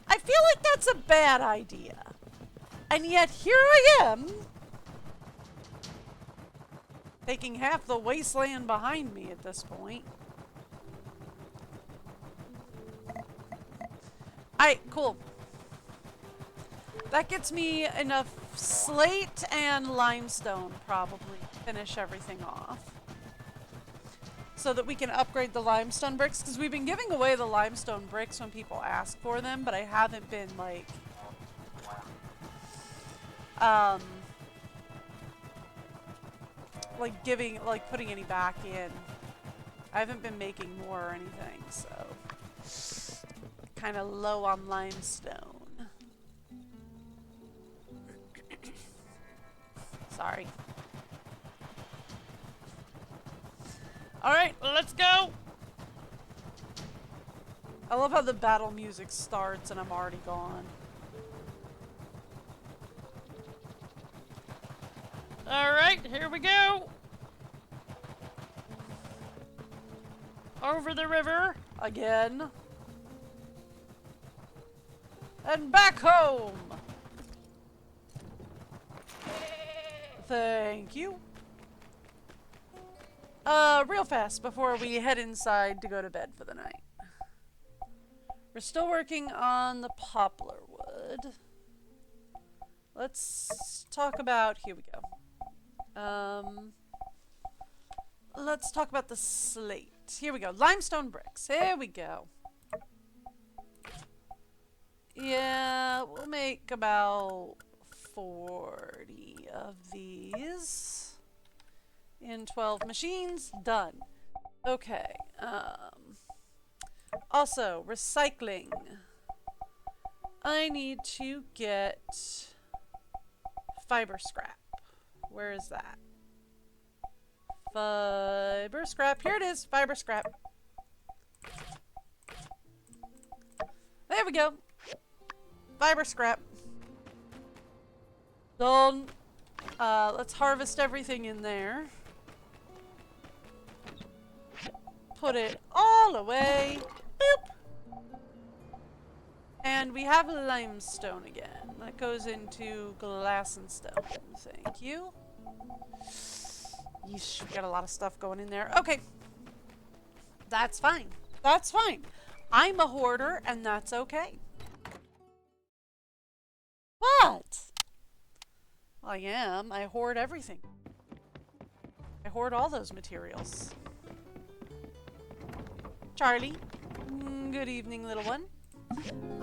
I feel like that's a bad idea. And yet here I am, taking half the wasteland behind me at this point. Alright, cool. That gets me enough slate and limestone, probably, to finish everything off. So that we can upgrade the limestone bricks, because we've been giving away the limestone bricks when people ask for them, but I haven't been, like, putting any back in. I haven't been making more or anything, so kind of low on limestone. Sorry. Alright, let's go! I love how the battle music starts and I'm already gone. Alright, here we go! Over the river, again. And back home! Thank you. Real fast before we head inside to go to bed for the night. We're still working on the poplar wood. Let's talk about, here we go. Let's talk about the slate. here we go. Limestone bricks. Here we go. Yeah, we'll make about 40 of these in 12 machines. Done. Okay. Also, recycling. I need to get fiber scrap. Where is that? Fiber scrap. Here it is. Fiber scrap. There we go. Fiber scrap. Done. Let's harvest everything in there. Put it all away. Boop. And we have limestone again. That goes into glass and stone. Thank you. Yeesh, we got a lot of stuff going in there. Okay. That's fine. That's fine. I'm a hoarder, and that's okay. What? I am. I hoard everything. I hoard all those materials. Charlie. Good evening, little one.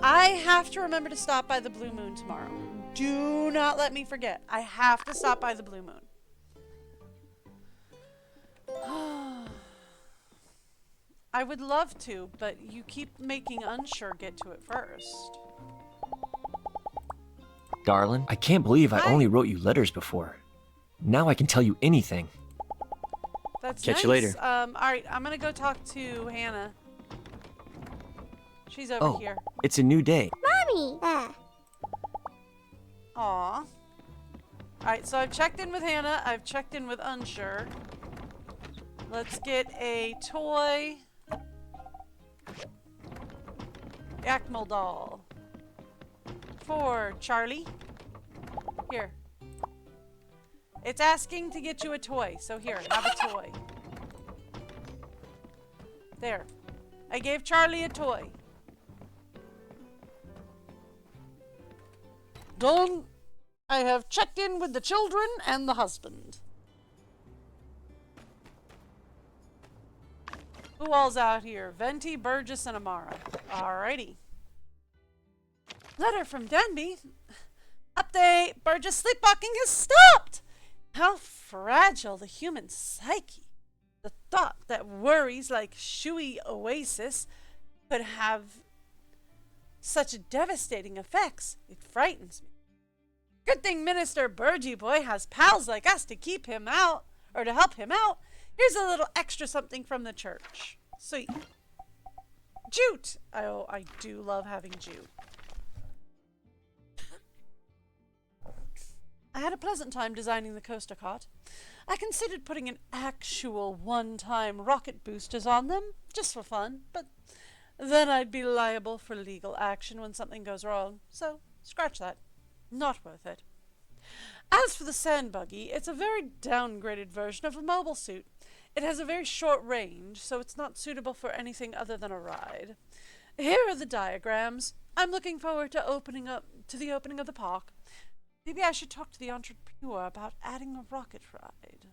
I have to remember to stop by the Blue Moon tomorrow. Do not let me forget. I have to stop by the Blue Moon. I would love to, but you keep making Unsure get to it first. Darling, I can't believe I only wrote you letters before. Now I can tell you anything. That's Catch nice. you later. Alright, I'm gonna go talk to Hannah. She's over here. It's a new day. Mommy! Aw. Alright, so I've checked in with Hannah. I've checked in with Unsure. Let's get a toy Yakmal doll for Charlie. Here. It's asking to get you a toy, so here, have a toy. There. I gave Charlie a toy. Done. I have checked in with the children and the husband. Who all's out here? Venti, Burgess, and Amara. Alrighty. Letter from Denby. Update. Burgess sleepwalking has stopped. How fragile the human psyche. The thought that worries like Shui Oasis could have such devastating effects. It frightens me. Good thing Minister Burgie Boy has pals like us to keep him out, or to help him out. Here's a little extra something from the church. Sweet. Jute. Oh, I do love having jute. I had a pleasant time designing the coaster cart. I considered putting an actual one-time rocket boosters on them, just for fun, but then I'd be liable for legal action when something goes wrong, so scratch that. Not worth it. As for the sand buggy, it's a very downgraded version of a mobile suit. It has a very short range, so it's not suitable for anything other than a ride. Here are the diagrams. I'm looking forward to the opening of the park. Maybe I should talk to the entrepreneur about adding a rocket ride.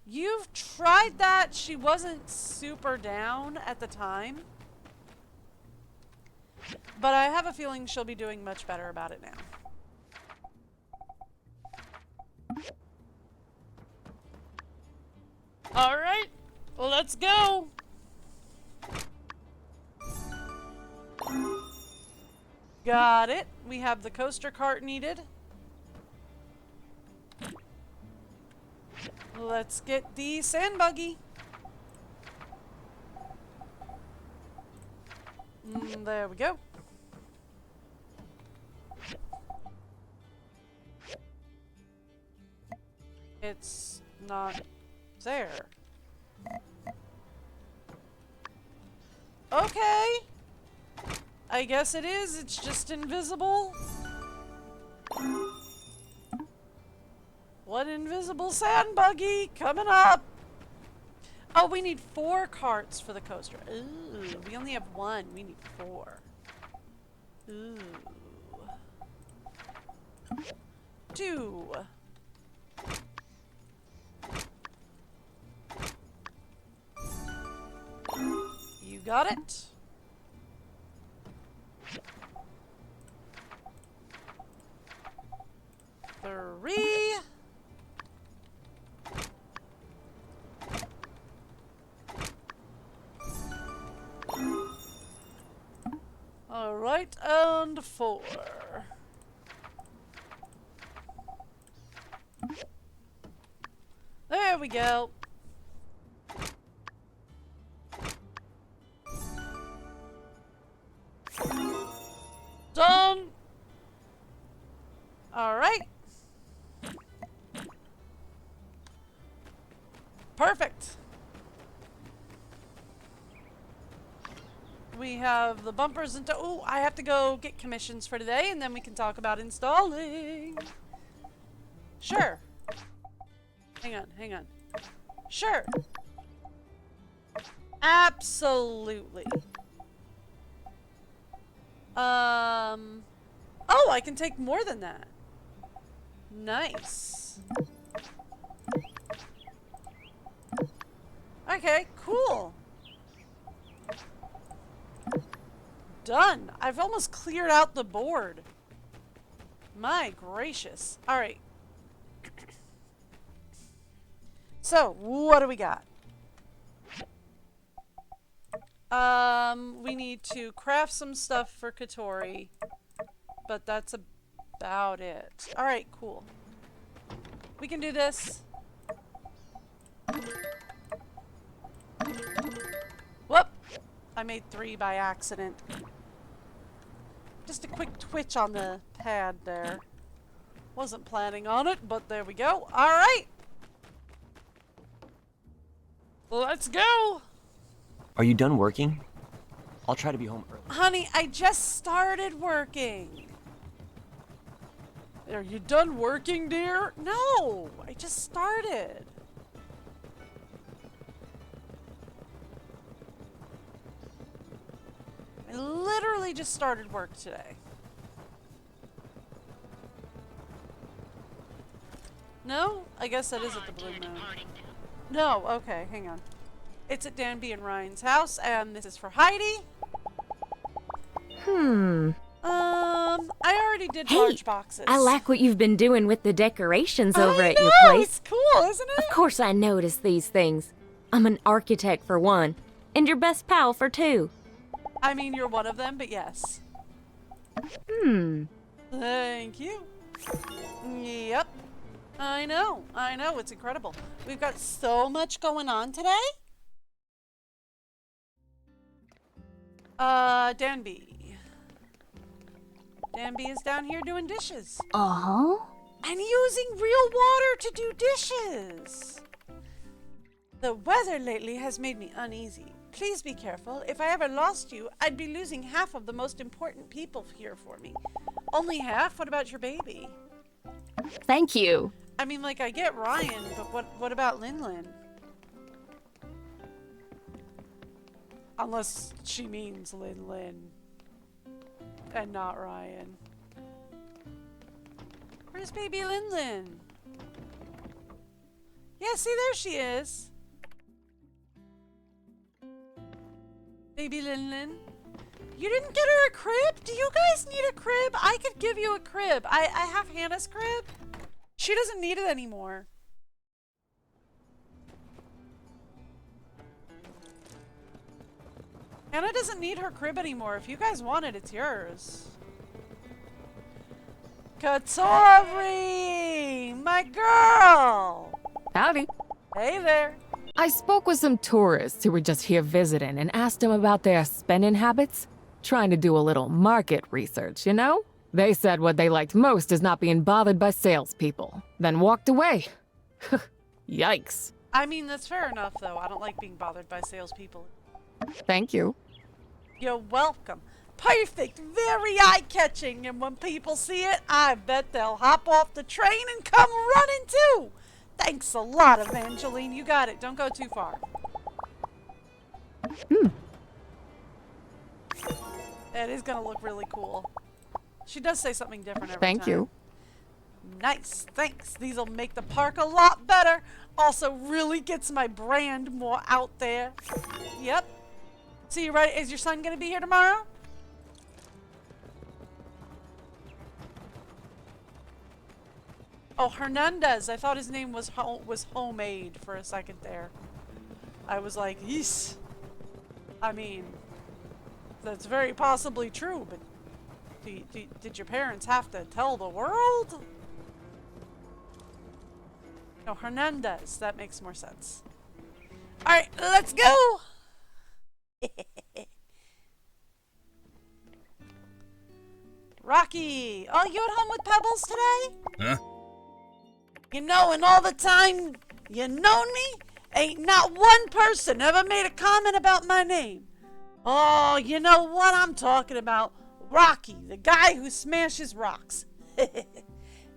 You've tried that. She wasn't super down at the time. But I have a feeling she'll be doing much better about it now. Alright, let's go! Got it. We have the coaster cart needed. Let's get the sand buggy. There we go. It's not there. Okay. I guess it is. It's just invisible. One invisible sand buggy coming up. Oh, we need 4 carts for the coaster. Ooh, we only have 1. We need 4. Ooh. 2. Got it. Three. All right, and 4. There we go. Done. All right. Perfect. We have the bumpers into. Oh, I have to go get commissions for today, and then we can talk about installing. Sure. Hang on, hang on. Sure. Absolutely. Oh, I can take more than that. Nice. Okay, cool. Done. I've almost cleared out the board. My gracious. All right. So, what do we got? We need to craft some stuff for Katori, but that's about it. All right, cool. We can do this. Whoop! I made 3 by accident. Just a quick twitch on the pad there. Wasn't planning on it, but there we go. All right. Let's go. Are you done working? I'll try to be home early. Honey, I just started working. Are you done working, dear? No, I just started. I literally just started work today. No? I guess that is at the Blue Moon. No, okay, hang on. It's at Danby and Ryan's house, and this is for Heidi. I already did large boxes. I like what you've been doing with the decorations over at your I know, place. it's cool, isn't it? Of course I notice these things. I'm an architect for one, and your best pal for 2. I mean, you're one of them, but yes. Thank you. Yep. I know, it's incredible. We've got so much going on today. Danby. Danby is down here doing dishes. Uh-huh. And using real water to do dishes. The weather lately has made me uneasy. Please be careful. If I ever lost you, I'd be losing half of the most important people here for me. Only half? What about your baby? Thank you. I mean, like, I get Ryan, but what about Lin? Unless she means Lin. And not Ryan. Where's baby Lin? Yeah, see, there she is. Baby Lin. You didn't get her a crib? Do you guys need a crib? I could give you a crib. I have Hannah's crib. She doesn't need it anymore. Hannah doesn't need her crib anymore. If you guys want it, it's yours. Katori! My girl! Howdy. Hey there. I spoke with some tourists who were just here visiting and asked them about their spending habits. Trying to do a little market research, you know? They said what they liked most is not being bothered by salespeople, then walked away. Yikes. I mean, that's fair enough, though. I don't like being bothered by salespeople. Thank you. You're welcome. Perfect. Very eye-catching. And when people see it, I bet they'll hop off the train and come running too. Thanks a lot, Evangeline. You got it. Don't go too far. It is going to look really cool. She does say something different every time. Thank you. Nice. Thanks. These'll make the park a lot better. Also really gets my brand more out there. Yep. So you ready? Is your son gonna be here tomorrow? Oh, Hernandez. I thought his name was Homemade for a second there. I was like, yeesh. I mean, that's very possibly true, but did your parents have to tell the world? No, Hernandez. That makes more sense. Alright, let's go! Rocky! Oh, you at home with Pebbles today? Huh? You know, in all the time you known me, ain't not one person ever made a comment about my name. Oh, you know what I'm talking about. Rocky, the guy who smashes rocks.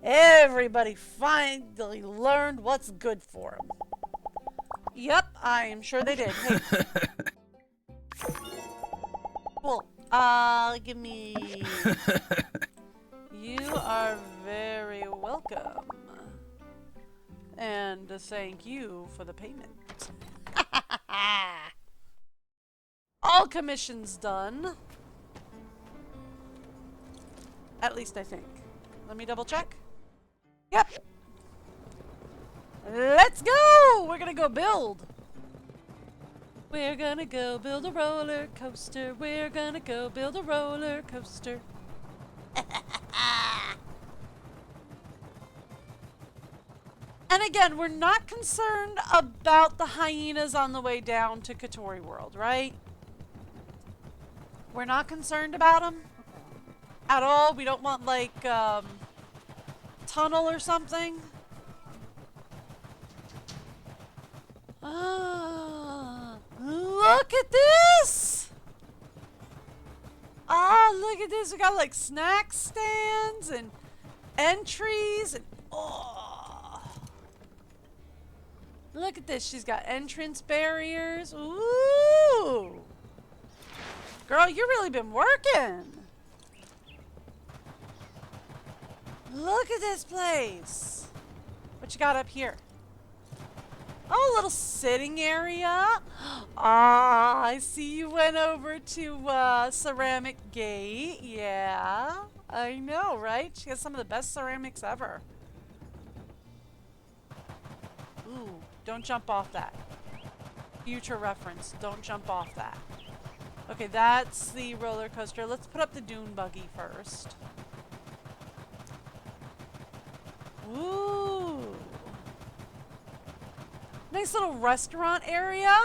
Everybody finally learned what's good for him. Yep, I am sure they did. Hey. Cool. Give me... You are very welcome. And thank you for the payment. All commissions done. At least I think. Let me double check. Yep. Let's go! We're gonna go build. We're gonna go build a roller coaster. We're gonna go build a roller coaster. And again, we're not concerned about the hyenas on the way down to Katori World, right? We're not concerned about them at all. We don't want, like, tunnel or something. Look at this! Oh, look at this. We got, like, snack stands and entries and... Oh. Look at this. She's got entrance barriers. Ooh! Girl, you really been working. Look at this place. What you got up here? Oh, a little sitting area. Ah, I see you went over to Ceramic Gate. Yeah, I know, right? She has some of the best ceramics ever. Ooh, don't jump off that. Future reference, don't jump off that. Okay, that's the roller coaster. Let's put up the dune buggy first. Ooh. Nice little restaurant area.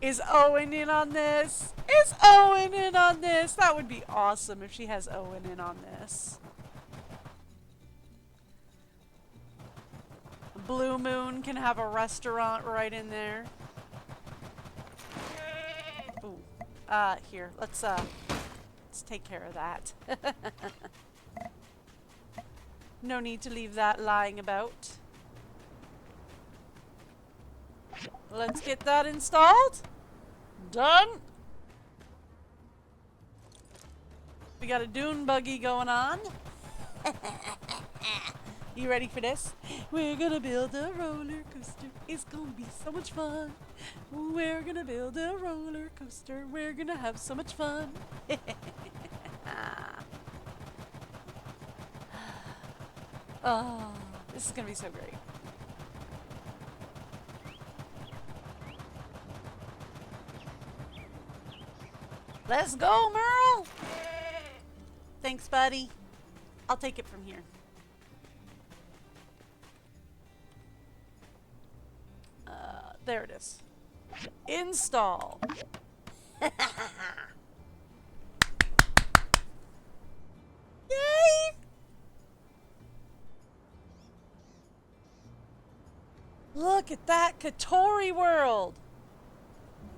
Is Owen in on this? Is Owen in on this? That would be awesome if she has Owen in on this. Blue Moon can have a restaurant right in there. Ooh. Here, let's take care of that. No need to leave that lying about. Let's get that installed. Done. We got a dune buggy going on. You ready for this? We're gonna build a roller coaster. It's gonna be so much fun. We're gonna build a roller coaster. We're gonna have so much fun. Oh, this is gonna be so great. Let's go, Merle! Thanks, buddy. I'll take it from here. There it is. Install. Yay! Look at that Katori World.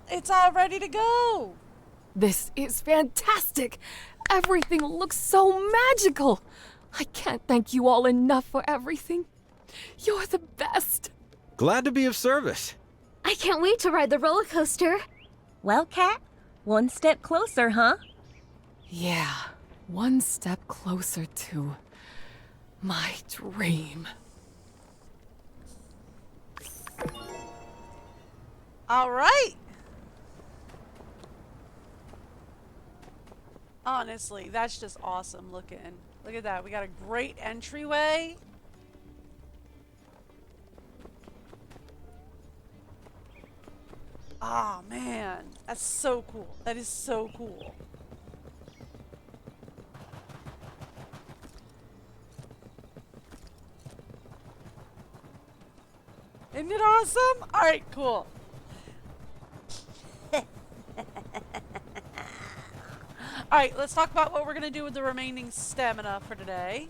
It's all ready to go. This is fantastic! Everything looks so magical! I can't thank you all enough for everything. You're the best! Glad to be of service. I can't wait to ride the roller coaster. Well, Cat, one step closer, huh? Yeah, one step closer to my dream. All right. Honestly, that's just awesome looking. Look at that. We got a great entryway. Ah, man. That's so cool. That is so cool. Isn't it awesome? Alright, cool. Alright, let's talk about what we're going to do with the remaining stamina for today.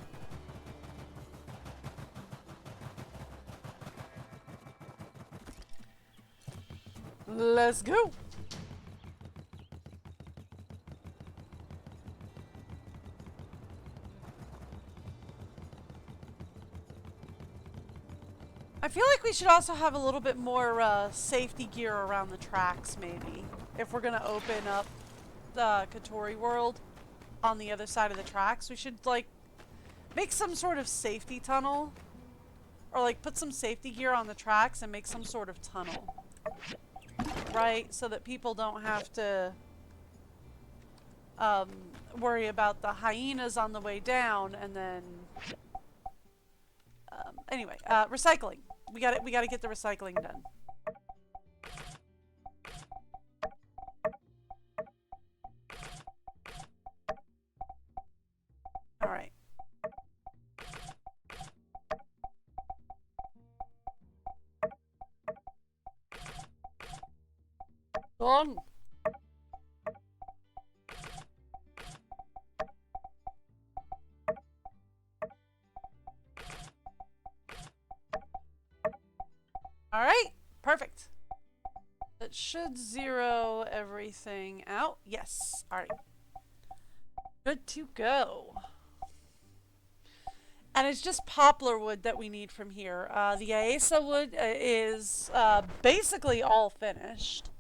Let's go. I feel like we should also have a little bit more safety gear around the tracks, maybe. If we're going to open up the Katori world on the other side of the tracks, we should, like, make some sort of safety tunnel. Or, like, put some safety gear on the tracks and make some sort of tunnel. Right? So that people don't have to worry about the hyenas on the way down and then... anyway, recycling. We gotta get the recycling done. Alright. Done. Alright, perfect. That should zero everything out. Yes, alright. Good to go. And it's just poplar wood that we need from here. The Aesa wood is basically all finished.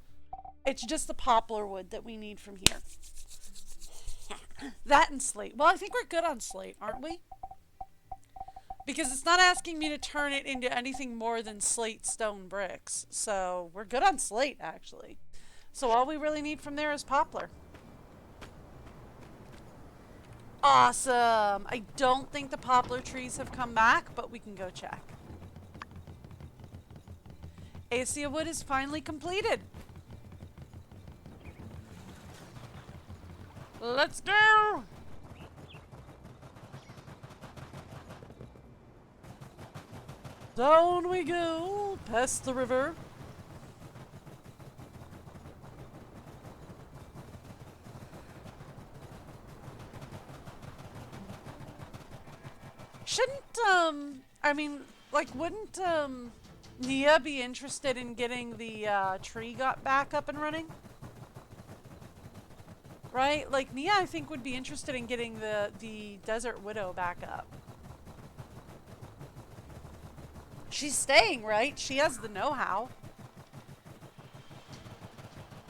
It's just the poplar wood that we need from here. That and slate. Well, I think we're good on slate, aren't we? Because it's not asking me to turn it into anything more than slate stone bricks. So we're good on slate, actually. So all we really need from there is poplar. Awesome. I don't think the poplar trees have come back, but we can go check. Acacia wood is finally completed. Let's go! Down we go, past the river. Shouldn't, I mean, like, wouldn't, Nia be interested in getting the, tree got back up and running? Right? Like, Nia, I think, would be interested in getting the Desert Widow back up. She's staying, right? She has the know-how.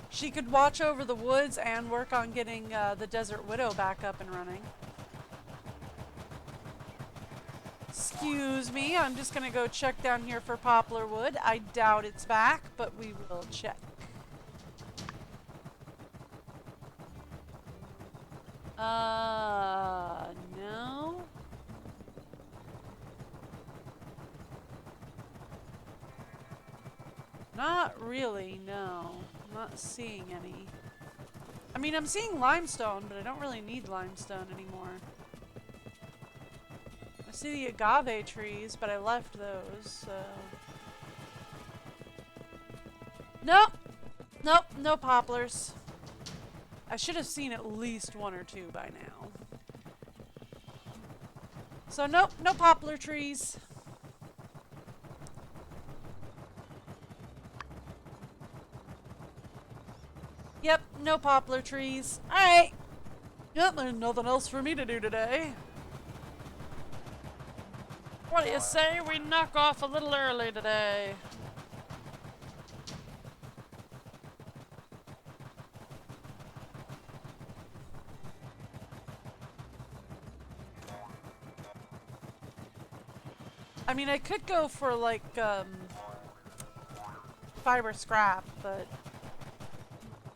She could watch over the woods and work on getting the Desert Widow back up and running. Excuse me, I'm just gonna go check down here for poplar wood. I doubt it's back, but we will check. No. Not really, no. I'm not seeing any. I mean, I'm seeing limestone, but I don't really need limestone anymore. I see the agave trees, but I left those, so... Nope! Nope, no poplars. I should have seen at least one or two by now. So nope, no poplar trees. Yep, no poplar trees. Alright. Yep, there's nothing else for me to do today. What do you say we knock off a little early today? I mean, I could go for, like, fiber scrap, but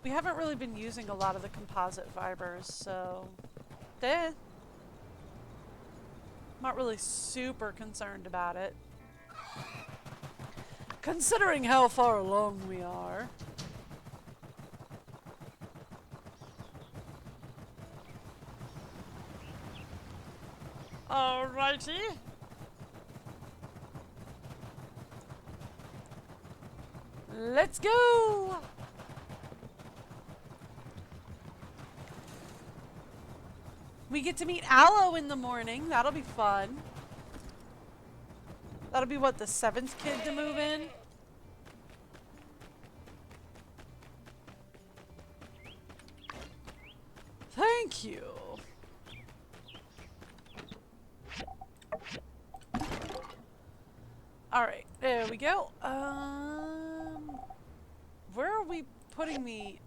We haven't really been using a lot of the composite fibers, so... I'm not really super concerned about it. Considering how far along we are. Alrighty. Let's go! We get to meet Aloe in the morning. That'll be fun. That'll be what, the 7th kid to move in? Thank you. Alright, there we go. Where are we putting the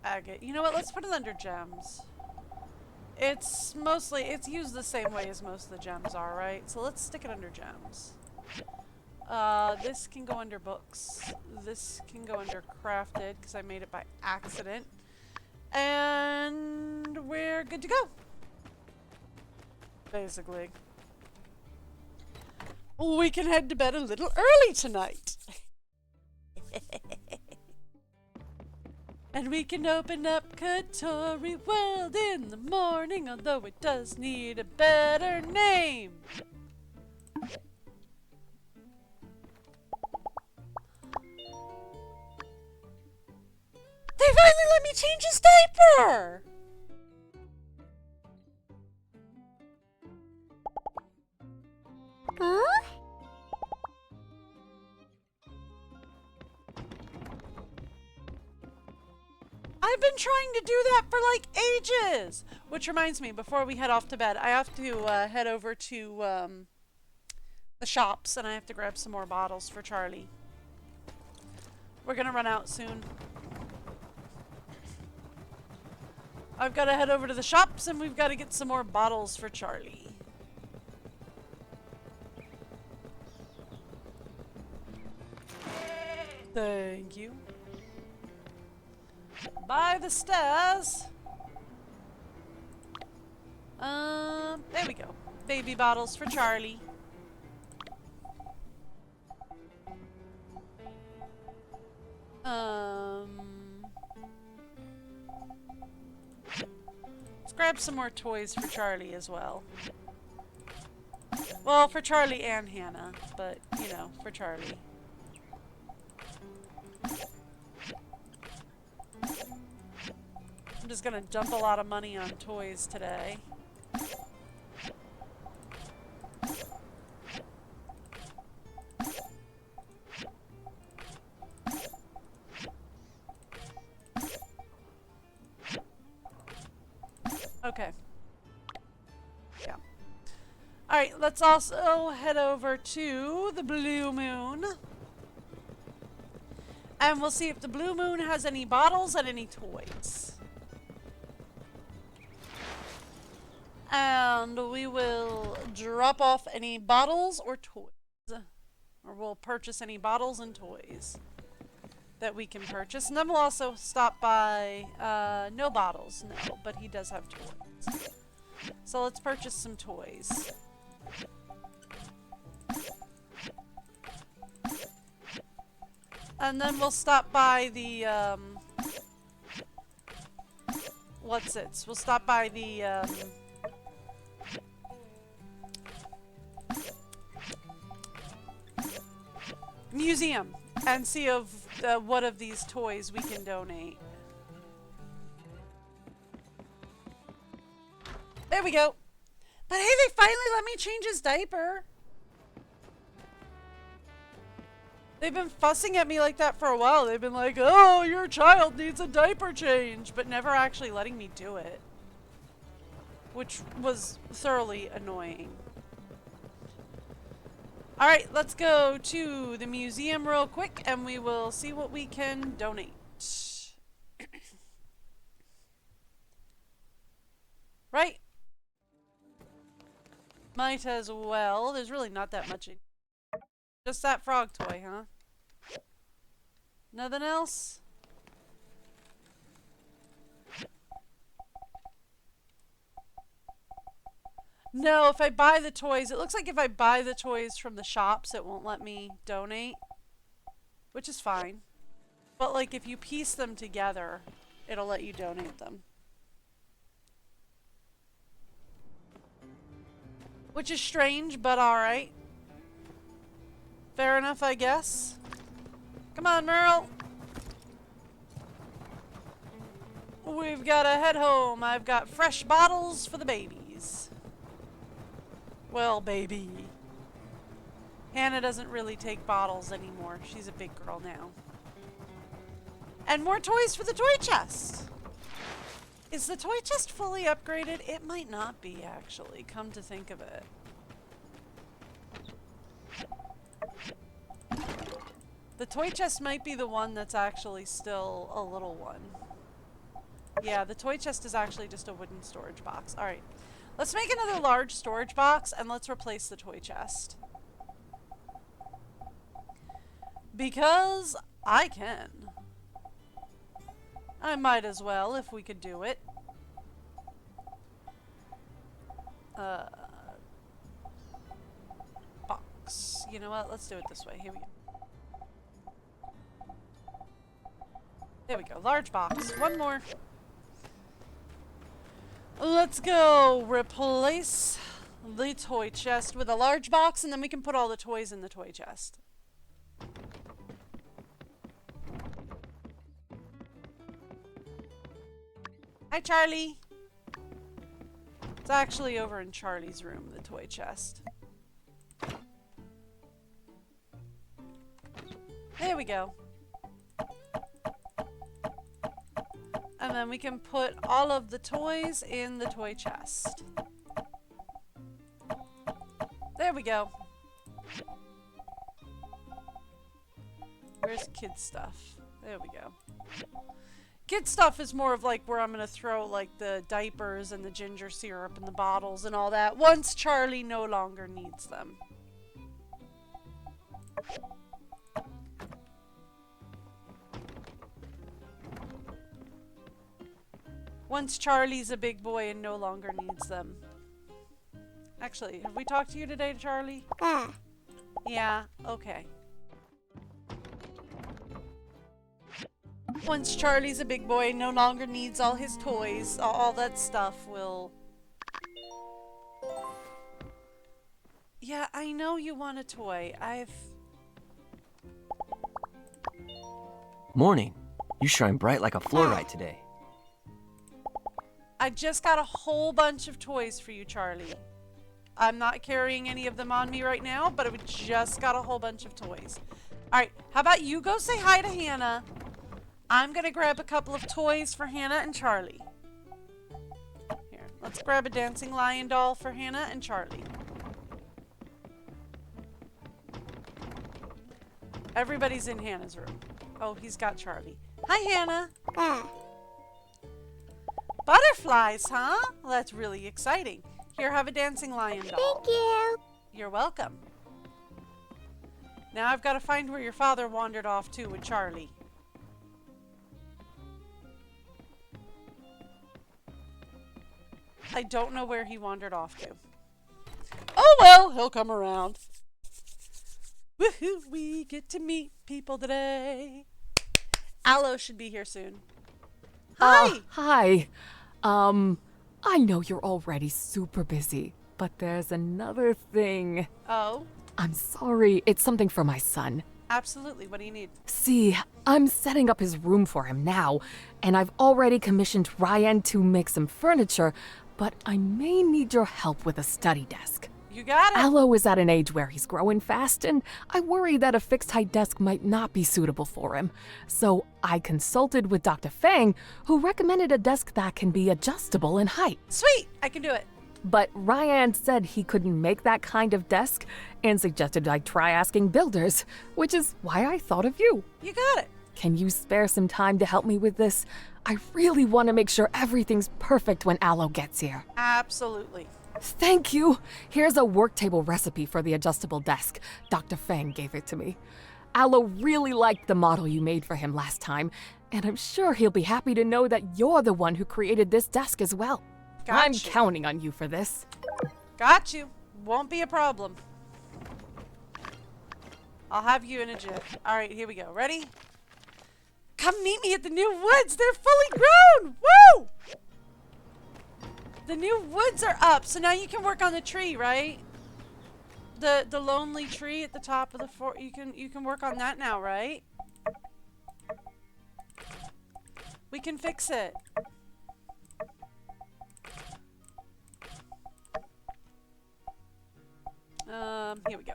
agate? You know what, let's put it under gems. It's used the same way as most of the gems are, right? So let's stick it under gems. This can go under books. This can go under crafted, because I made it by accident. And we're good to go. Basically. We can head to bed a little early tonight. And we can open up Katori World in the morning, although it does need a better name. They finally let me change his diaper! Huh? I've been trying to do that for like ages! Which reminds me, before we head off to bed, I have to head over to the shops and I have to grab some more bottles for Charlie. We're gonna run out soon. I've got to head over to the shops and we've got to get some more bottles for Charlie. Thank you. By the stairs. There we go. Baby bottles for Charlie. Let's grab some more toys for Charlie as well. Well, for Charlie and Hannah, but, you know, for Charlie. I'm just gonna dump a lot of money on toys today. Okay. Yeah. Alright, let's also head over to the Blue Moon. And we'll see if the Blue Moon has any bottles and any toys. And we will drop off any bottles or toys. Or we'll purchase any bottles and toys that we can purchase. And then we'll also stop by, no bottles, no, but he does have toys. So let's purchase some toys. And then we'll stop by the, we'll stop by the, museum and see of what of these toys we can donate. There we go. But hey, they finally let me change his diaper. They've been fussing at me like that for a while. They've been like, oh, your child needs a diaper change, but never actually letting me do it. Which was thoroughly annoying. Alright, let's go to the museum real quick and we will see what we can donate. Right? Might as well. There's really not that much in. Just that frog toy, huh? Nothing else? No, if I buy the toys, it looks like if I buy the toys from the shops, it won't let me donate, which is fine. But like if you piece them together, it'll let you donate them. Which is strange, but alright. Fair enough, I guess. Come on, Merle. We've got to head home. I've got fresh bottles for the babies. Well, baby. Hannah doesn't really take bottles anymore. She's a big girl now. And more toys for the toy chest. Is the toy chest fully upgraded? It might not be, actually, come to think of it. The toy chest might be the one that's actually still a little one. Yeah, the toy chest is actually just a wooden storage box. Alright, let's make another large storage box and let's replace the toy chest. Because I can. I might as well if we could do it. Box. You know what? Let's do it this way. Here we go. There we go. Large box. One more. Let's go. Replace the toy chest with a large box, and then we can put all the toys in the toy chest. Hi, Charlie. It's actually over in Charlie's room, the toy chest. There we go. And then we can put all of the toys in the toy chest. There we go. Where's kid stuff? There we go. Kid stuff is more of like where I'm going to throw like the diapers and the ginger syrup and the bottles and all that once Charlie no longer needs them. Once Charlie's a big boy and no longer needs them. Actually, have we talked to you today, Charlie? Yeah, okay. Once Charlie's a big boy and no longer needs all his toys, all that stuff will... Yeah, I know you want a toy. Morning. You shine bright like a fluorite today. I just got a whole bunch of toys for you, Charlie. I'm not carrying any of them on me right now, but I just got a whole bunch of toys. Alright, how about you go say hi to Hannah? I'm gonna grab a couple of toys for Hannah and Charlie. Here, let's grab a dancing lion doll for Hannah and Charlie. Everybody's in Hannah's room. Oh, he's got Charlie. Hi, Hannah. Butterflies, huh? Well, that's really exciting. Here, have a dancing lion doll. Thank you. You're welcome. Now I've got to find where your father wandered off to with Charlie. I don't know where he wandered off to. Oh well, he'll come around. Woohoo, we get to meet people today. Aloe should be here soon. Hi! Hi. I know you're already super busy, but there's another thing. Oh? I'm sorry, it's something for my son. Absolutely, what do you need? See, I'm setting up his room for him now, and I've already commissioned Ryan to make some furniture, but I may need your help with a study desk. You got it! Aloe is at an age where he's growing fast, and I worry that a fixed-height desk might not be suitable for him. So I consulted with Dr. Fang, who recommended a desk that can be adjustable in height. Sweet! I can do it. But Ryan said he couldn't make that kind of desk and suggested I try asking builders, which is why I thought of you. You got it. Can you spare some time to help me with this? I really want to make sure everything's perfect when Aloe gets here. Absolutely. Thank you. Here's a work table recipe for the adjustable desk. Dr. Fang gave it to me. Aloe really liked the model you made for him last time, and I'm sure he'll be happy to know that you're the one who created this desk as well. Gotcha. I'm counting on you for this. Got you. Won't be a problem. I'll have you in a jiff. Alright, here we go. Ready? Come meet me at the new woods. They're fully grown. Woo! The new woods are up, so now you can work on the tree, right? The lonely tree at the top of the fort. You can work on that now, right? We can fix it. Here we go.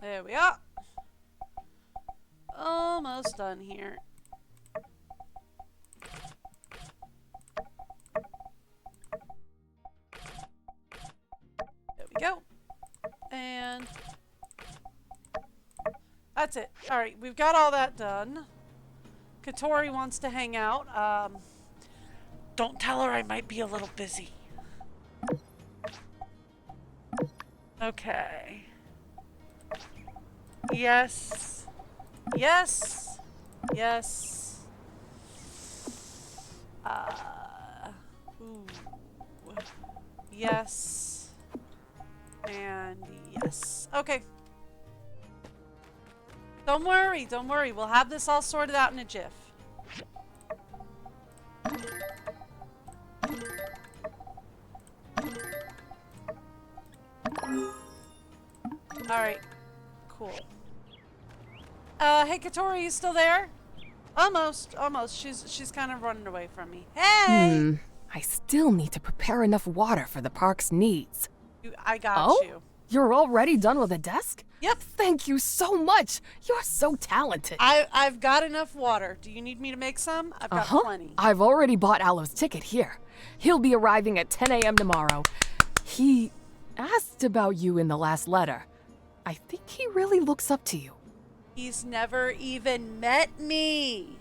There we are. Almost done here. There we go. And that's it. Alright, we've got all that done. Katori wants to hang out. Don't tell her I might be a little busy. Okay. Yes. Yes. Yes. Ooh. Yes. And yes. Okay. Don't worry, don't worry. We'll have this all sorted out in a jiff. Alright. Cool. Hey Katori, you still there? Almost, almost. She's kind of running away from me. Hey! I still need to prepare enough water for the park's needs. I got you. You're already done with the desk? Yep. Thank you so much. You're so talented. I've got enough water. Do you need me to make some? I've got plenty. I've already bought Alo's ticket here. He'll be arriving at 10 a.m. tomorrow. He asked about you in the last letter. I think he really looks up to you. He's never even met me.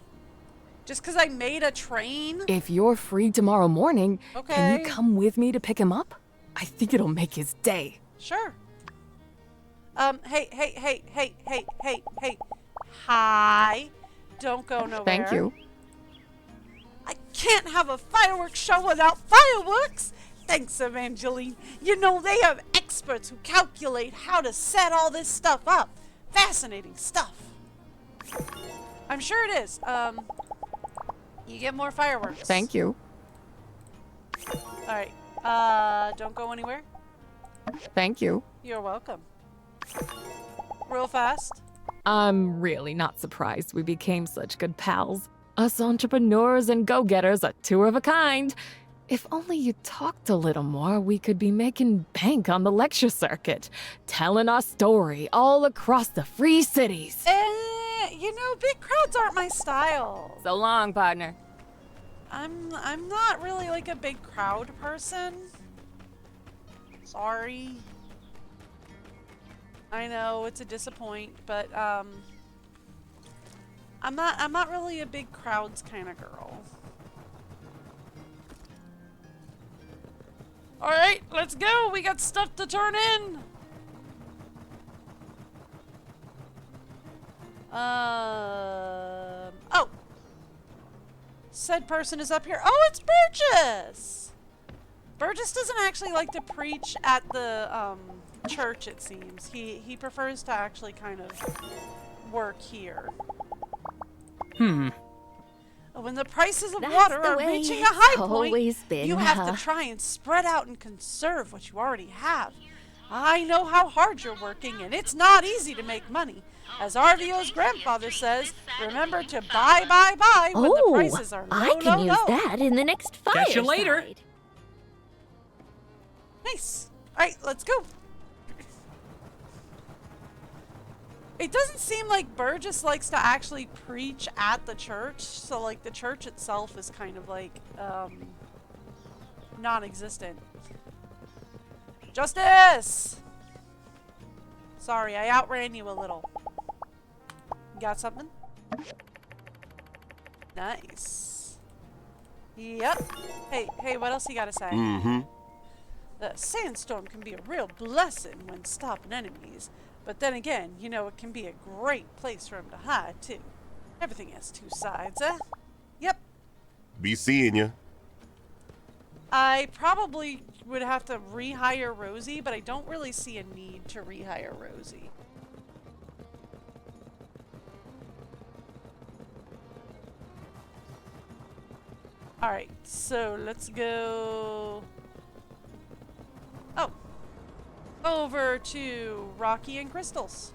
Just because I made a train? If you're free tomorrow morning, can you come with me to pick him up? I think it'll make his day. Sure. Hey. Hi. Don't go nowhere. Thank you. I can't have a fireworks show without fireworks. Thanks, Evangeline. You know, they have experts who calculate how to set all this stuff up. Fascinating stuff. I'm sure it is. You get more fireworks. Thank you. Alright. Don't go anywhere. Thank you. You're welcome. Real fast. I'm really not surprised we became such good pals. Us entrepreneurs and go-getters are two of a kind. If only you talked a little more, we could be making bank on the lecture circuit, telling our story all across the free cities. You know, big crowds aren't my style. So long, partner. I'm not really like a big crowd person. Sorry. I know it's a disappoint, but I'm not really a big crowds kind of girl. All right, let's go. We got stuff to turn in. Oh. Said person is up here. Oh, it's Burgess. Burgess doesn't actually like to preach at the church, it seems. He prefers to actually kind of work here. When the prices of water are reaching a high point, you have to try and spread out and conserve what you already have. I know how hard you're working, and it's not easy to make money. As RVO's grandfather says, remember to buy when the prices are low, I can use that in the next fireside. Catch you later. Nice. All right, let's go. It doesn't seem like Burgess likes to actually preach at the church, so like the church itself is kind of like non-existent. Justice! Sorry, I outran you a little. You got something? Nice. Yep. Hey, what else you gotta say? The sandstorm can be a real blessing when stopping enemies. But then again, you know, it can be a great place for him to hide, too. Everything has two sides, eh? Yep. Be seeing you. I probably would have to rehire Rosie, but I don't really see a need to rehire Rosie. Alright, so let's go... Oh! Over to Rocky and Crystals.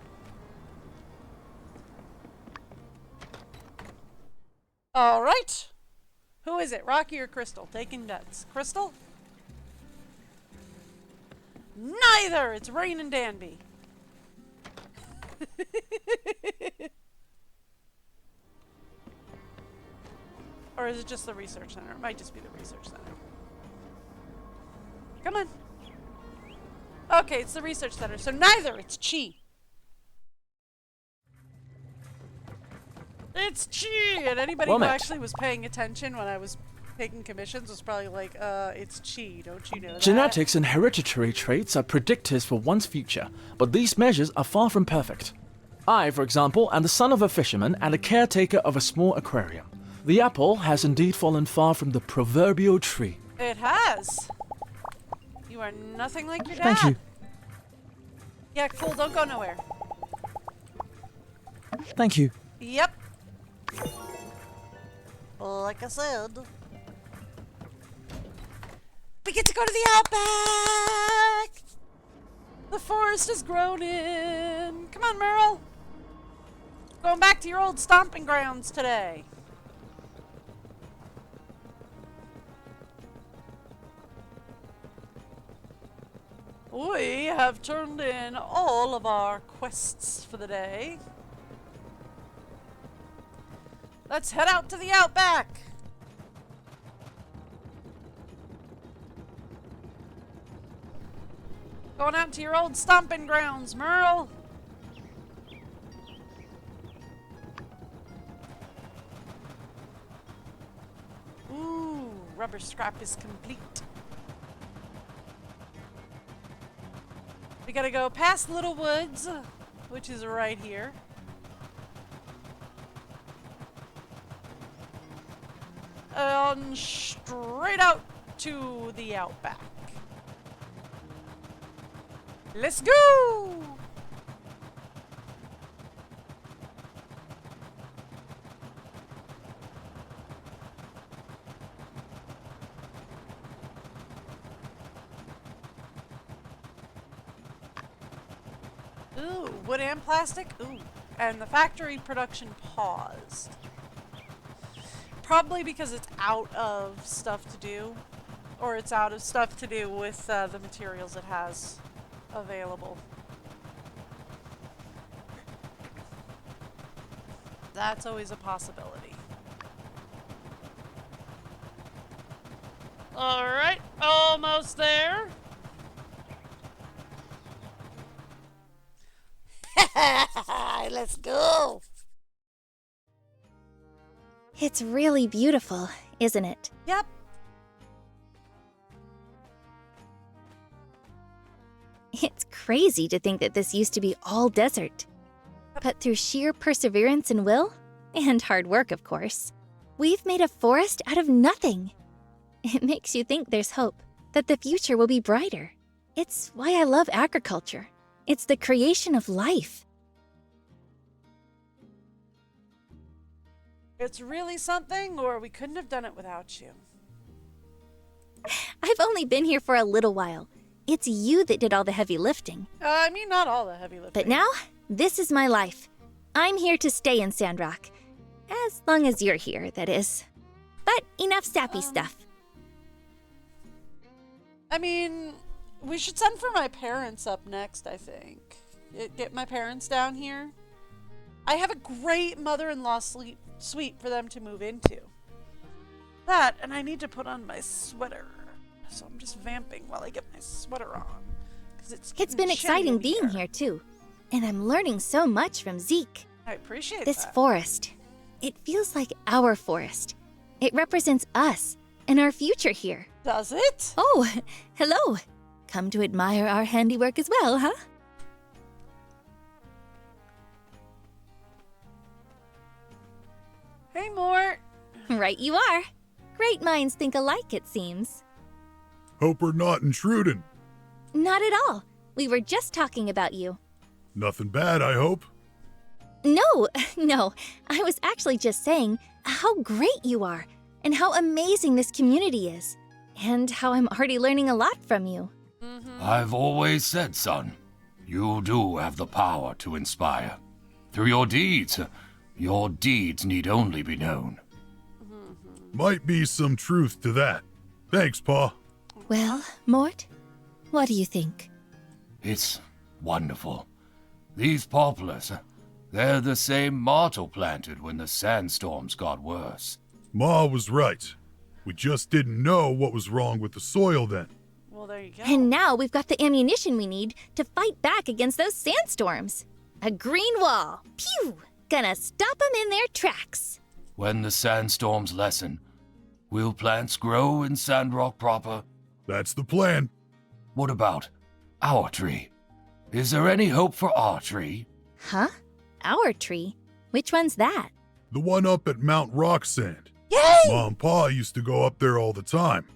Alright! Who is it, Rocky or Crystal? Taking bets. Crystal? Neither! It's Rain and Danby. Or is it just the research center? It might just be the research center. Come on. Okay, it's the research center. So neither. It's Chi. It's Chi! And anybody who actually was paying attention when I was taking commissions was probably like, it's Chi. Don't you know that? Genetics and hereditary traits are predictors for one's future, but these measures are far from perfect. I, for example, am the son of a fisherman and a caretaker of a small aquarium. The apple has indeed fallen far from the proverbial tree. It has. You are nothing like your dad. Thank you. Yeah, cool. Don't go nowhere. Thank you. Yep. Like I said. We get to go to the outback! The forest has grown in. Come on, Merle. Going back to your old stomping grounds today. We have turned in all of our quests for the day. Let's head out to the outback. Going out to your old stomping grounds, Merle. Ooh, rubber scrap is complete. We gotta go past Little Woods, which is right here. And straight out to the outback. Let's go! Ooh, wood and plastic? Ooh. And the factory production paused. Probably because it's out of stuff to do. Or it's out of stuff to do with the materials it has available. That's always a possibility. Alright, almost there. Let's go. It's really beautiful, isn't it? Yep. It's crazy to think that this used to be all desert. But through sheer perseverance and will, and hard work, of course, we've made a forest out of nothing. It makes you think there's hope, that the future will be brighter. It's why I love agriculture. It's the creation of life. It's really something, or we couldn't have done it without you. I've only been here for a little while. It's you that did all the heavy lifting. I mean, not all the heavy lifting. But now, this is my life. I'm here to stay in Sandrock. As long as you're here, that is. But enough sappy stuff. I mean, we should send for my parents up next, I think. Get my parents down here. I have a great mother-in-law suite for them to move into. That, and I need to put on my sweater. So I'm just vamping while I get my sweater on. It's been exciting being here, too. And I'm learning so much from Zeke. I appreciate this that. forest. It feels like our forest. It represents us and our future here. Does it? Oh, hello. Come to admire our handiwork as well, huh? Hey, Mort. Right you are. Great minds think alike, it seems. Hope we're not intruding. Not at all. We were just talking about you. Nothing bad, I hope. No, no. I was actually just saying how great you are and how amazing this community is and how I'm already learning a lot from you. I've always said, son, you do have the power to inspire. Through your deeds need only be known. Might be some truth to that. Thanks, Pa. Well, Mort, what do you think? It's wonderful. These poplars, they're the same Martel planted when the sandstorms got worse. Ma was right. We just didn't know what was wrong with the soil then. Well, there you go. And now we've got the ammunition we need to fight back against those sandstorms. A green wall. Pew! Gonna stop them in their tracks. When the sandstorms lessen, will plants grow in Sandrock proper? That's the plan. What about our tree? Is there any hope for our tree? Huh? Our tree? Which one's that? The one up at Mount Rocksand. Yay! Ma and Pa used to go up there all the time.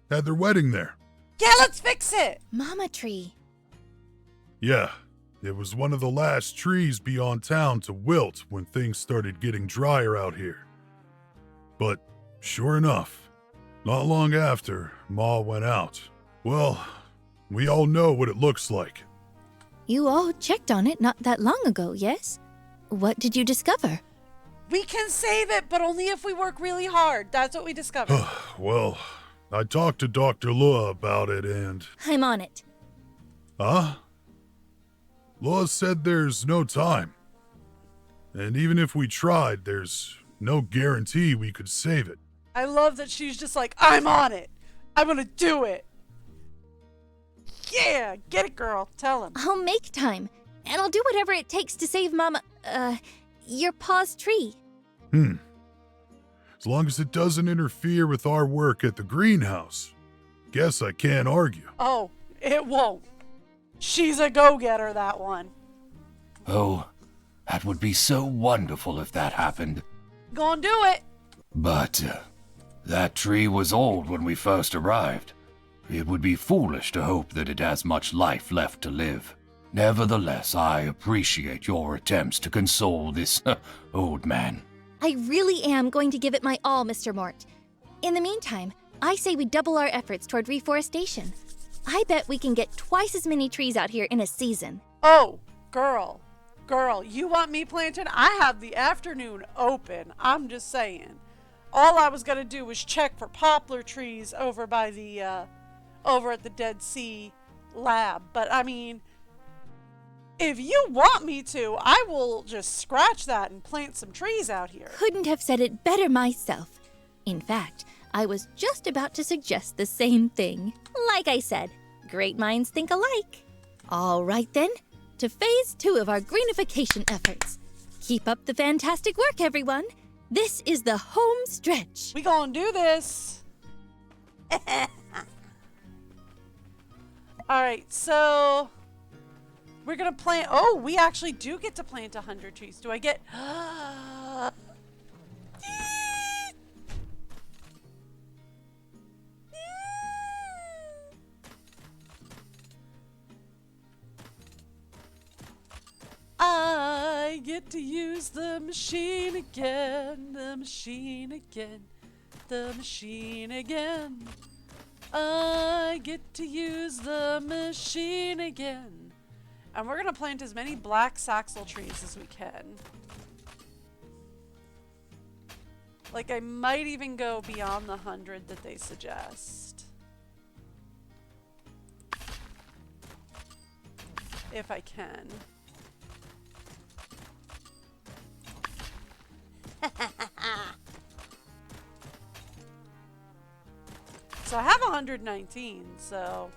Had their wedding there. Yeah, let's fix it! Mama tree. Yeah, it was one of the last trees beyond town to wilt when things started getting drier out here. But sure enough, not long after, Ma went out. Well, we all know what it looks like. You all checked on it not that long ago, yes? What did you discover? We can save it, but only if we work really hard. That's what we discovered. Well, I talked to Dr. Lua about it and... I'm on it. Huh? Lua said there's no time. And even if we tried, there's no guarantee we could save it. I love that she's just like, I'm on it. I'm gonna do it. Yeah, get it, girl. Tell him. I'll make time, and I'll do whatever it takes to save your pa's tree. As long as it doesn't interfere with our work at the greenhouse. Guess I can't argue. Oh, it won't. She's a go-getter, that one. Oh, that would be so wonderful if that happened. Gonna do it. But that tree was old when we first arrived. It would be foolish to hope that it has much life left to live. Nevertheless, I appreciate your attempts to console this old man. I really am going to give it my all, Mr. Mort. In the meantime, I say we double our efforts toward reforestation. I bet we can get twice as many trees out here in a season. Oh, girl, you want me planting? I have the afternoon open. I'm just saying. All I was gonna do was check for poplar trees over by the, over at the Dead Sea lab. But I mean, if you want me to, I will just scratch that and plant some trees out here. Couldn't have said it better myself. In fact, I was just about to suggest the same thing. Like I said, great minds think alike. All right then, to phase 2 of our greenification efforts. Keep up the fantastic work, everyone. This is the home stretch. We gonna do this. All right, so we're gonna plant. Oh, we actually do get to plant 100 trees. Do I get? I get to use the machine again, the machine again, the machine again. I get to use the machine again. And we're gonna plant as many black saxel trees as we can. Like, I might even go beyond the 100 that they suggest. If I can. So I have 119, so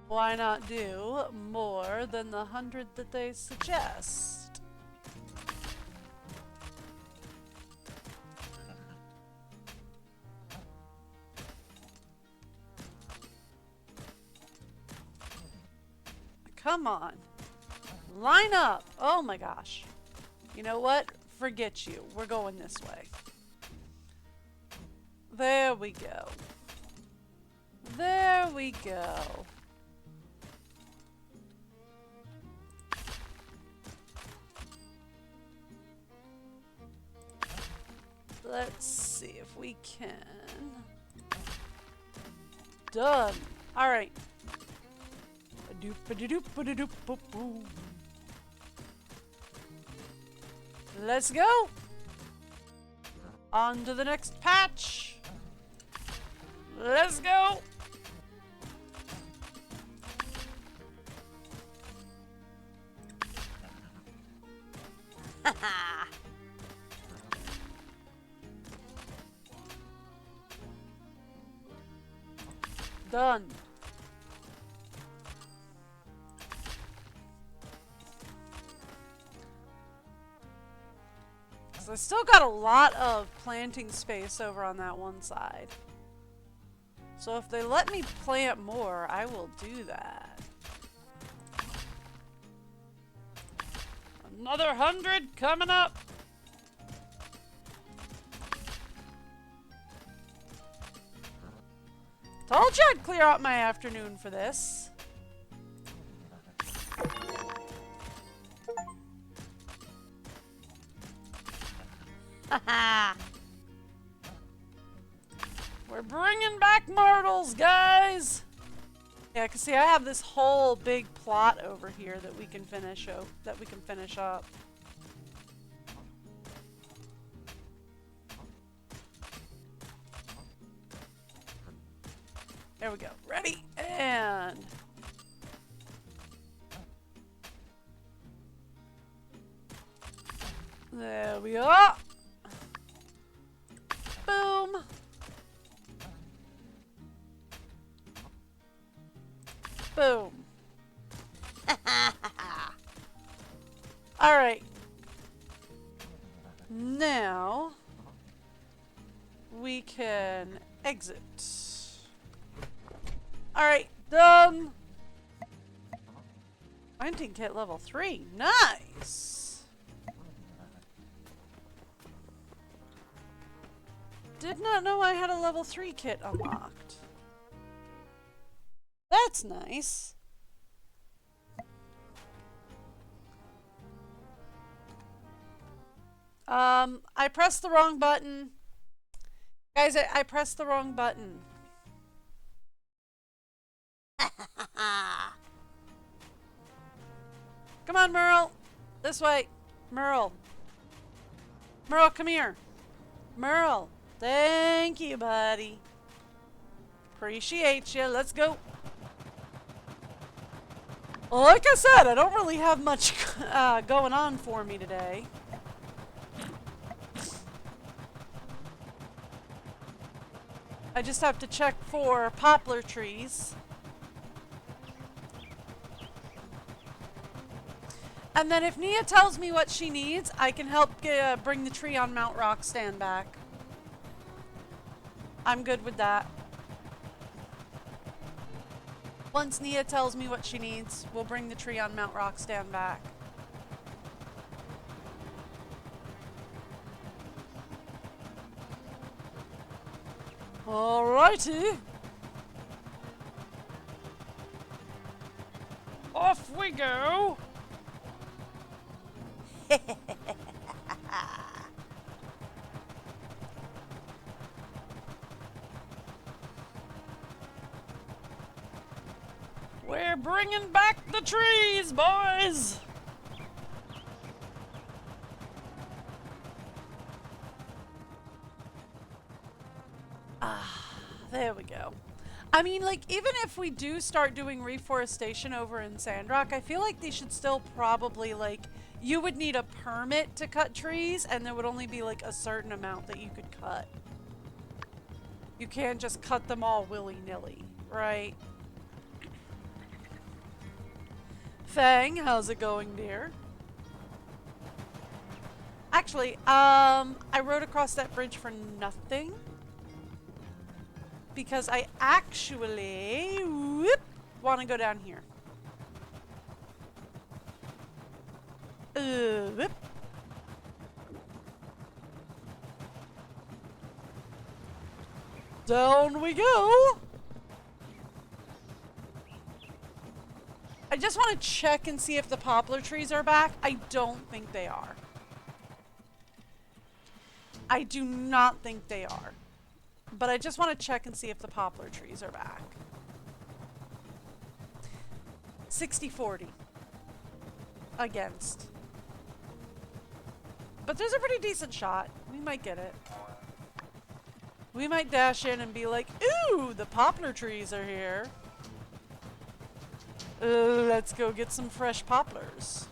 why not do more than the 100 that they suggest? Come on. Line up. Oh my gosh. You know what? Forget you. We're going this way. There we go. There we go. Let's see if we can. Done. All right. Let's go. On to the next patch. Let's go. Haha. Done. So I still got a lot of planting space over on that one side. So if they let me plant more, I will do that. Another 100 coming up. Told you I'd clear out my afternoon for this. Haha. We're bringing back Myrtles, guys. Yeah, cause see, I have this whole big plot over here that we can finish up. There we go. Ready and there we are. Boom. Boom. All right. Now we can exit. All right, done. Planting kit level 3. Nice. Did not know I had a level 3 kit unlocked. That's nice. I pressed the wrong button. Guys, I pressed the wrong button. Come on, Merle. This way. Merle. Merle, come here. Merle. Thank you, buddy. Appreciate you. Let's go. Well, like I said, I don't really have much going on for me today. I just have to check for poplar trees. And then if Nia tells me what she needs, I can help bring the tree on Mount Rockstand back. I'm good with that. Once Nia tells me what she needs, we'll bring the tree on Mount Rockstand back. Alrighty. Off we go. We're bringing back the trees, boys. There we go. I mean, like, even if we do start doing reforestation over in Sandrock, I feel like they should still probably, like, you would need a permit to cut trees, and there would only be, like, a certain amount that you could cut. You can't just cut them all willy-nilly, right? Fang, how's it going, dear? Actually, I rode across that bridge for nothing. Because I actually want to go down here. Whoop. Down we go. I just want to check and see if the poplar trees are back. I don't think they are. I do not think they are. But I just want to check and see if the poplar trees are back. 60-40 against. But there's a pretty decent shot. We might get it. We might dash in and be like, ooh, the poplar trees are here. Let's go get some fresh poplars.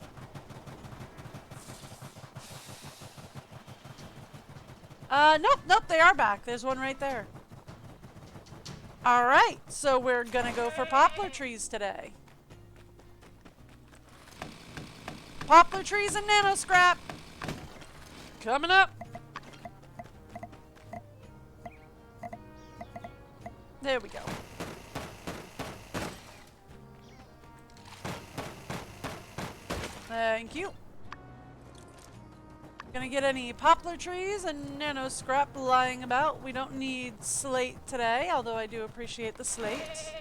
Nope, they are back. There's one right there. Alright, so we're gonna go for poplar trees today. Poplar trees and nano scrap. Coming up. There we go. Thank you. Gonna get any poplar trees and nano scrap lying about. We don't need slate today, although I do appreciate the slate.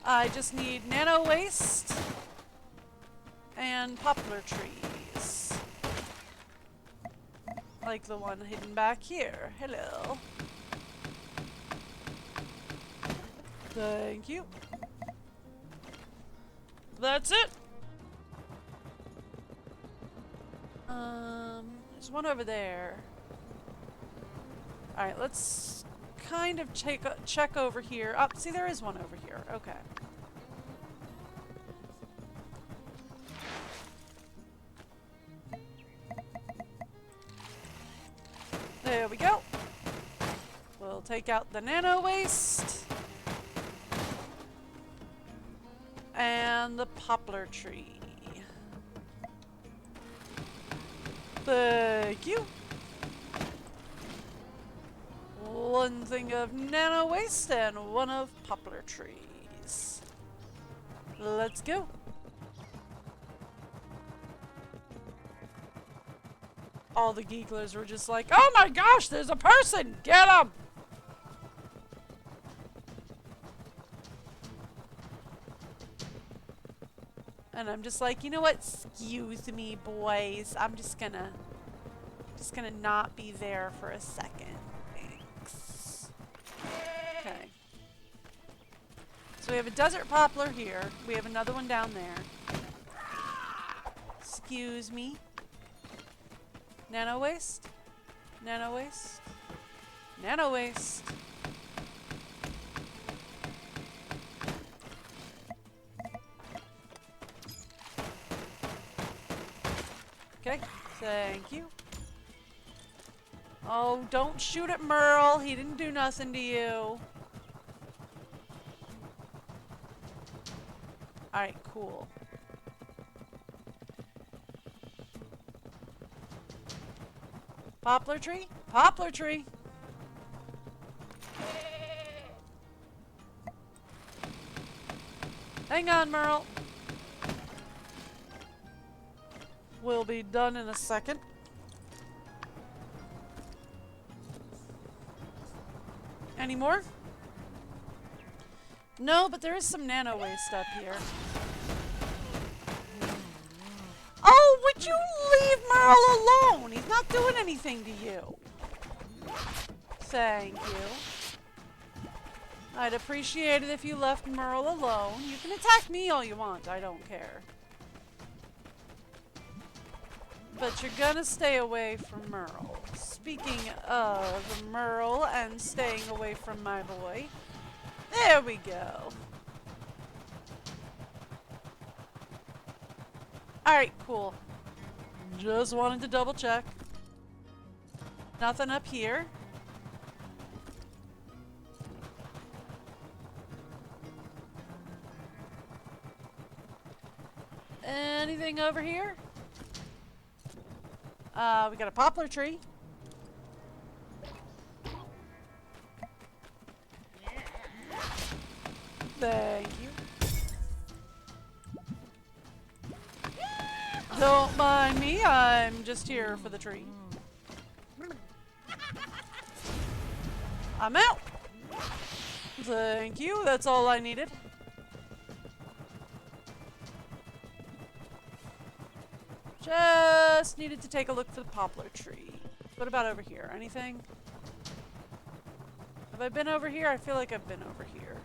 I just need nano waste and poplar trees. Like the one hidden back here. Hello. Thank you. That's it. There's one over there. Alright, let's kind of check over here. Oh, see, there is one over here. Okay. There we go. We'll take out the nano waste. And the poplar tree. Thank you. One thing of nano waste and one of poplar trees. Let's go. All the geeklers were just like, oh my gosh, there's a person! Get him! And I'm just like, you know what? Excuse me, boys. I'm just gonna not be there for a second. Thanks. Okay. So we have a desert poplar here. We have another one down there. Excuse me. Nano waste? Nano waste? Nano waste. Okay, thank you. Oh, don't shoot at Merle. He didn't do nothing to you. Alright, cool. Poplar tree? Poplar tree! Hang on, Merle. Will be done in a second. Any more? No, but there is some nano waste up here. Oh, would you leave Merle alone? He's not doing anything to you. Thank you. I'd appreciate it if you left Merle alone. You can attack me all you want. I don't care. But you're gonna stay away from Merle. Speaking of Merle and staying away from my boy, there we go. Alright, cool. Just wanted to double check. Nothing up here. Anything over here? We got a poplar tree. Thank you. Don't mind me, I'm just here for the tree. I'm out. Thank you. That's all I needed. Just needed to take a look for the poplar tree. What about over here? Anything? Have I been over here? I feel like I've been over here.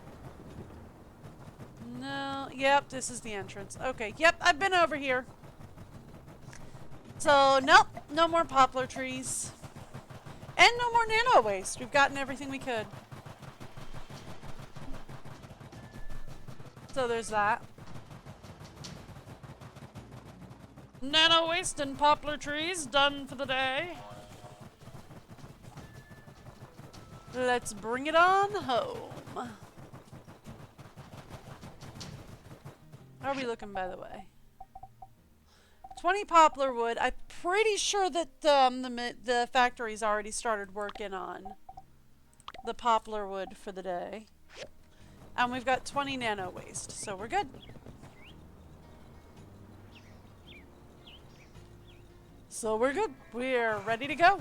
No. Yep, this is the entrance. Okay. Yep, I've been over here. So, nope. No more poplar trees. And no more nano waste. We've gotten everything we could. So there's that. Nano waste and poplar trees done for the day. Let's bring it on home. How are we looking, by the way? 20 poplar wood. I'm pretty sure that the factory's already started working on the poplar wood for the day. And we've got 20 nano waste, so we're good. So we're good. We're ready to go.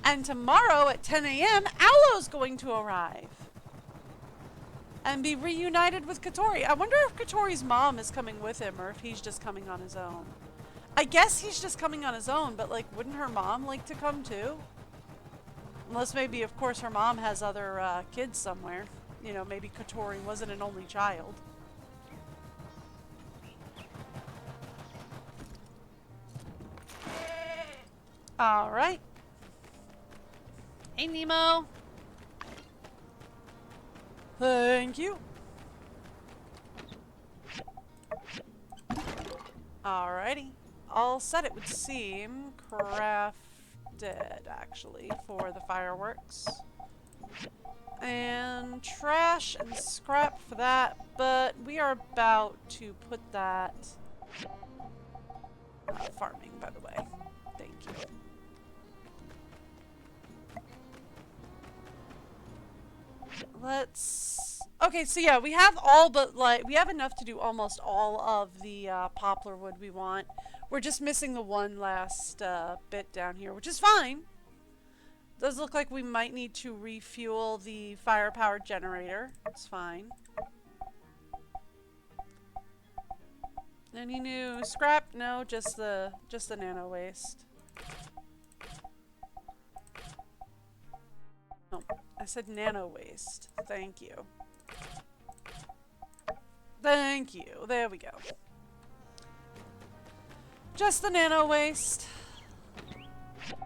And tomorrow at 10 a.m., Alo's going to arrive. And be reunited with Katori. I wonder if Katori's mom is coming with him or if he's just coming on his own. I guess he's just coming on his own, but like, wouldn't her mom like to come too? Unless maybe, of course, her mom has other kids somewhere. You know, maybe Katori wasn't an only child. Alright. Hey, Nemo. Thank you. Alrighty. All set, it would seem. Crafted, actually, for the fireworks. And trash and scrap for that, but we are about to put that... farming, by the way. Thank you. Let's... Okay, so yeah, we have all but, like, we have enough to do almost all of the poplar wood we want. We're just missing the one last bit down here, which is fine. Does look like we might need to refuel the fire-powered generator. It's fine. Any new scrap? No, just the nano waste. No, I said nano waste. Thank you. Thank you. There we go. Just the nano waste.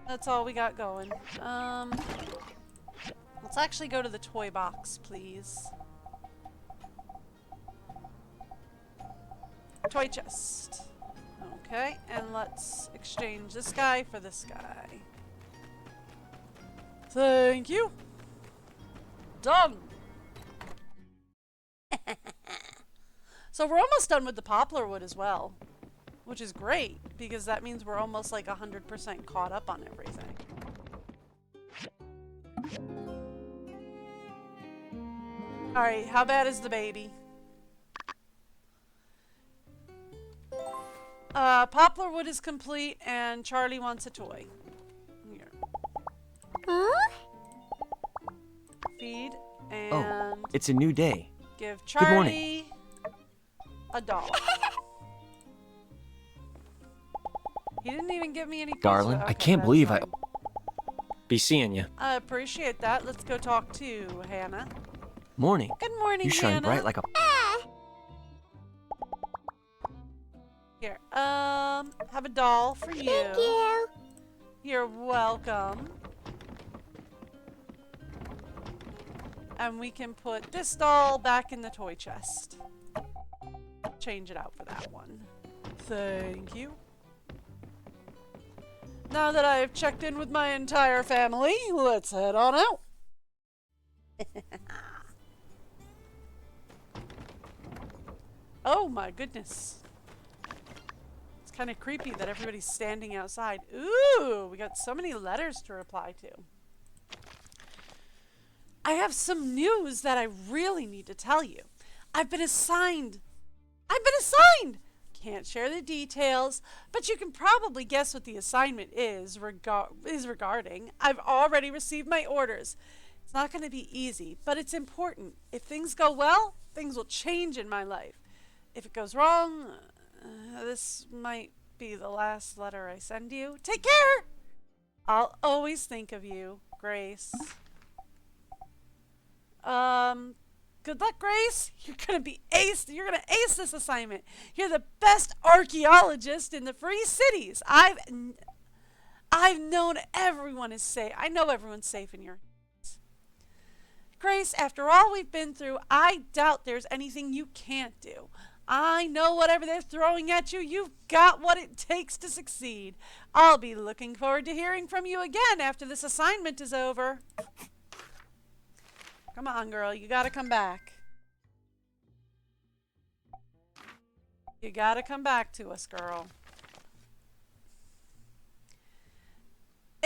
That's all we got going. Let's actually go to the toy box, please. Toy chest. Okay, and let's exchange this guy for this guy. Thank you. Done. So we're almost done with the poplar wood as well, which is great because that means we're almost like 100% caught up on everything. Alright, how bad is the baby? Poplar wood is complete and Charlie wants a toy. Here. Huh? Feed and... Oh, it's a new day. Give Charlie Good morning. A doll. He didn't even give me any pizza. Darling, Okay, I can't that's believe fine. Be seeing you. I appreciate that. Let's go talk to Hannah. Morning. Good morning, You shine Hannah. bright like a... Here, have a doll for you. Thank you. You're welcome. And we can put this doll back in the toy chest. Change it out for that one. Thank you. Now that I have checked in with my entire family, let's head on out. Oh my goodness. It's kind of creepy that everybody's standing outside. Ooh, we got so many letters to reply to. I have some news that I really need to tell you. I've been assigned. can't share the details, but you can probably guess what the assignment is regarding. I've already received my orders. It's not going to be easy, but it's important. If things go well, things will change in my life. If it goes wrong, this might be the last letter I send you. Take care! I'll always think of you, Grace. Good luck, Grace. You're gonna be ace. You're gonna ace this assignment. You're the best archaeologist in the Free Cities. I've known everyone is safe. I know everyone's safe in your hands. Grace, after all we've been through, I doubt there's anything you can't do. I know whatever they're throwing at you, you've got what it takes to succeed. I'll be looking forward to hearing from you again after this assignment is over. Come on, girl. You gotta come back. You gotta come back to us, girl.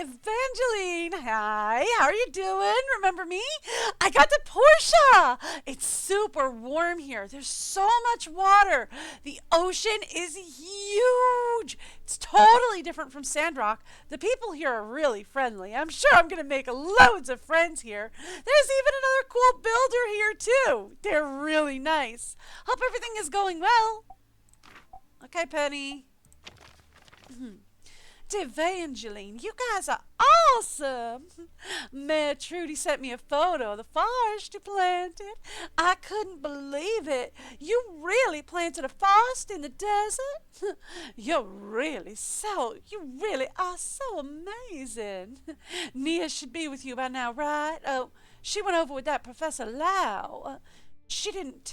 Evangeline, hi. How are you doing? Remember me? I got the Porsche. It's super warm here. There's so much water. The ocean is huge. It's totally different from Sandrock. The people here are really friendly. I'm sure I'm going to make loads of friends here. There's even another cool builder here, too. They're really nice. Hope everything is going well. Okay, Penny. Evangeline, you guys are awesome. Mayor Trudy sent me a photo of the forest you planted. I couldn't believe it. You really planted a forest in the desert? You really are so amazing. Nia should be with you by now, right? Oh, she went over with that Professor Lau. She didn't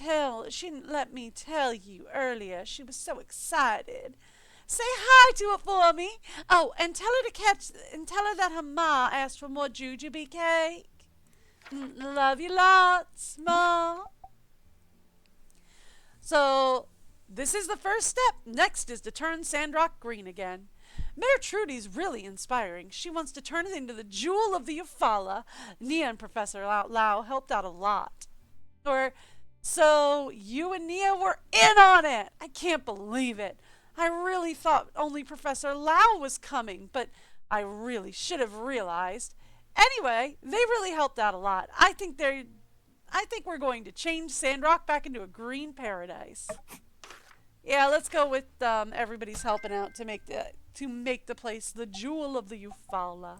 let me tell you earlier. She was so excited. Say hi to her for me. Oh, and tell her that her ma asked for more jujube cake. Love you lots, Ma. So, this is the first step. Next is to turn Sandrock green again. Mayor Trudy's really inspiring. She wants to turn it into the jewel of the Eufaula. Nia and Professor Lau helped out a lot. So you and Nia were in on it. I can't believe it. I really thought only Professor Lau was coming, but I really should have realized. Anyway, they really helped out a lot. I think we're going to change Sandrock back into a green paradise. Yeah, let's go with everybody's helping out to make the place the jewel of the Eufaula.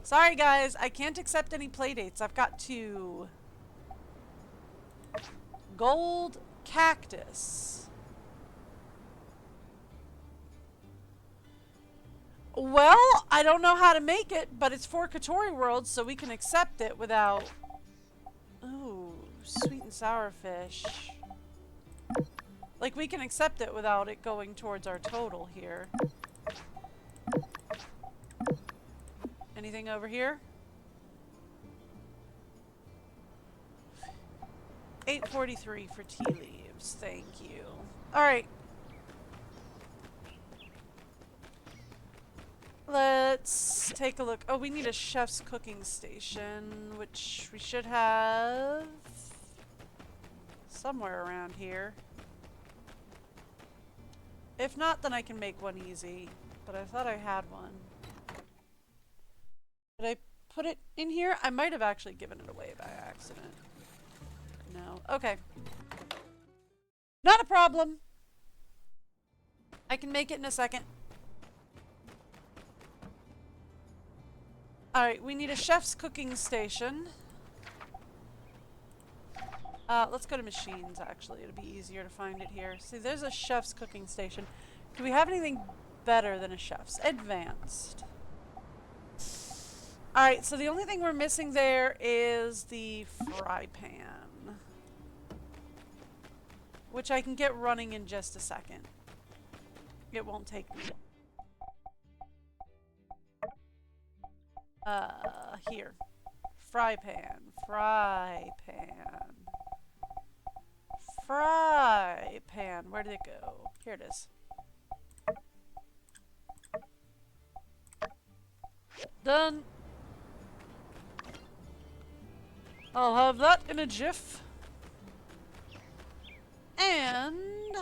Sorry guys, I can't accept any playdates. I've got to gold cactus. Well, I don't know how to make it, but it's for Katori World, so we can accept it without... Ooh, sweet and sour fish. Like, we can accept it without it going towards our total here. Anything over here? 843 for tea leaves. Thank you. Alright. Let's take a look. Oh, we need a chef's cooking station, which we should have somewhere around here. If not, then I can make one easy. But I thought I had one. Did I put it in here? I might have actually given it away by accident. No. Okay. Not a problem. I can make it in a second. Alright, we need a chef's cooking station. Let's go to machines, actually. It'll be easier to find it here. See, there's a chef's cooking station. Do we have anything better than a chef's? Advanced. Alright, so the only thing we're missing there is the fry pan. Which I can get running in just a second. It won't take me. Here. Fry pan. Fry pan. Fry pan. Where did it go? Here it is. Done. I'll have that in a jiff. And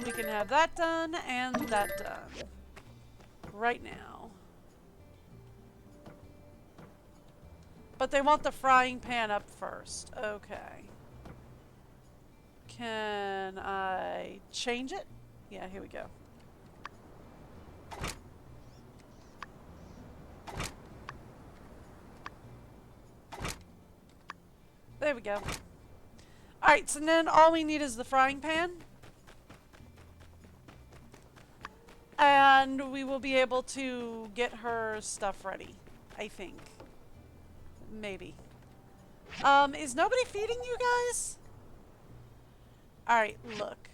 we can have that done and that done right now. But they want the frying pan up first. Okay. Can I change it? Yeah, here we go. There we go. Alright, so then all we need is the frying pan. And we will be able to get her stuff ready, I think. Maybe. Is nobody feeding you guys? Alright, look.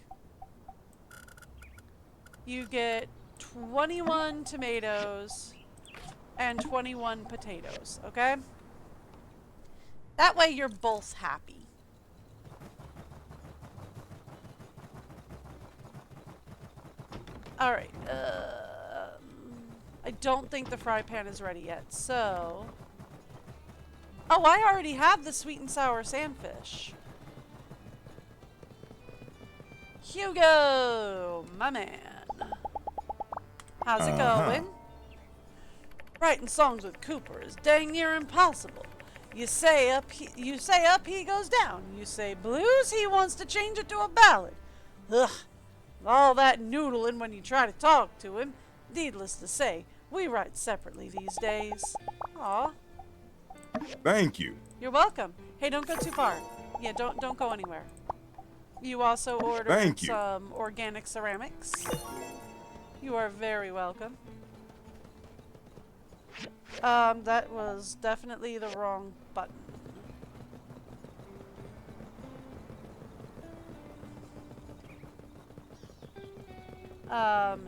You get 21 tomatoes and 21 potatoes, okay? That way you're both happy. Alright, I don't think the fry pan is ready yet, so... Oh, I already have the sweet and sour sandfish. Hugo, my man. How's it going? Writing songs with Cooper is dang near impossible. You say up, he goes down. You say blues, he wants to change it to a ballad. Ugh. All that noodling when you try to talk to him. Needless to say, we write separately these days. Aw. Thank you. You're welcome. Hey, don't go too far. Yeah, don't go anywhere. You also ordered some organic ceramics. You are very welcome. That was definitely the wrong button.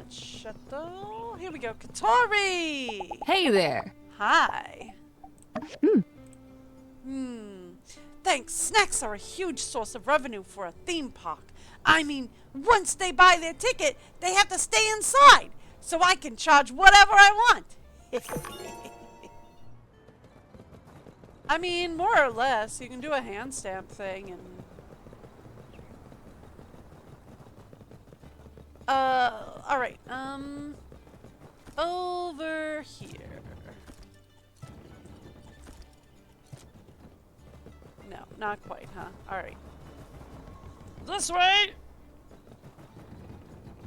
Chateau. Here we go. Katori! Hey there. Hi. Thanks. Snacks are a huge source of revenue for a theme park. I mean, once they buy their ticket, they have to stay inside, so I can charge whatever I want. I mean, more or less. You can do a hand stamp thing and... alright, over here. No, not quite, huh? Alright. This way!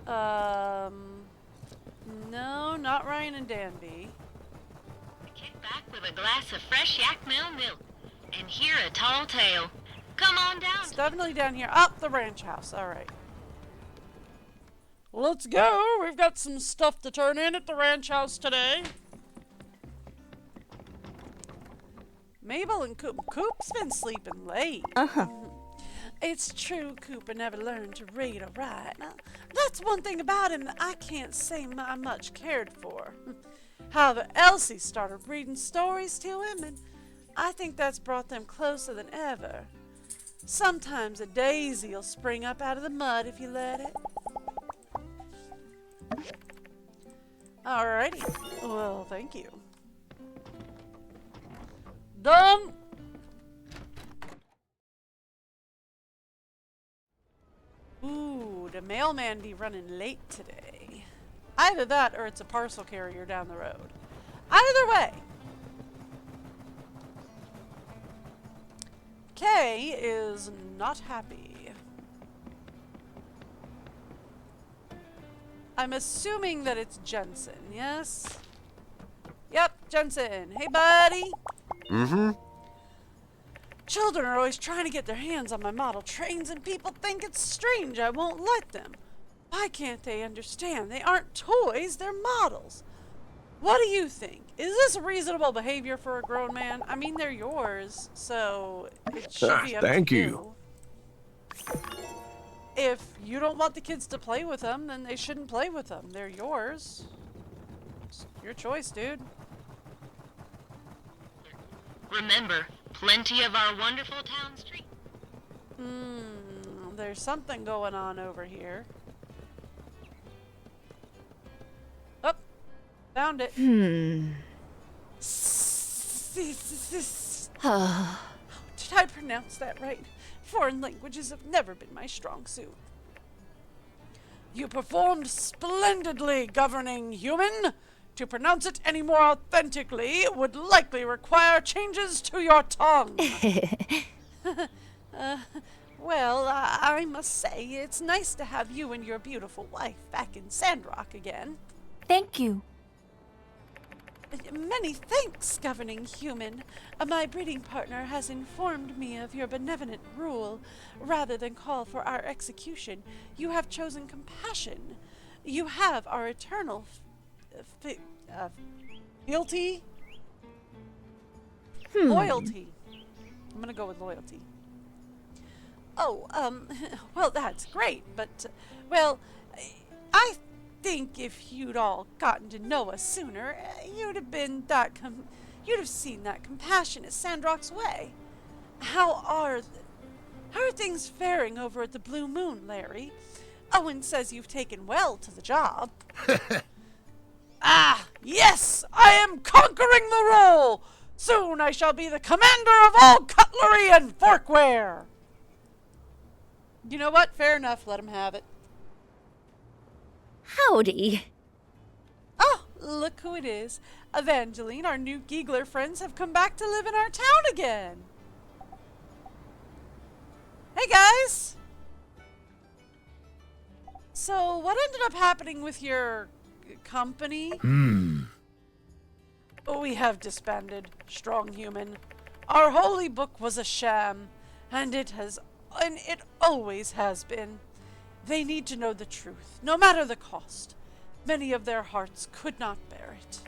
No, not Ryan and Danby. Kick back with a glass of fresh yak milk and hear a tall tale. Come on down. It's definitely down here. Up the ranch house. Alright. Let's go. We've got some stuff to turn in at the ranch house today. Mabel and Coop. Coop's been sleeping late. It's true Cooper never learned to read or write. Now, that's one thing about him that I can't say I much cared for. However, Elsie started reading stories to him, and I think that's brought them closer than ever. Sometimes a daisy will spring up out of the mud if you let it. Alrighty. Well, thank you. Done! Ooh, the mailman be running late today. Either that or it's a parcel carrier down the road. Either way. Kay is not happy. I'm assuming that it's Jensen, yes? Yep, Jensen. Hey, buddy. Children are always trying to get their hands on my model trains, and people think it's strange I won't let them. Why can't they understand? They aren't toys, they're models. What do you think? Is this reasonable behavior for a grown man? I mean, they're yours, so it should be up to you. If you don't want the kids to play with them, then they shouldn't play with them. They're yours. It's your choice, dude. Remember, plenty of our wonderful town street. There's something going on over here. Oh, found it. Did I pronounce that right? Foreign languages have never been my strong suit. You performed splendidly, governing human. To pronounce it any more authentically would likely require changes to your tongue. Well, I must say, it's nice to have you and your beautiful wife back in Sandrock again. Thank you. Many thanks, governing human. My breeding partner has informed me of your benevolent rule. Rather than call for our execution, you have chosen compassion. You have our eternal fealty? Loyalty. I'm gonna go with loyalty. Oh, well, that's great, but, well, I think if you'd all gotten to know us sooner, you'd have seen that compassion is Sandrock's way. How are things faring over at the Blue Moon, Larry? Owen says you've taken well to the job. Ah, yes, I am conquering the role. Soon I shall be the commander of all cutlery and forkware. You know what? Fair enough. Let him have it. Howdy. Oh, look who it is. Evangeline, our new Giegler friends have come back to live in our town again. Hey, guys. So, what ended up happening with your company? We have disbanded, strong human. Our holy book was a sham, and it always has been. They need to know the truth, no matter the cost. Many of their hearts could not bear it.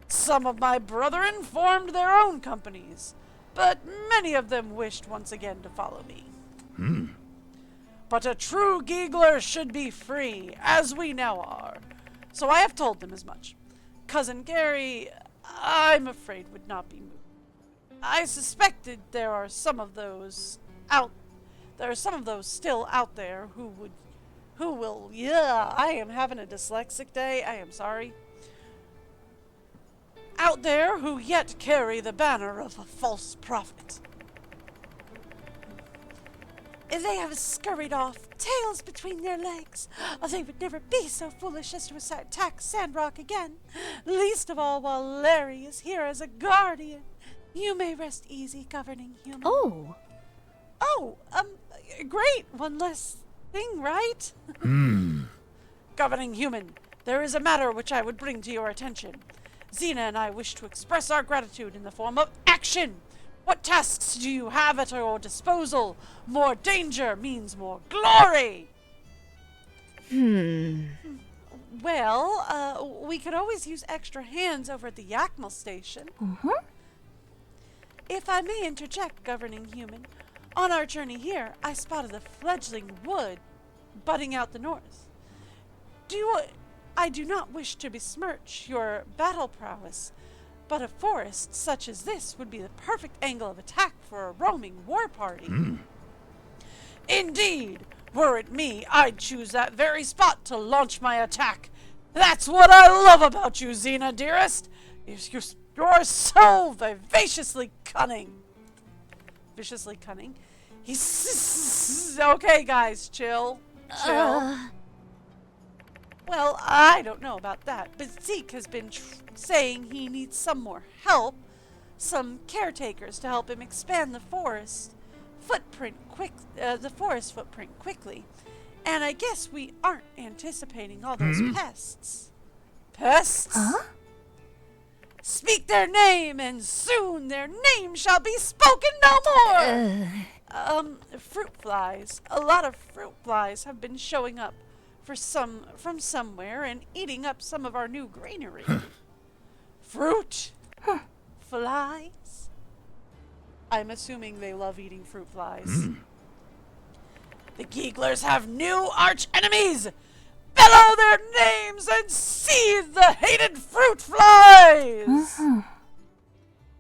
Some of my brethren formed their own companies, but many of them wished once again to follow me. But a true Giegler should be free, as we now are. So I have told them as much. Cousin Gary, I'm afraid, would not be moved. I suspected there are some of those still out there who will, I am having a dyslexic day, I am sorry. Out there who yet carry the banner of a false prophet. They have scurried off, tails between their legs. They would never be so foolish as to attack Sandrock again, least of all while Larry is here as a guardian. You may rest easy, governing human. Oh, great. One less thing, right? Governing human, there is a matter which I would bring to your attention. Xena and I wish to express our gratitude in the form of action. What tasks do you have at your disposal? More danger means more glory. Well, we could always use extra hands over at the Yakmal station. If I may interject, governing human, on our journey here, I spotted a fledgling wood budding out the north. I do not wish to besmirch your battle prowess, but a forest such as this would be the perfect angle of attack for a roaming war party. Indeed, were it me, I'd choose that very spot to launch my attack. That's what I love about you, Xena, dearest. You're so vivaciously cunning. Viciously cunning? Okay, guys, chill. Well, I don't know about that, but Zeke has been saying he needs some more help, some caretakers to help him expand the forest footprint quickly. And I guess we aren't anticipating all those pests. Pests? Speak their name, and soon their name shall be spoken no more. Fruit flies. A lot of fruit flies have been showing up from somewhere and eating up some of our new greenery. Fruit flies. I'm assuming they love eating fruit flies. The Gieglers have new arch enemies. Bellow their names and seethe the hated fruit flies.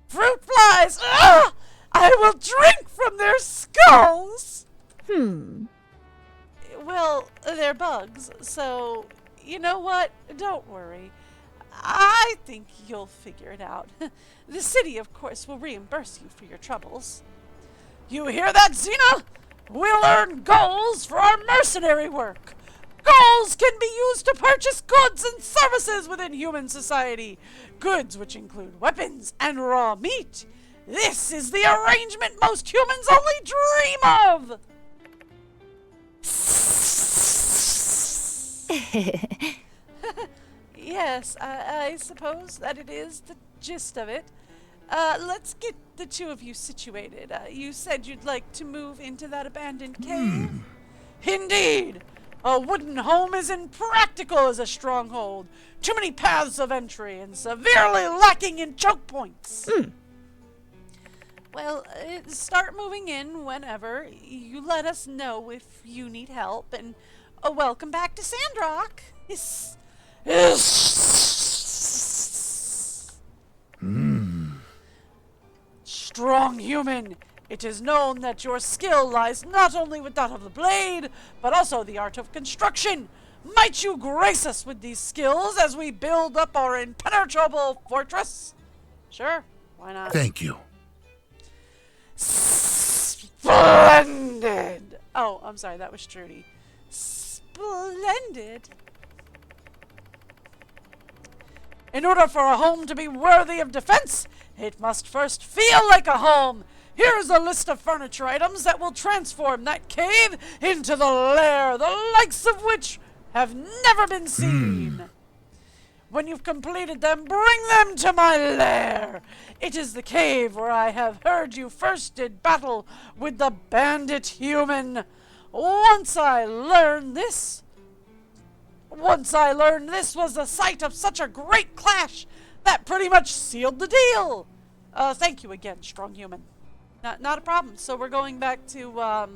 Fruit flies. I will drink from their skulls. Well, they're bugs, so you know what? Don't worry. I think you'll figure it out. The city, of course, will reimburse you for your troubles. You hear that, Xena? We'll earn goals for our mercenary work. Goals can be used to purchase goods and services within human society. Goods which include weapons and raw meat. This is the arrangement most humans only dream of! Yes, I suppose that it is the gist of it. Let's get the two of you situated. You said you'd like to move into that abandoned cave? Indeed! A wooden home is impractical as a stronghold. Too many paths of entry and severely lacking in choke points. Well, start moving in whenever. You let us know if you need help. And welcome back to Sandrock. Strong human, it is known that your skill lies not only with that of the blade, but also the art of construction. Might you grace us with these skills as we build up our impenetrable fortress? Sure, why not? Thank you. Splendid! Oh, I'm sorry, that was Trudy. Splendid. In order for a home to be worthy of defense, it must first feel like a home. Here's a list of furniture items that will transform that cave into the lair, the likes of which have never been seen. When you've completed them, bring them to my lair. It is the cave where I have heard you first did battle with the bandit human. Once I learned this was the site of such a great clash, that pretty much sealed the deal. Thank you again, strong human. Not a problem. So we're going back to,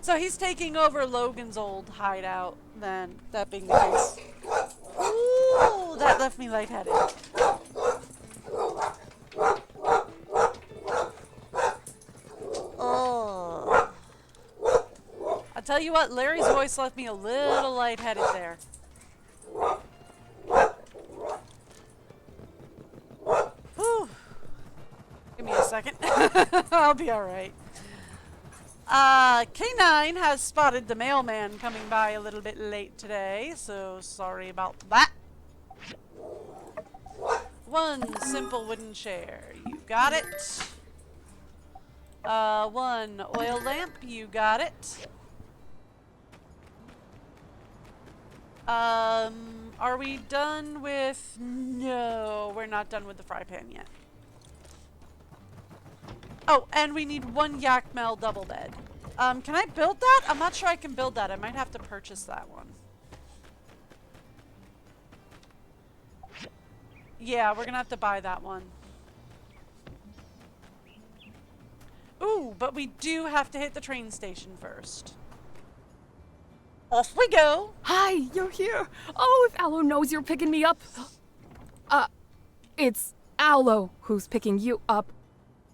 So he's taking over Logan's old hideout, then, that being the case. Ooh, that left me lightheaded. Oh. I'll tell you what, Larry's voice left me a little lightheaded there. Whew. Give me a second. I'll be alright. K9 has spotted the mailman coming by a little bit late today, so sorry about that. One simple wooden chair. You got it. One oil lamp. You got it. Are we done with... No, we're not done with the fry pan yet. Oh, and we need one Yakmel double bed. Can I build that? I'm not sure I can build that. I might have to purchase that one. Yeah, we're gonna have to buy that one. Ooh, but we do have to hit the train station first. Off we go! Hi, you're here! Oh, if Aloe knows you're picking me up. It's Aloe who's picking you up.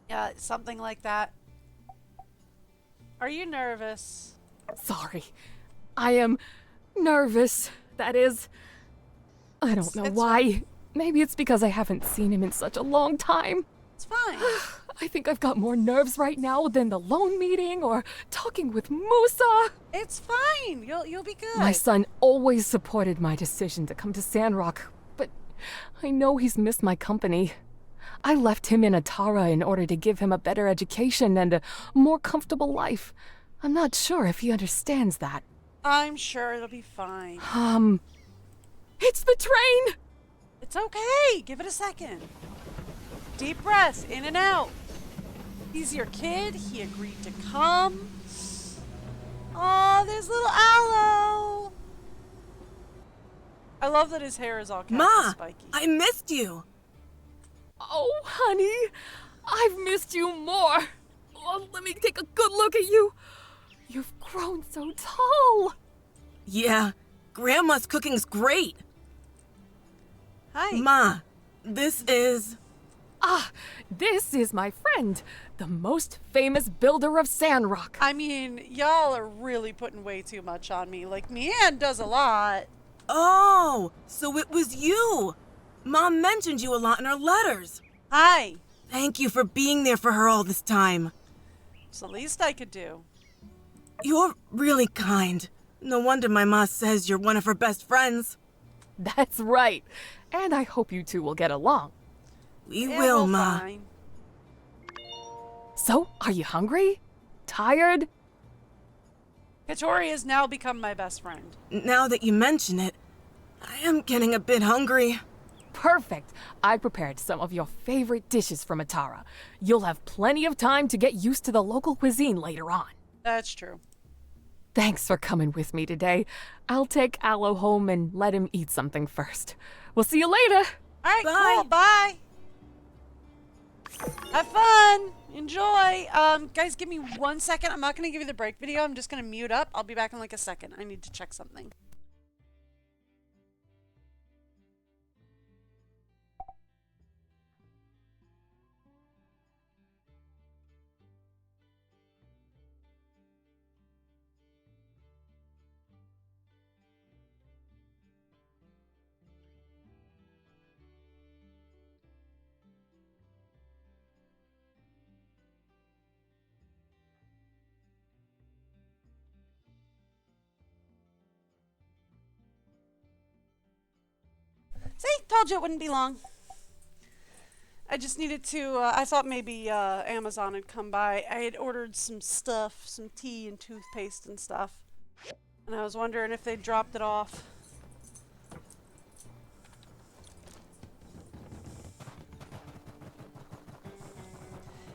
Yeah, something like that. Are you nervous? Sorry. I am nervous. That is... I don't know why. Maybe it's because I haven't seen him in such a long time. It's fine. I think I've got more nerves right now than the loan meeting or talking with Musa. It's fine. You'll be good. My son always supported my decision to come to Sandrock, but I know he's missed my company. I left him in Atara in order to give him a better education and a more comfortable life. I'm not sure if he understands that. I'm sure it'll be fine. It's the train! It's okay. Give it a second. Deep breaths, in and out. He's your kid. He agreed to come. Oh, there's little Aloe. I love that his hair is all kind of spiky. I missed you. Oh, honey, I've missed you more. Oh, let me take a good look at you. You've grown so tall. Yeah, Grandma's cooking's great. Hi. Ma, this is... This is my friend, the most famous builder of Sandrock. I mean, y'all are really putting way too much on me. Like, Mian does a lot. Oh, so it was you. Mom mentioned you a lot in her letters. Hi. Thank you for being there for her all this time. It's the least I could do. You're really kind. No wonder my ma says you're one of her best friends. That's right. And I hope you two will get along. We will, Ma. Fine. So, are you hungry? Tired? Katori has now become my best friend. Now that you mention it, I am getting a bit hungry. Perfect. I prepared some of your favorite dishes from Atara. You'll have plenty of time to get used to the local cuisine later on. That's true. Thanks for coming with me today. I'll take Aloe home and let him eat something first. We'll see you later. All right, Bye. cool. Bye. Have fun. Enjoy. Guys, give me 1 second. I'm not going to give you the break video. I'm just going to mute up. I'll be back in like a second. I need to check something. See? Told you it wouldn't be long. I just needed to, I thought maybe Amazon had come by. I had ordered some stuff, some tea and toothpaste and stuff. And I was wondering if they dropped it off.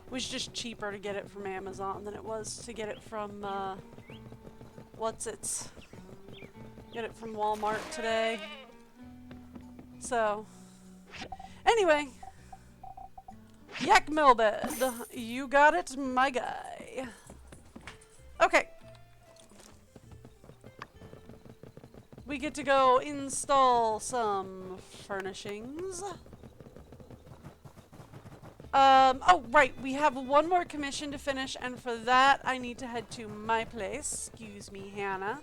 It was just cheaper to get it from Amazon than it was to get it from, get it from Walmart today. So, anyway, Yak Millbed, you got it, my guy. Okay. We get to go install some furnishings. Oh, right, we have one more commission to finish, and for that, I need to head to my place. Excuse me, Hannah.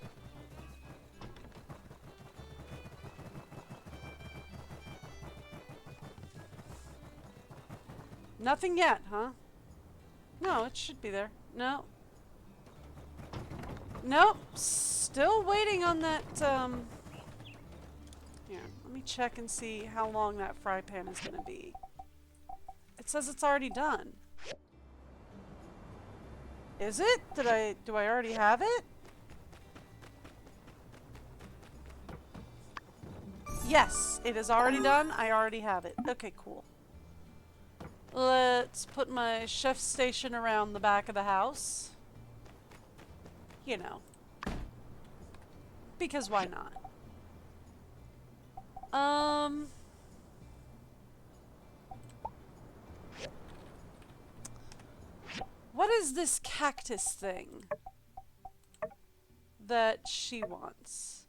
Nothing yet, huh? No, it should be there. No. Nope. Still waiting on that, Here, let me check and see how long that fry pan is gonna be. It says it's already done. Is it? Do I already have it? Yes, it is already done. I already have it. Okay, cool. Let's put my chef station around the back of the house. You know. Because why not? What is this cactus thing that she wants?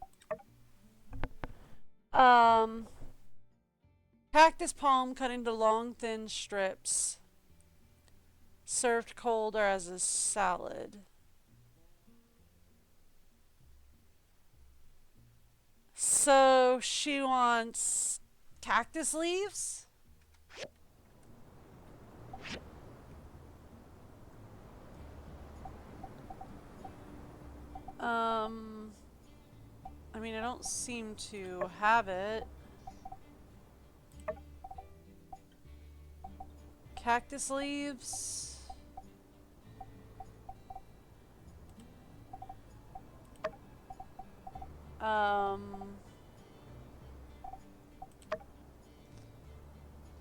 Cactus palm cut into long, thin strips. Served cold or as a salad. So she wants cactus leaves? I mean, I don't seem to have it. Cactus leaves.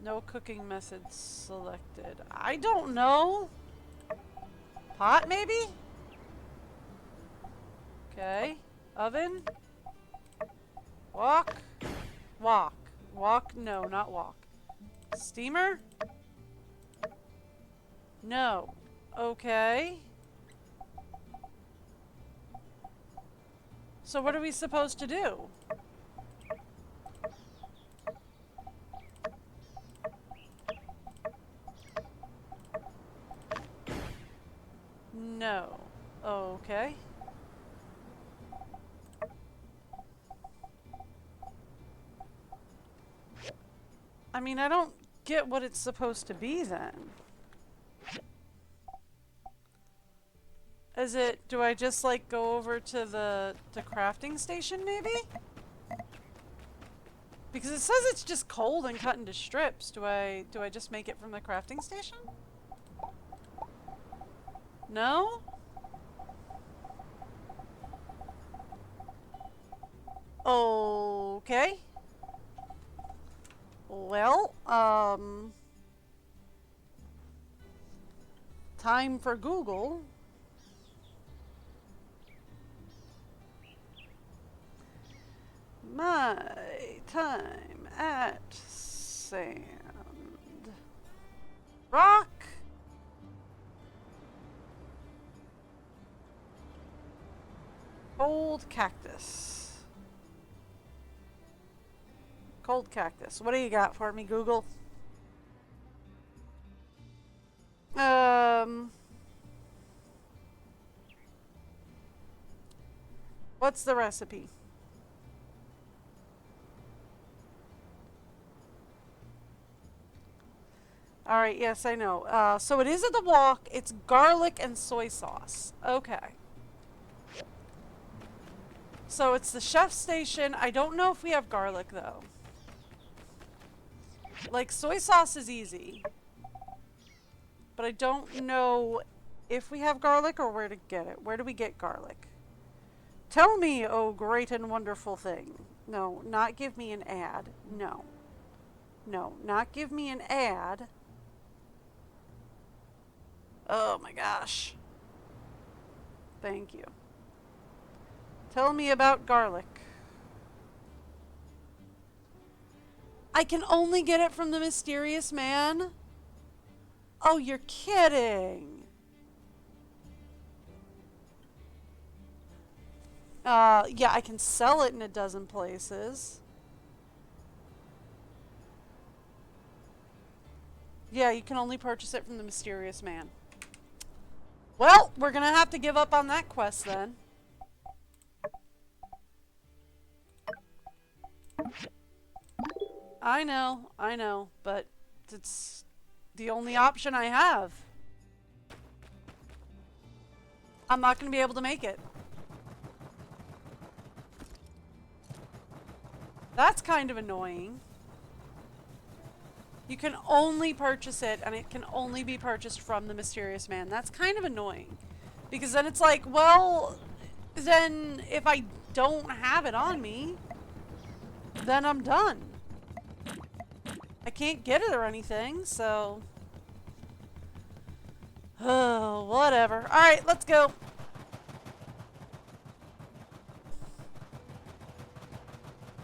No cooking methods selected. I don't know. Pot, maybe? Okay. Oven. Wok. Wok. Wok? No, not wok. Steamer? No. Okay. So what are we supposed to do? No. Okay. I mean, I don't get what it's supposed to be then. Is it, do I just like go over to the crafting station maybe? Because it says it's just cold and cut into strips. Do I just make it from the crafting station? No? Okay. Well, time for Google. My time at Sandrock. Cold cactus. Cold cactus. What do you got for me, Google? What's the recipe? Alright, yes, I know. So it is at the wok. It's garlic and soy sauce. Okay. So it's the chef's station. I don't know if we have garlic, though. Like, soy sauce is easy. But I don't know if we have garlic or where to get it. Where do we get garlic? Tell me, oh great and wonderful thing. No, not give me an ad. No. No, not give me an ad. Oh my gosh. Thank you. Tell me about garlic. I can only get it from the mysterious man? Oh, you're kidding. Yeah, I can sell it in a dozen places. Yeah, you can only purchase it from the mysterious man. Well, we're gonna have to give up on that quest then. I know, but it's the only option I have. I'm not gonna be able to make it. That's kind of annoying. You can only purchase it, and it can only be purchased from the mysterious man. That's kind of annoying. Because then it's like, well, then if I don't have it on me, then I'm done. I can't get it or anything, so... Oh, whatever. Alright, let's go.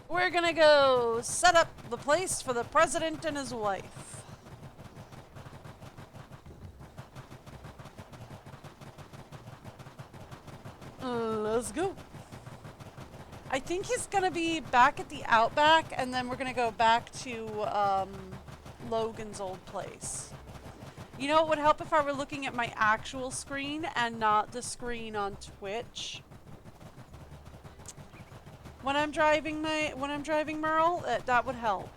We're gonna go set up the place for the president and his wife. Let's go. I think he's gonna be back at the Outback, and then we're gonna go back to Logan's old place. You know, it would help if I were looking at my actual screen and not the screen on Twitch. When I'm driving Merle, that would help.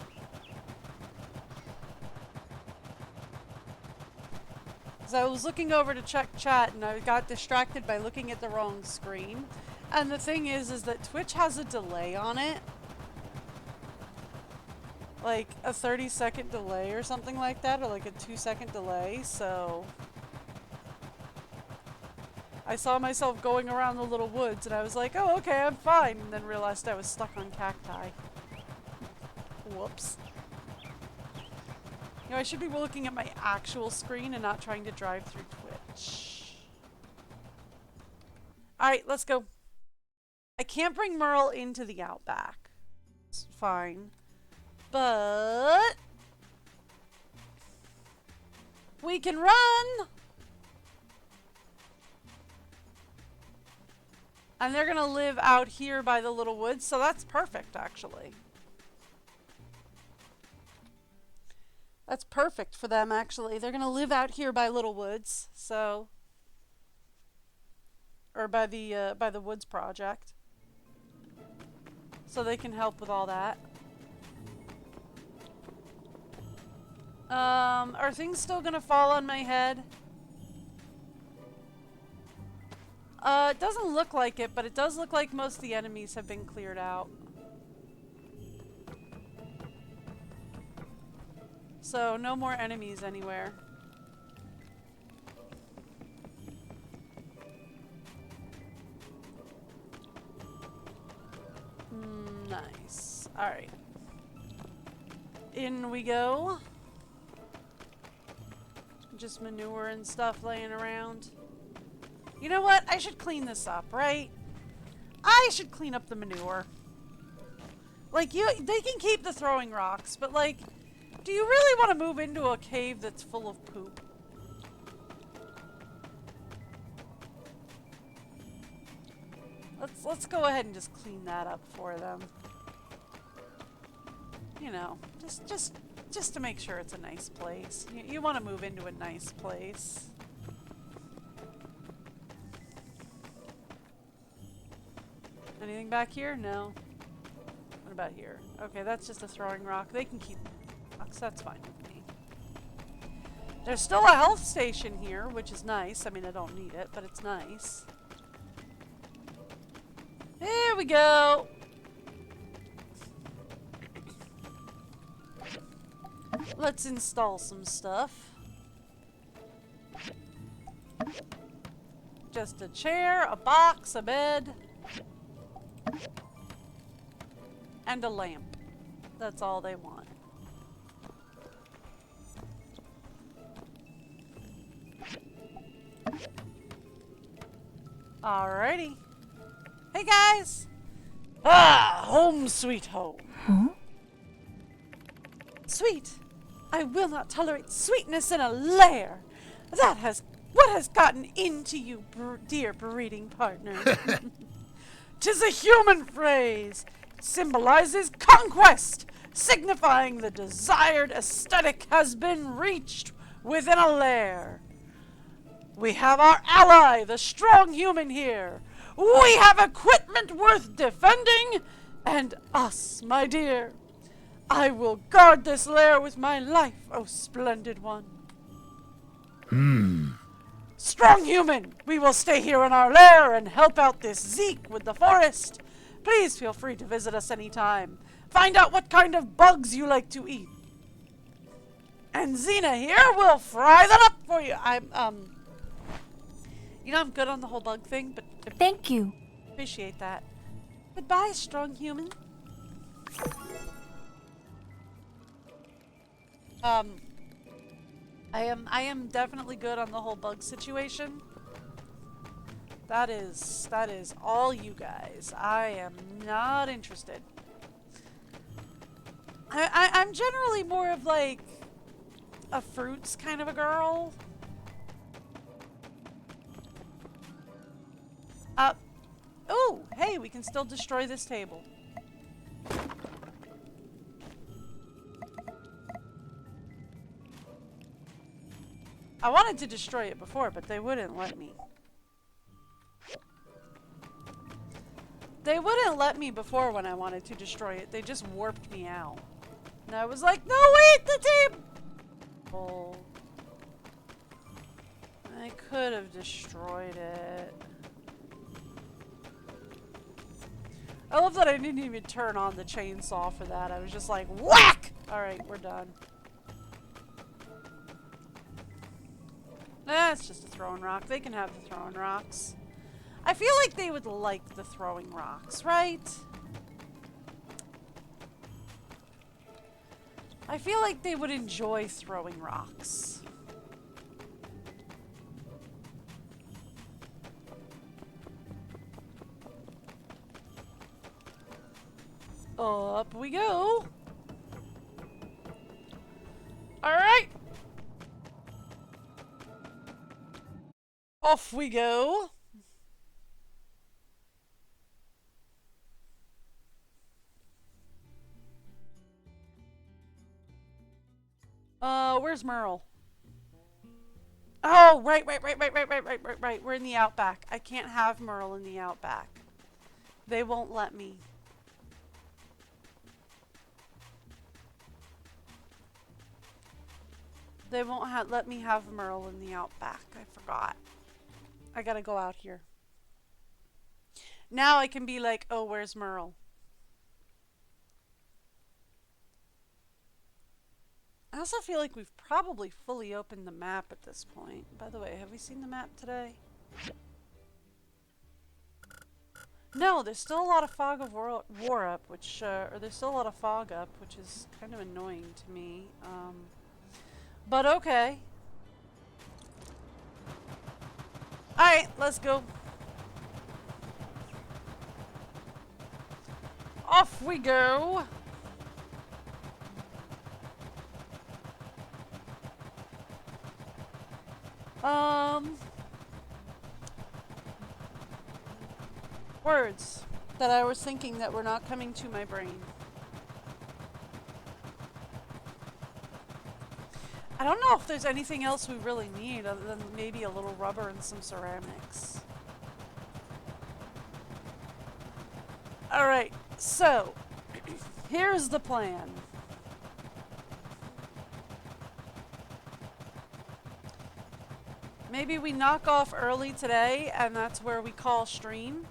So I was looking over to check chat and I got distracted by looking at the wrong screen. And the thing is that Twitch has a delay on it. Like a 30-second delay or something like that, or like a 2-second delay, so... I saw myself going around the little woods, and I was like, oh, okay, I'm fine, and then realized I was stuck on cacti. Whoops. You know, I should be looking at my actual screen and not trying to drive through Twitch. Alright, let's go. I can't bring Merle into the Outback. It's fine. But... we can run! And they're gonna live out here by the little woods, so that's perfect, actually. That's perfect for them, actually. They're gonna live out here by Little Woods, so... or by the Woods Project. So they can help with all that. Are things still gonna fall on my head? It doesn't look like it, but it does look like most of the enemies have been cleared out. So, no more enemies anywhere. Nice. Alright. In we go. Just manure and stuff laying around. You know what? I should clean this up, right? I should clean up the manure. Like, they can keep the throwing rocks, but like, do you really want to move into a cave that's full of poop? Let's go ahead and just clean that up for them. You know, just to make sure it's a nice place. You want to move into a nice place. Anything back here? No. What about here? Okay, that's just a throwing rock. They can keep rocks. That's fine with me. There's still a health station here, which is nice. I mean, I don't need it, but it's nice. Here we go. Let's install some stuff. Just a chair, a box, a bed, and a lamp. That's all they want. Alrighty. Hey guys! Ah, home sweet home. Huh? Sweet. I will not tolerate sweetness in a lair. What has gotten into you, dear breeding partner? 'Tis a human phrase. It symbolizes conquest, signifying the desired aesthetic has been reached within a lair. We have our ally, the strong human here. We have equipment worth defending, and us, my dear. I will guard this lair with my life, O splendid one. Strong human, we will stay here in our lair and help out this Zeke with the forest. Please feel free to visit us anytime. Find out what kind of bugs you like to eat. And Xena here will fry them up for you. You know, I'm good on the whole bug thing, but Thank you. appreciate that. Goodbye, strong human. I am definitely good on the whole bug situation. That is all you guys. I am not interested. I'm generally more of like a fruits kind of a girl. Oh, hey, we can still destroy this table. I wanted to destroy it before, but they wouldn't let me. They wouldn't let me before when I wanted to destroy it. They just warped me out. And I was like, no, wait, the table! I could have destroyed it. I love that I didn't even turn on the chainsaw for that. I was just like, whack! Alright, we're done. It's just a throwing rock. They can have the throwing rocks. I feel like they would like the throwing rocks, right? I feel like they would enjoy throwing rocks. Up we go. All right. Off we go. Where's Merle? Oh, right. We're in the Outback. I can't have Merle in the Outback. They won't let me. They won't let me have Merle in the outback. I forgot. I gotta go out here. Now I can be like, oh, where's Merle? I also feel like we've probably fully opened the map at this point. By the way, have we seen the map today? No, there's still a lot of fog of war up, which, or there's still a lot of fog up, which is kind of annoying to me. But okay. Alright, let's go. Off we go. Words that I was thinking that were not coming to my brain. I don't know if there's anything else we really need other than maybe a little rubber and some ceramics. Alright, so here's the plan. Maybe we knock off early today and that's where we call stream.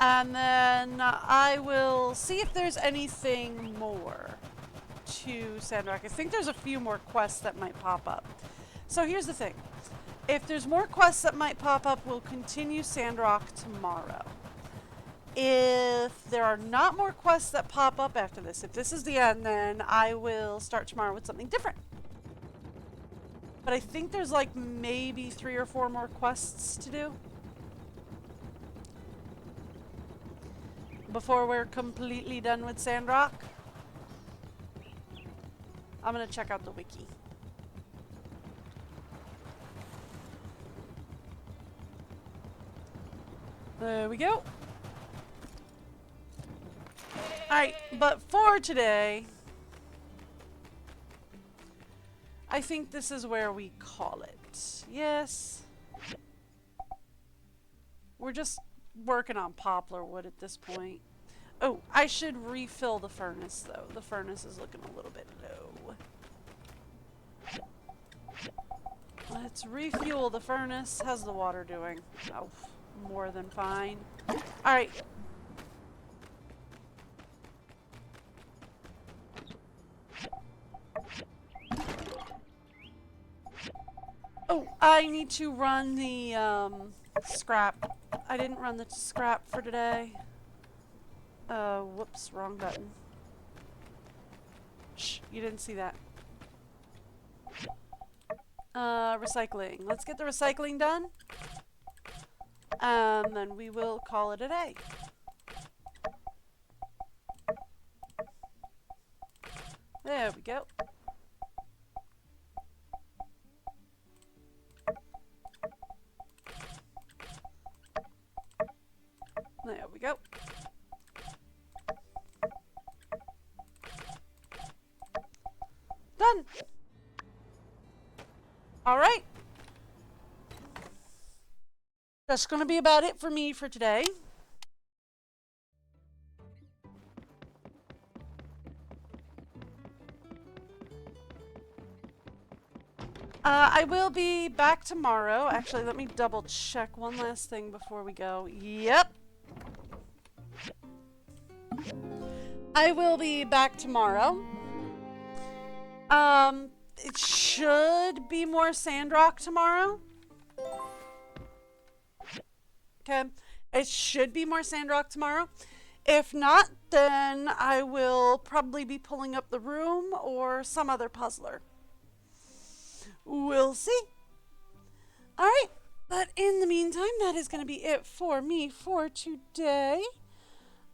And then I will see if there's anything more to Sandrock. I think there's a few more quests that might pop up. So here's the thing. If there's more quests that might pop up, we'll continue Sandrock tomorrow. If there are not more quests that pop up after this, if this is the end, then I will start tomorrow with something different. But I think there's like maybe 3 or 4 more quests to do before we're completely done with Sandrock. I'm gonna check out the wiki. There we go. Alright, but for today, I think this is where we call it. Yes. We're just working on poplar wood at this point. Oh, I should refill the furnace though. The furnace is looking a little bit low. Let's refuel the furnace. How's the water doing? Oh, more than fine. Alright. Oh, I need to run the scrap. I didn't run the scrap for today. Whoops, wrong button. Shh, you didn't see that. Recycling. Let's get the recycling done. And then we will call it a day. There we go. There we go. Done. All right. That's going to be about it for me for today. I will be back tomorrow. Actually, let me double check one last thing before we go. Yep. I will be back tomorrow. It should be more Sandrock tomorrow. Okay. It should be more Sandrock tomorrow. If not, then I will probably be pulling up the room or some other puzzler. We'll see. Alright. But in the meantime, that is going to be it for me for today.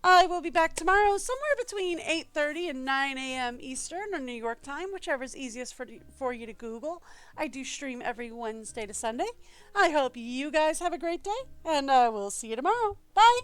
I will be back tomorrow somewhere between 8:30 and 9 a.m. Eastern or New York time, whichever is easiest for you to Google. I do stream every Wednesday to Sunday. I hope you guys have a great day, and I will see you tomorrow. Bye!